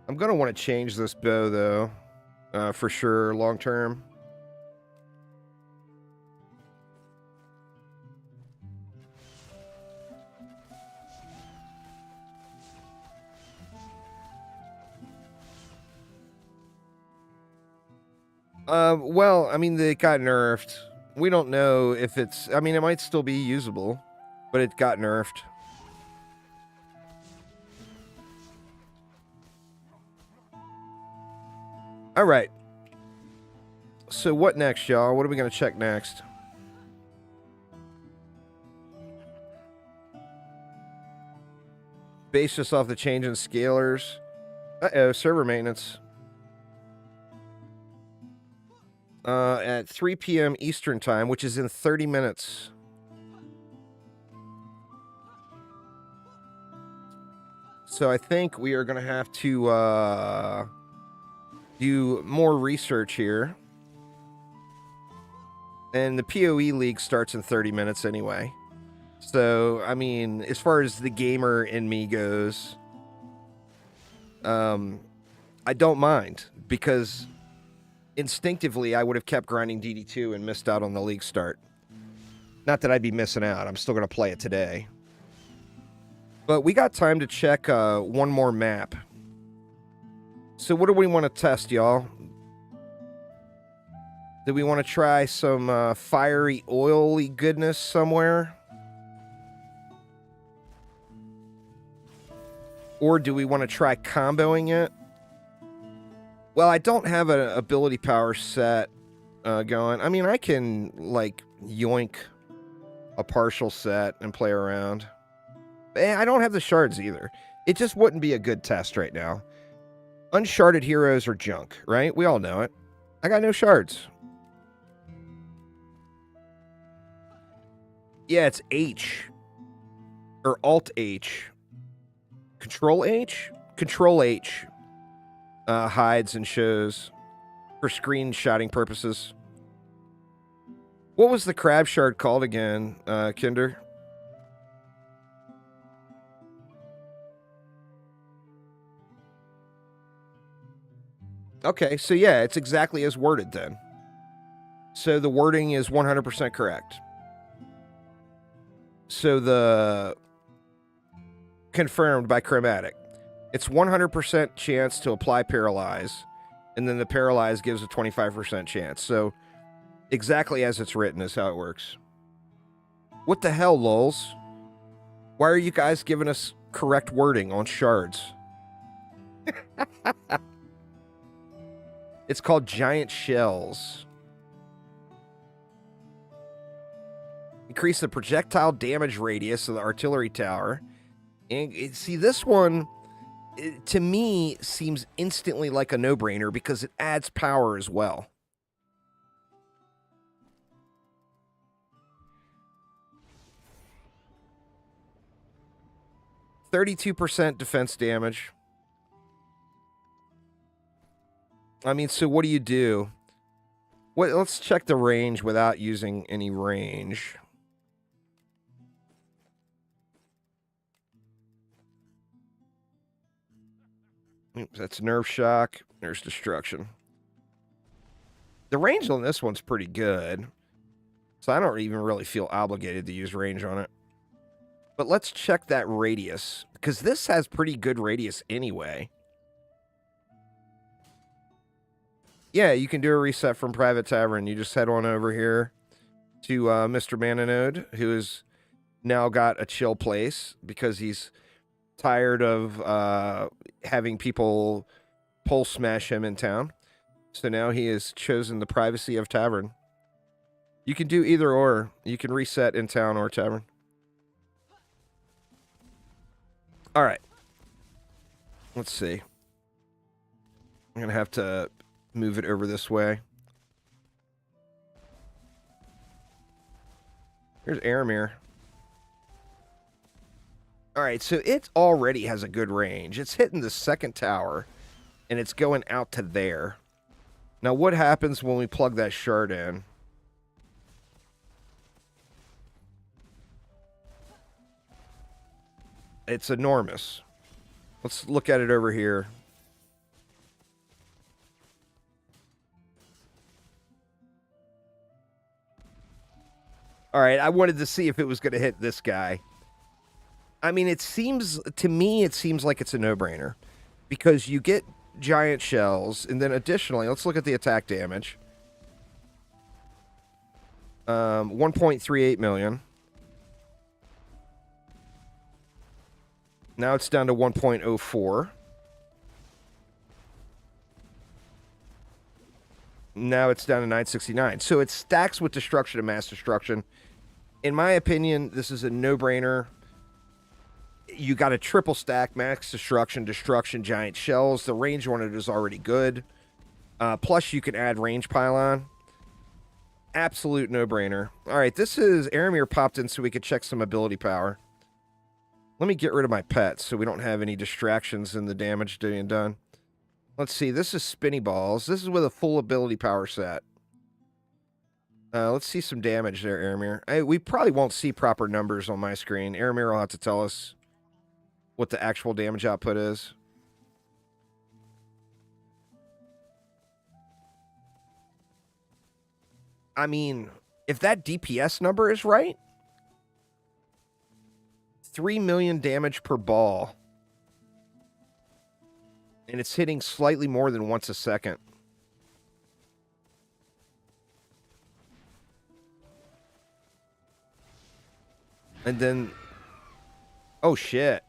I'm going to want to change this bow, though, for sure, long term. Well, I mean, it got nerfed. We don't know if it's... I mean, it might still be usable, but it got nerfed. All right. So what next, y'all? What are we going to check next? Based just off the change in scalars. Uh-oh, server maintenance. At 3 p.m. Eastern time, which is in 30 minutes. So I think we are going to have to do more research here. And the PoE League starts in 30 minutes anyway. So, I mean, as far as the gamer in me goes, I don't mind, because instinctively I would have kept grinding DD2 and missed out on the league start. Not that I'd be missing out. I'm still going to play it today. But we got time to check one more map. So what do we want to test, y'all? Do we want to try some fiery, oily goodness somewhere? Or do we want to try comboing it? Well, I don't have an ability power set going. I mean, I can, like, yoink a partial set and play around. I don't have the shards either. It just wouldn't be a good test right now. Uncharted heroes are junk, right? We all know it. I got no shards. Yeah, it's H. Or Alt-H. Control-H? Control-H. Hides and shows for screenshotting purposes. What was the crab shard called again, Kinder? Okay, so yeah, it's exactly as worded then. So the wording is 100% correct. So the... confirmed by Chromatic. It's 100% chance to apply Paralyze, and then the Paralyze gives a 25% chance. So exactly as it's written is how it works. What the hell, lols? Why are you guys giving us correct wording on shards? It's called Giant Shells. Increase the projectile damage radius of the artillery tower. And see, this one, to me, seems instantly like a no-brainer because it adds power as well. %32 defense damage. I mean, so what do you do? Let's check the range without using any range. Oops, that's nerve shock. There's destruction. The range on this one's pretty good, so I don't even really feel obligated to use range on it. But let's check that radius, because this has pretty good radius anyway. Yeah, you can do a reset from Private Tavern. You just head on over here to Mr. Mananode, who has now got a chill place because he's tired of having people pole smash him in town. So now he has chosen the privacy of Tavern. You can do either or. You can reset in town or Tavern. All right. Let's see. I'm going to have to move it over this way. Here's Aramir. All right, so it already has a good range. It's hitting the second tower, and it's going out to there. Now, what happens when we plug that shard in? It's enormous. Let's look at it over here. All right, I wanted to see if it was going to hit this guy. I mean, it seems, to me, it seems like it's a no-brainer. Because you get giant shells, and then additionally, let's look at the attack damage. 1.38 million. Now it's down to 1.04. Now it's down to 969. So it stacks with destruction and mass destruction. In my opinion, this is a no-brainer. You got a triple stack, max destruction, destruction, giant shells. The range on it is already good. Plus, you can add range pylon. Absolute no-brainer. All right, this is Aramir popped in so we could check some ability power. Let me get rid of my pets so we don't have any distractions in the damage being done. Let's see, this is Spinny Balls. This is with a full ability power set. Let's see some damage there, Aramir. We probably won't see proper numbers on my screen. Aramir will have to tell us what the actual damage output is. I mean, if that DPS number is right, 3 million damage per ball. And it's hitting slightly more than once a second. And then... oh, shit.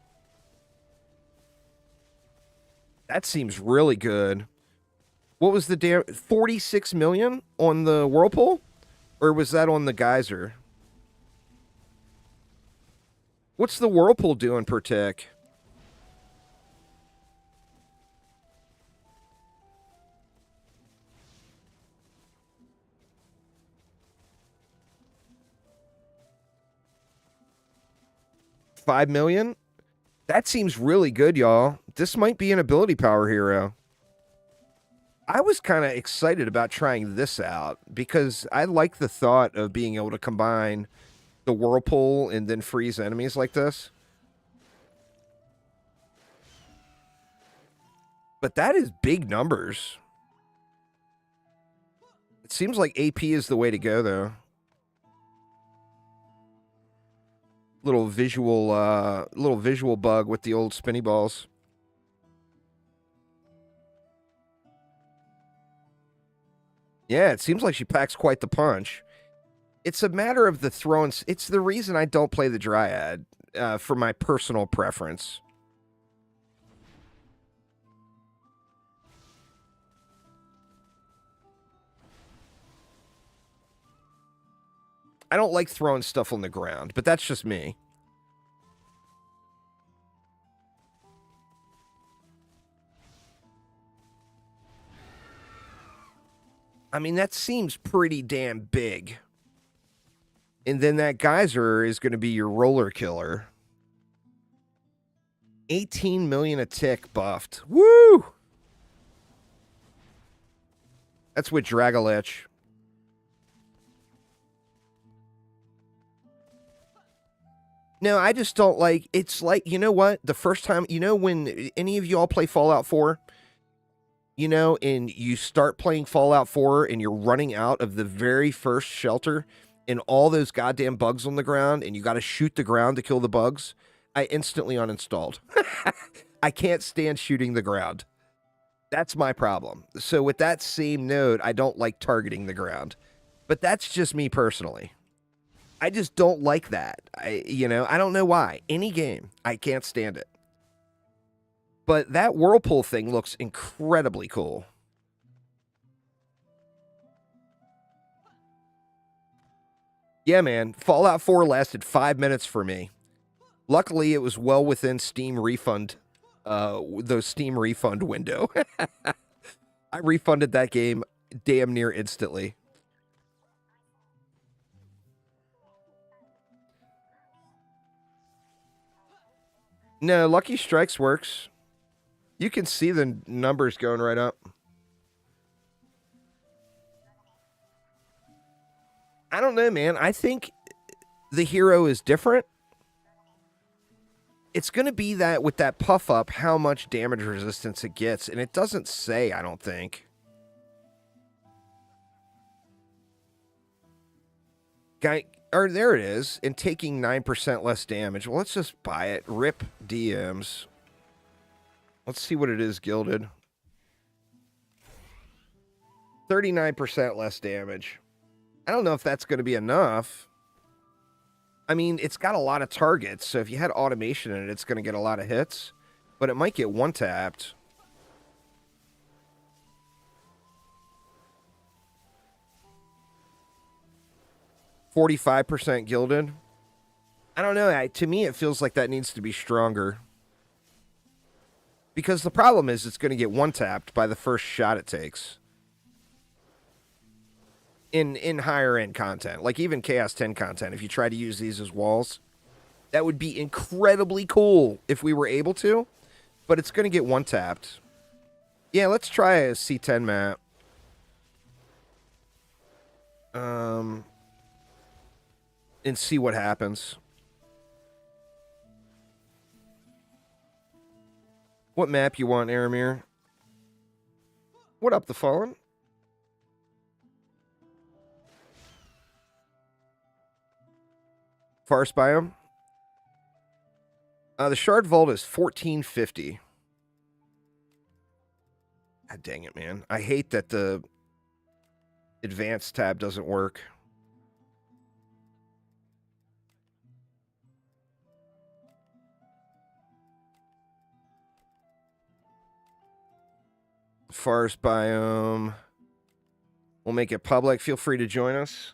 That seems really good. What was the damage? 46 million on the Whirlpool? Or was that on the Geyser? What's the Whirlpool doing per tick? $5 million? That seems really good, y'all. This might be an ability power hero. I was kind of excited about trying this out because I like the thought of being able to combine the Whirlpool and then freeze enemies like this. But that is big numbers. It seems like AP is the way to go, though. Little visual bug with the old spinny balls. Yeah, it seems like she packs quite the punch. It's a matter of the throwing. It's the reason I don't play the Dryad, for my personal preference. I don't like throwing stuff on the ground, but that's just me. I mean, that seems pretty damn big. And then that geyser is going to be your roller killer. 18 million a tick buffed. Woo! That's with Dragolich. No, I just don't like... It's like, you know what? The first time... You know when any of you all play Fallout 4? You know, and you start playing Fallout 4 and you're running out of the very first shelter and all those goddamn bugs on the ground and you got to shoot the ground to kill the bugs? I instantly uninstalled. I can't stand shooting the ground. That's my problem. So with that same note, I don't like targeting the ground. But that's just me personally. I just don't like that. I don't know why. Any game, I can't stand it. But that whirlpool thing looks incredibly cool. Yeah, man. Fallout 4 lasted 5 minutes for me. Luckily, it was well within Steam refund, those Steam refund window. I refunded that game damn near instantly. No, Lucky Strikes works. You can see the numbers going right up. I don't know, man. I think the hero is different. It's going to be that with that puff up, how much damage resistance it gets. And it doesn't say, I don't think. There it is. And taking 9% less damage. Well, let's just buy it. Rip DMs. Let's see what it is, Gilded. 39% less damage. I don't know if that's going to be enough. I mean, it's got a lot of targets, so if you had automation in it, it's going to get a lot of hits. But it might get one-tapped. %45 gilded. I don't know. To me, it feels like that needs to be stronger. Because the problem is it's going to get one-tapped by the first shot it takes. In higher-end content. Like even Chaos 10 content, if you try to use these as walls, that would be incredibly cool if we were able to. But it's going to get one-tapped. Yeah, let's try a C10 map. And see what happens. What map you want, Aramir? What up, the Fallen? Forest biome. The Shard Vault is 1450. God dang it, man. I hate that the advanced tab doesn't work. Forest biome. We'll make it public. Feel free to join us.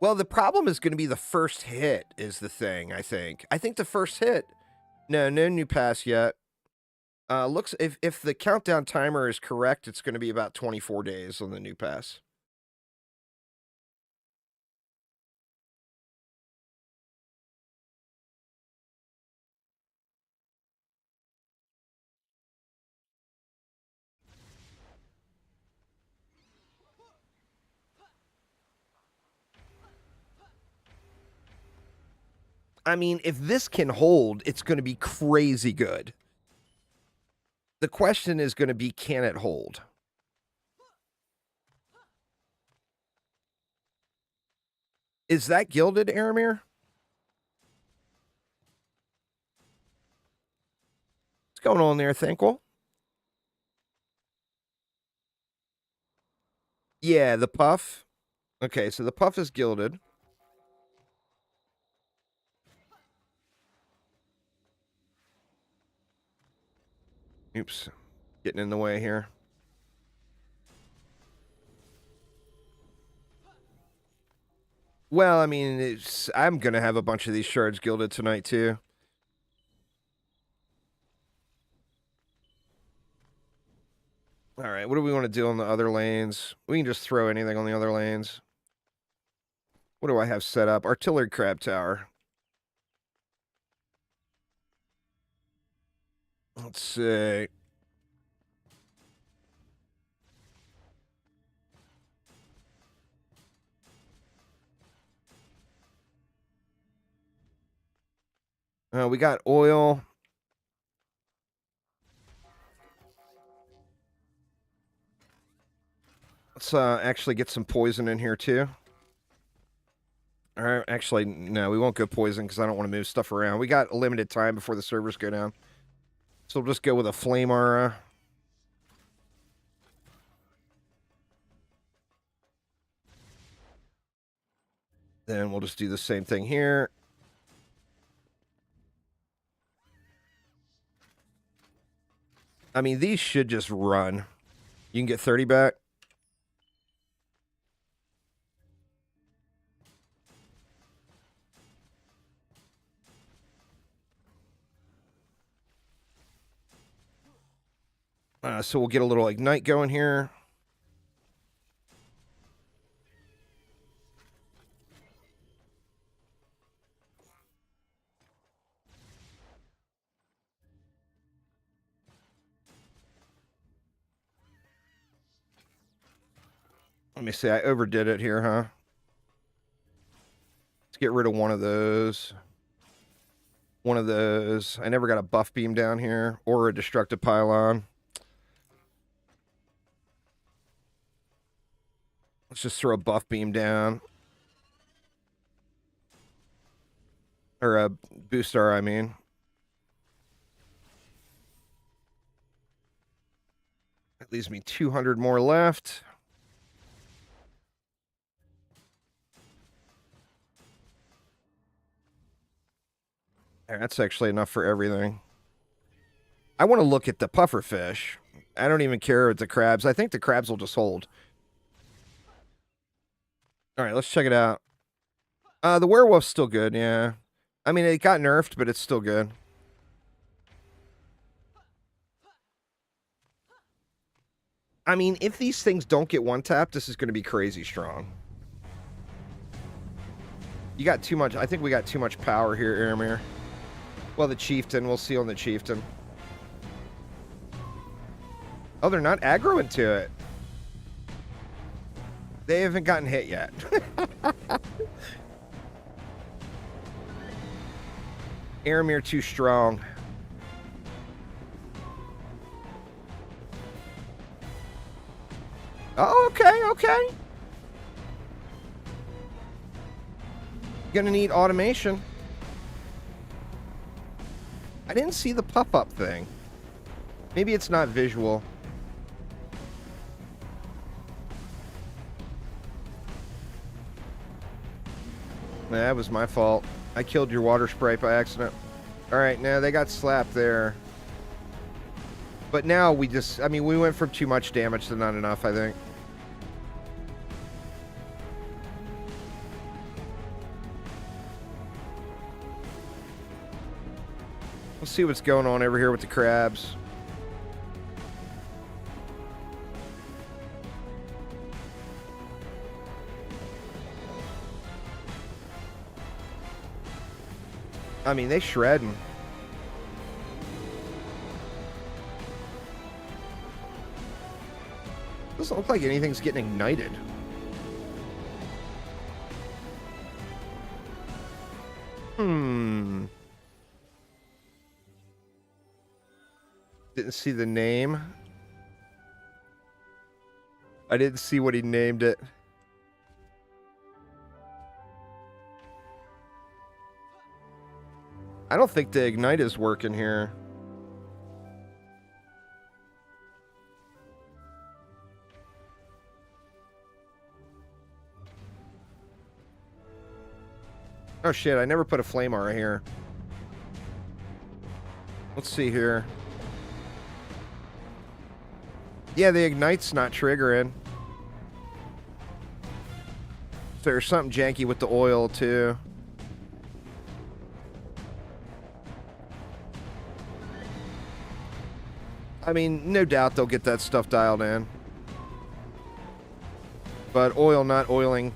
Well, the problem is going to be the first hit is the thing, I think. I think the first hit... No new pass yet. Looks if the countdown timer is correct, it's going to be about 24 days on the new pass. I mean, if this can hold, it's going to be crazy good. The question is going to be, can it hold? Is that gilded, Aramir? What's going on there, Thankful? Yeah, the puff. Okay, so the puff is gilded. Oops. Getting in the way here. Well, I mean, I'm going to have a bunch of these shards gilded tonight, too. All right, what do we want to do on the other lanes? We can just throw anything on the other lanes. What do I have set up? Artillery crab tower. Let's see. We got oil. Let's actually get some poison in here, too. All right, actually, no, we won't go poison because I don't want to move stuff around. We got a limited time before the servers go down. So we'll just go with a flame aura. Then we'll just do the same thing here. I mean, these should just run. You can get 30 back. So we'll get a little ignite going here. Let me see, I overdid it here, huh? Let's get rid of one of those. One of those. I never got a buff beam down here or a destructive pylon. Let's just throw a buff beam down. Or a boost star, I mean. That leaves me 200 more left. That's actually enough for everything. I want to look at the pufferfish. I don't even care with the crabs. I think the crabs will just hold. All right, let's check it out. The werewolf's still good, yeah. I mean, it got nerfed, but it's still good. I mean, if these things don't get one-tapped, this is going to be crazy strong. You got too much. I think we got too much power here, Aramir. Well, the chieftain. We'll see on the chieftain. Oh, they're not aggroing to it. They haven't gotten hit yet. Aramir too strong. Oh, okay, okay. Gonna need automation. I didn't see the pop-up thing. Maybe it's not visual. That was my fault. I killed your water sprite by accident. Alright, now they got slapped there. But now we just... I mean, we went from too much damage to not enough, I think. Let's see what's going on over here with the crabs. I mean, they shredding. Doesn't look like anything's getting ignited. Didn't see the name. I didn't see what he named it. I don't think the ignite is working here. Oh shit, I never put a flame aura here. Let's see here. Yeah, the ignite's not triggering. There's something janky with the oil, too. I mean, no doubt they'll get that stuff dialed in. But oil not oiling.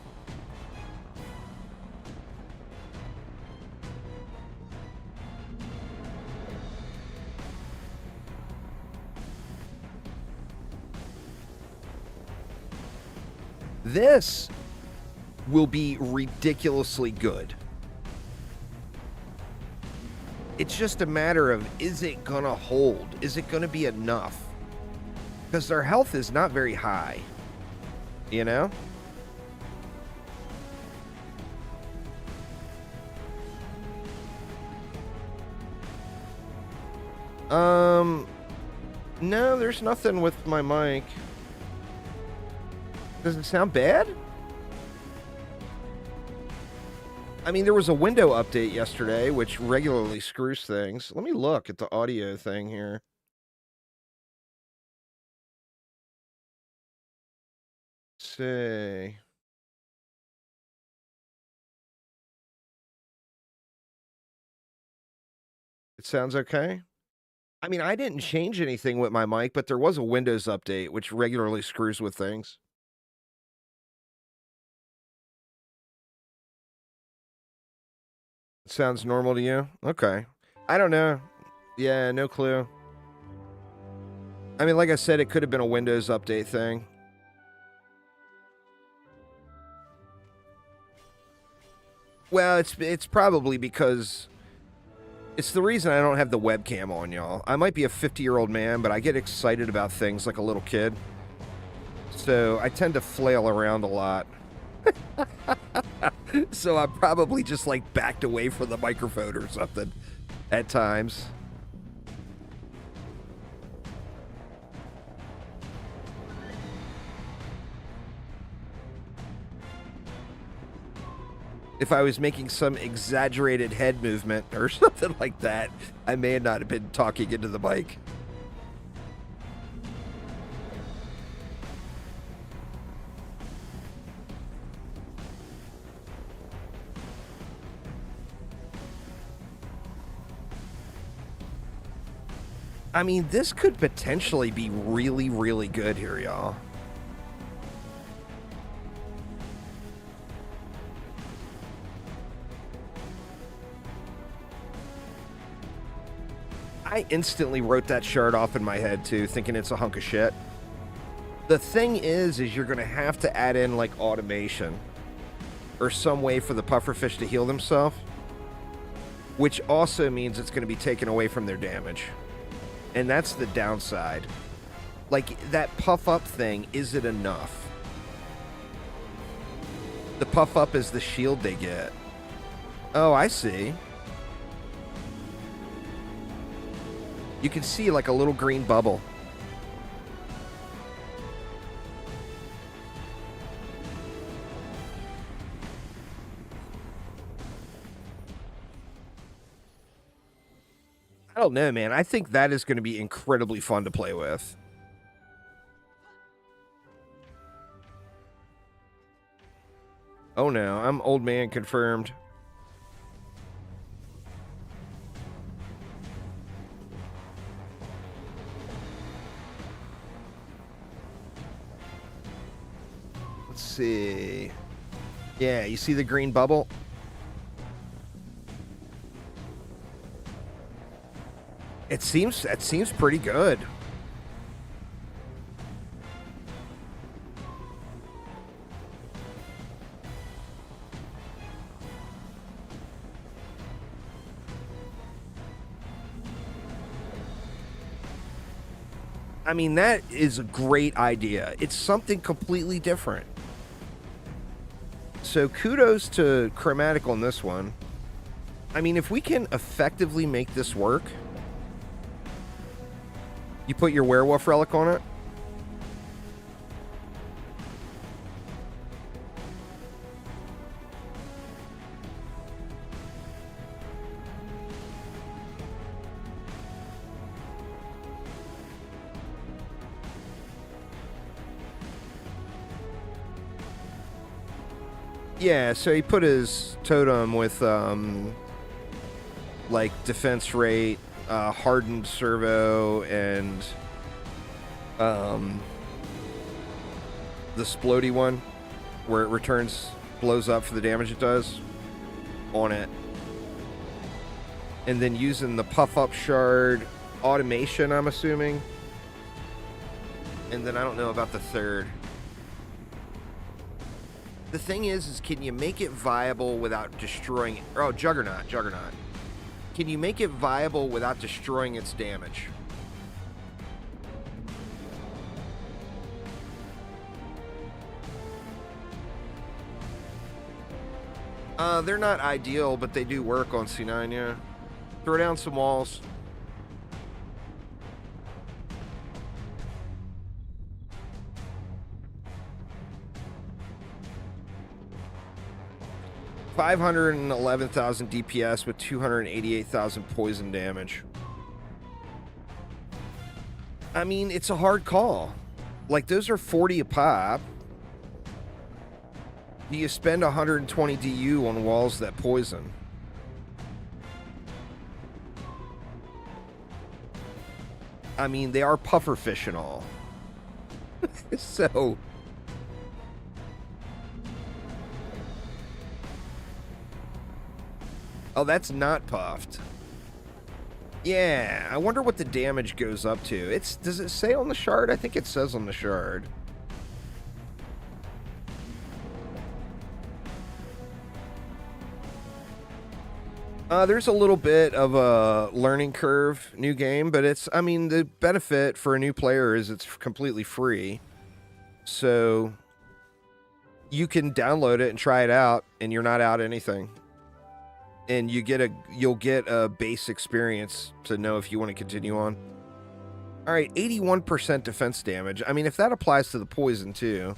This will be ridiculously good. It's just a matter of, is it gonna hold? Is it gonna be enough? Because their health is not very high. You know? No, there's nothing with my mic. Does it sound bad? I mean, there was a window update yesterday, which regularly screws things. Let me look at the audio thing here. Let's see. It sounds okay? I mean, I didn't change anything with my mic, but there was a Windows update, which regularly screws with things. Sounds normal to you? Okay. I don't know. Yeah, no clue. I mean, like I said, it could have been a Windows update thing. Well, it's probably because it's the reason I don't have the webcam on, y'all. I might be a 50-year-old man, but I get excited about things like a little kid. So I tend to flail around a lot. So I'm probably just like backed away from the microphone or something at times. If I was making some exaggerated head movement or something like that, I may not have been talking into the mic. I mean, this could potentially be really, really good here, y'all. I instantly wrote that shard off in my head, too, thinking it's a hunk of shit. The thing is you're going to have to add in, like, automation or some way for the pufferfish to heal themselves, which also means it's going to be taken away from their damage. And that's the downside. Like, that puff-up thing, is it enough? The puff-up is the shield they get. Oh, I see. You can see, like, a little green bubble. I don't know, man. I think that is going to be incredibly fun to play with. Oh no, I'm old man confirmed. Let's see. Yeah, you see the green bubble? That seems pretty good. I mean, that is a great idea. It's something completely different. So kudos to Chromatic on this one. I mean, if we can effectively make this work, you put your werewolf relic on it. Yeah, so he put his totem with, like, defense rate, hardened servo, and, the splody one, where it returns, blows up for the damage it does on it. And then using the puff-up shard automation, I'm assuming. And then I don't know about the third. The thing is can you make it viable without destroying it? Oh, Juggernaut. Can you make it viable without destroying its damage? They're not ideal, but they do work on C9, yeah. Throw down some walls. $511,000 DPS with 288,000 poison damage. I mean, it's a hard call. Like, those are 40 a pop. Do you spend 120 DU on walls that poison? I mean, they are pufferfish and all. So... Oh, that's not puffed. Yeah, I wonder what the damage goes up to. Does it say on the shard? I think it says on the shard. There's a little bit of a learning curve, new game, but I mean, the benefit for a new player is it's completely free. So you can download it and try it out, and you're not out anything. And you'll get a base experience to know if you want to continue on. All right, 81% defense damage. I mean, if that applies to the poison too.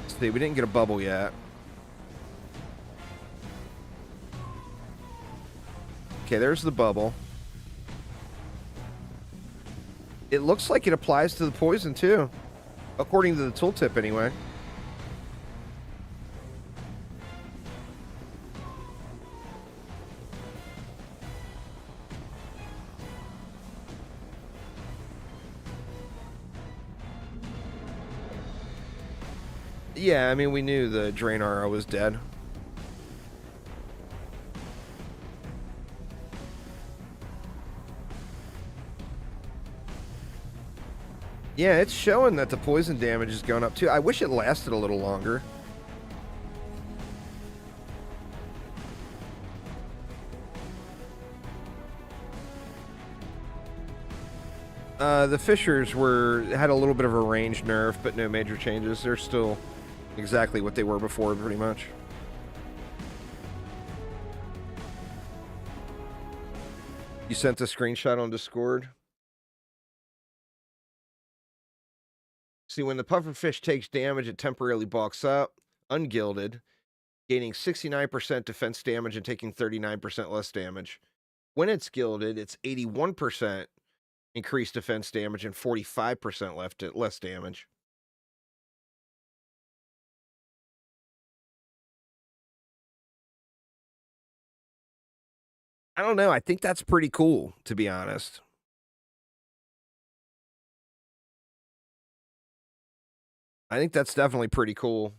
Let's see, we didn't get a bubble yet. Okay, there's the bubble. It looks like it applies to the poison too, according to the tooltip anyway. Yeah, I mean, we knew the Draenara was dead. Yeah, it's showing that the poison damage is going up too. I wish it lasted a little longer. The Fishers had a little bit of a range nerf, but no major changes. They're still exactly what they were before, pretty much. You sent a screenshot on Discord? See, when the pufferfish takes damage, it temporarily bulks up, ungilded, gaining 69% defense damage and taking 39% less damage. When it's gilded, it's 81% increased defense damage and 45% less damage. I don't know. I think that's pretty cool, to be honest. I think that's definitely pretty cool.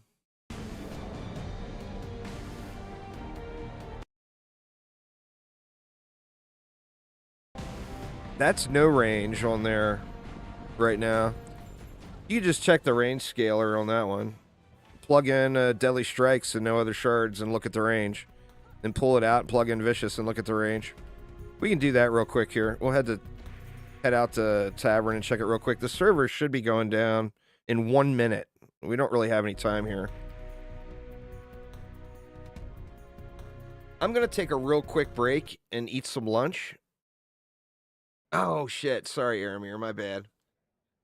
That's no range on there right now. You just check the range scaler on that one. Plug in Deadly Strikes and no other shards and look at the range. Then pull it out and plug in Vicious and look at the range. We can do that real quick here. We'll head out to Tavern and check it real quick. The server should be going down in 1 minute. We don't really have any time here. I'm going to take a real quick break and eat some lunch. Oh, shit. Sorry, Aramir. My bad.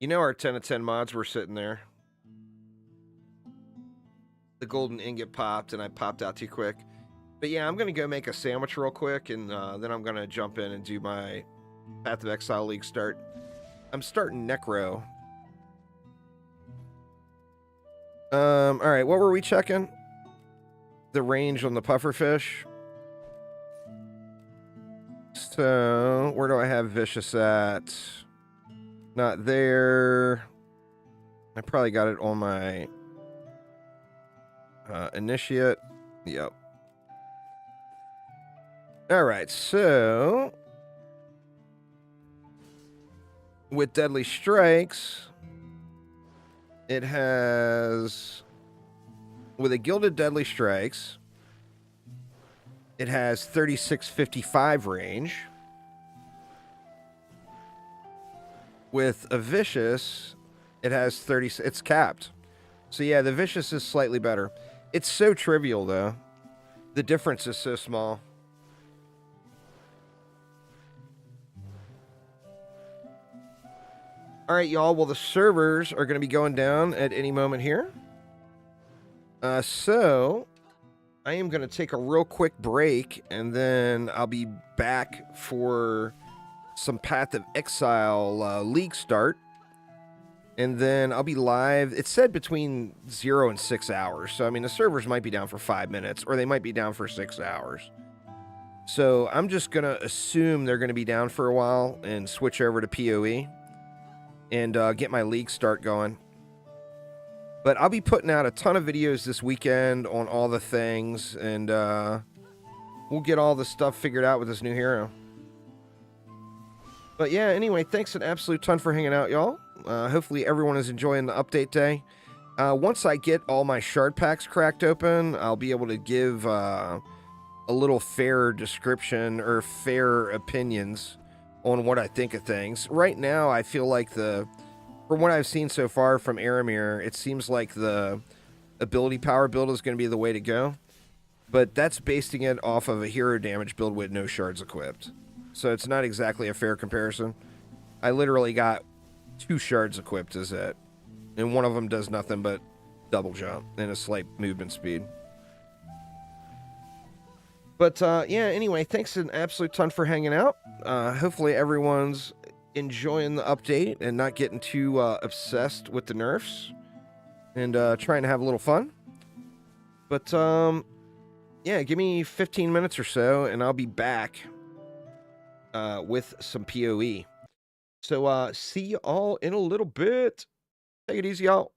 You know our 10 of 10 mods were sitting there. The golden ingot popped, and I popped out too quick. But yeah, I'm going to go make a sandwich real quick, and then I'm going to jump in and do my Path of Exile League start. I'm starting Necro. All right, what were we checking? The range on the pufferfish. So, where do I have Vicious at? Not there. I probably got it on my Initiate. Yep. All right, so with Deadly Strikes, it has, with a Gilded Deadly Strikes, it has 3655 range. With a Vicious, it has 30, it's capped. So yeah, the Vicious is slightly better. It's so trivial though. The difference is so small. All right, y'all. Well, the servers are going to be going down at any moment here. So I am going to take a real quick break, and then I'll be back for some Path of Exile League start. And then I'll be live. It said between 0 and 6 hours. So, I mean, the servers might be down for 5 minutes, or they might be down for 6 hours. So I'm just going to assume they're going to be down for a while and switch over to PoE. And get my league start going. But I'll be putting out a ton of videos this weekend on all the things, and we'll get all the stuff figured out with this new hero. But yeah, anyway, thanks an absolute ton for hanging out, y'all. Hopefully everyone is enjoying the update day. Once I get all my shard packs cracked open, I'll be able to give a little fair description or fair opinions on what I think of things. Right now, I feel like from what I've seen so far from Aramir, it seems like the ability power build is going to be the way to go. But that's basing it off of a hero damage build with no shards equipped. So it's not exactly a fair comparison. I literally got 2 shards equipped as it. And one of them does nothing but double jump and a slight movement speed. But, yeah, anyway, thanks an absolute ton for hanging out. Hopefully everyone's enjoying the update and not getting too obsessed with the nerfs. And trying to have a little fun. But, yeah, give me 15 minutes or so, and I'll be back with some PoE. So, see you all in a little bit. Take it easy, y'all.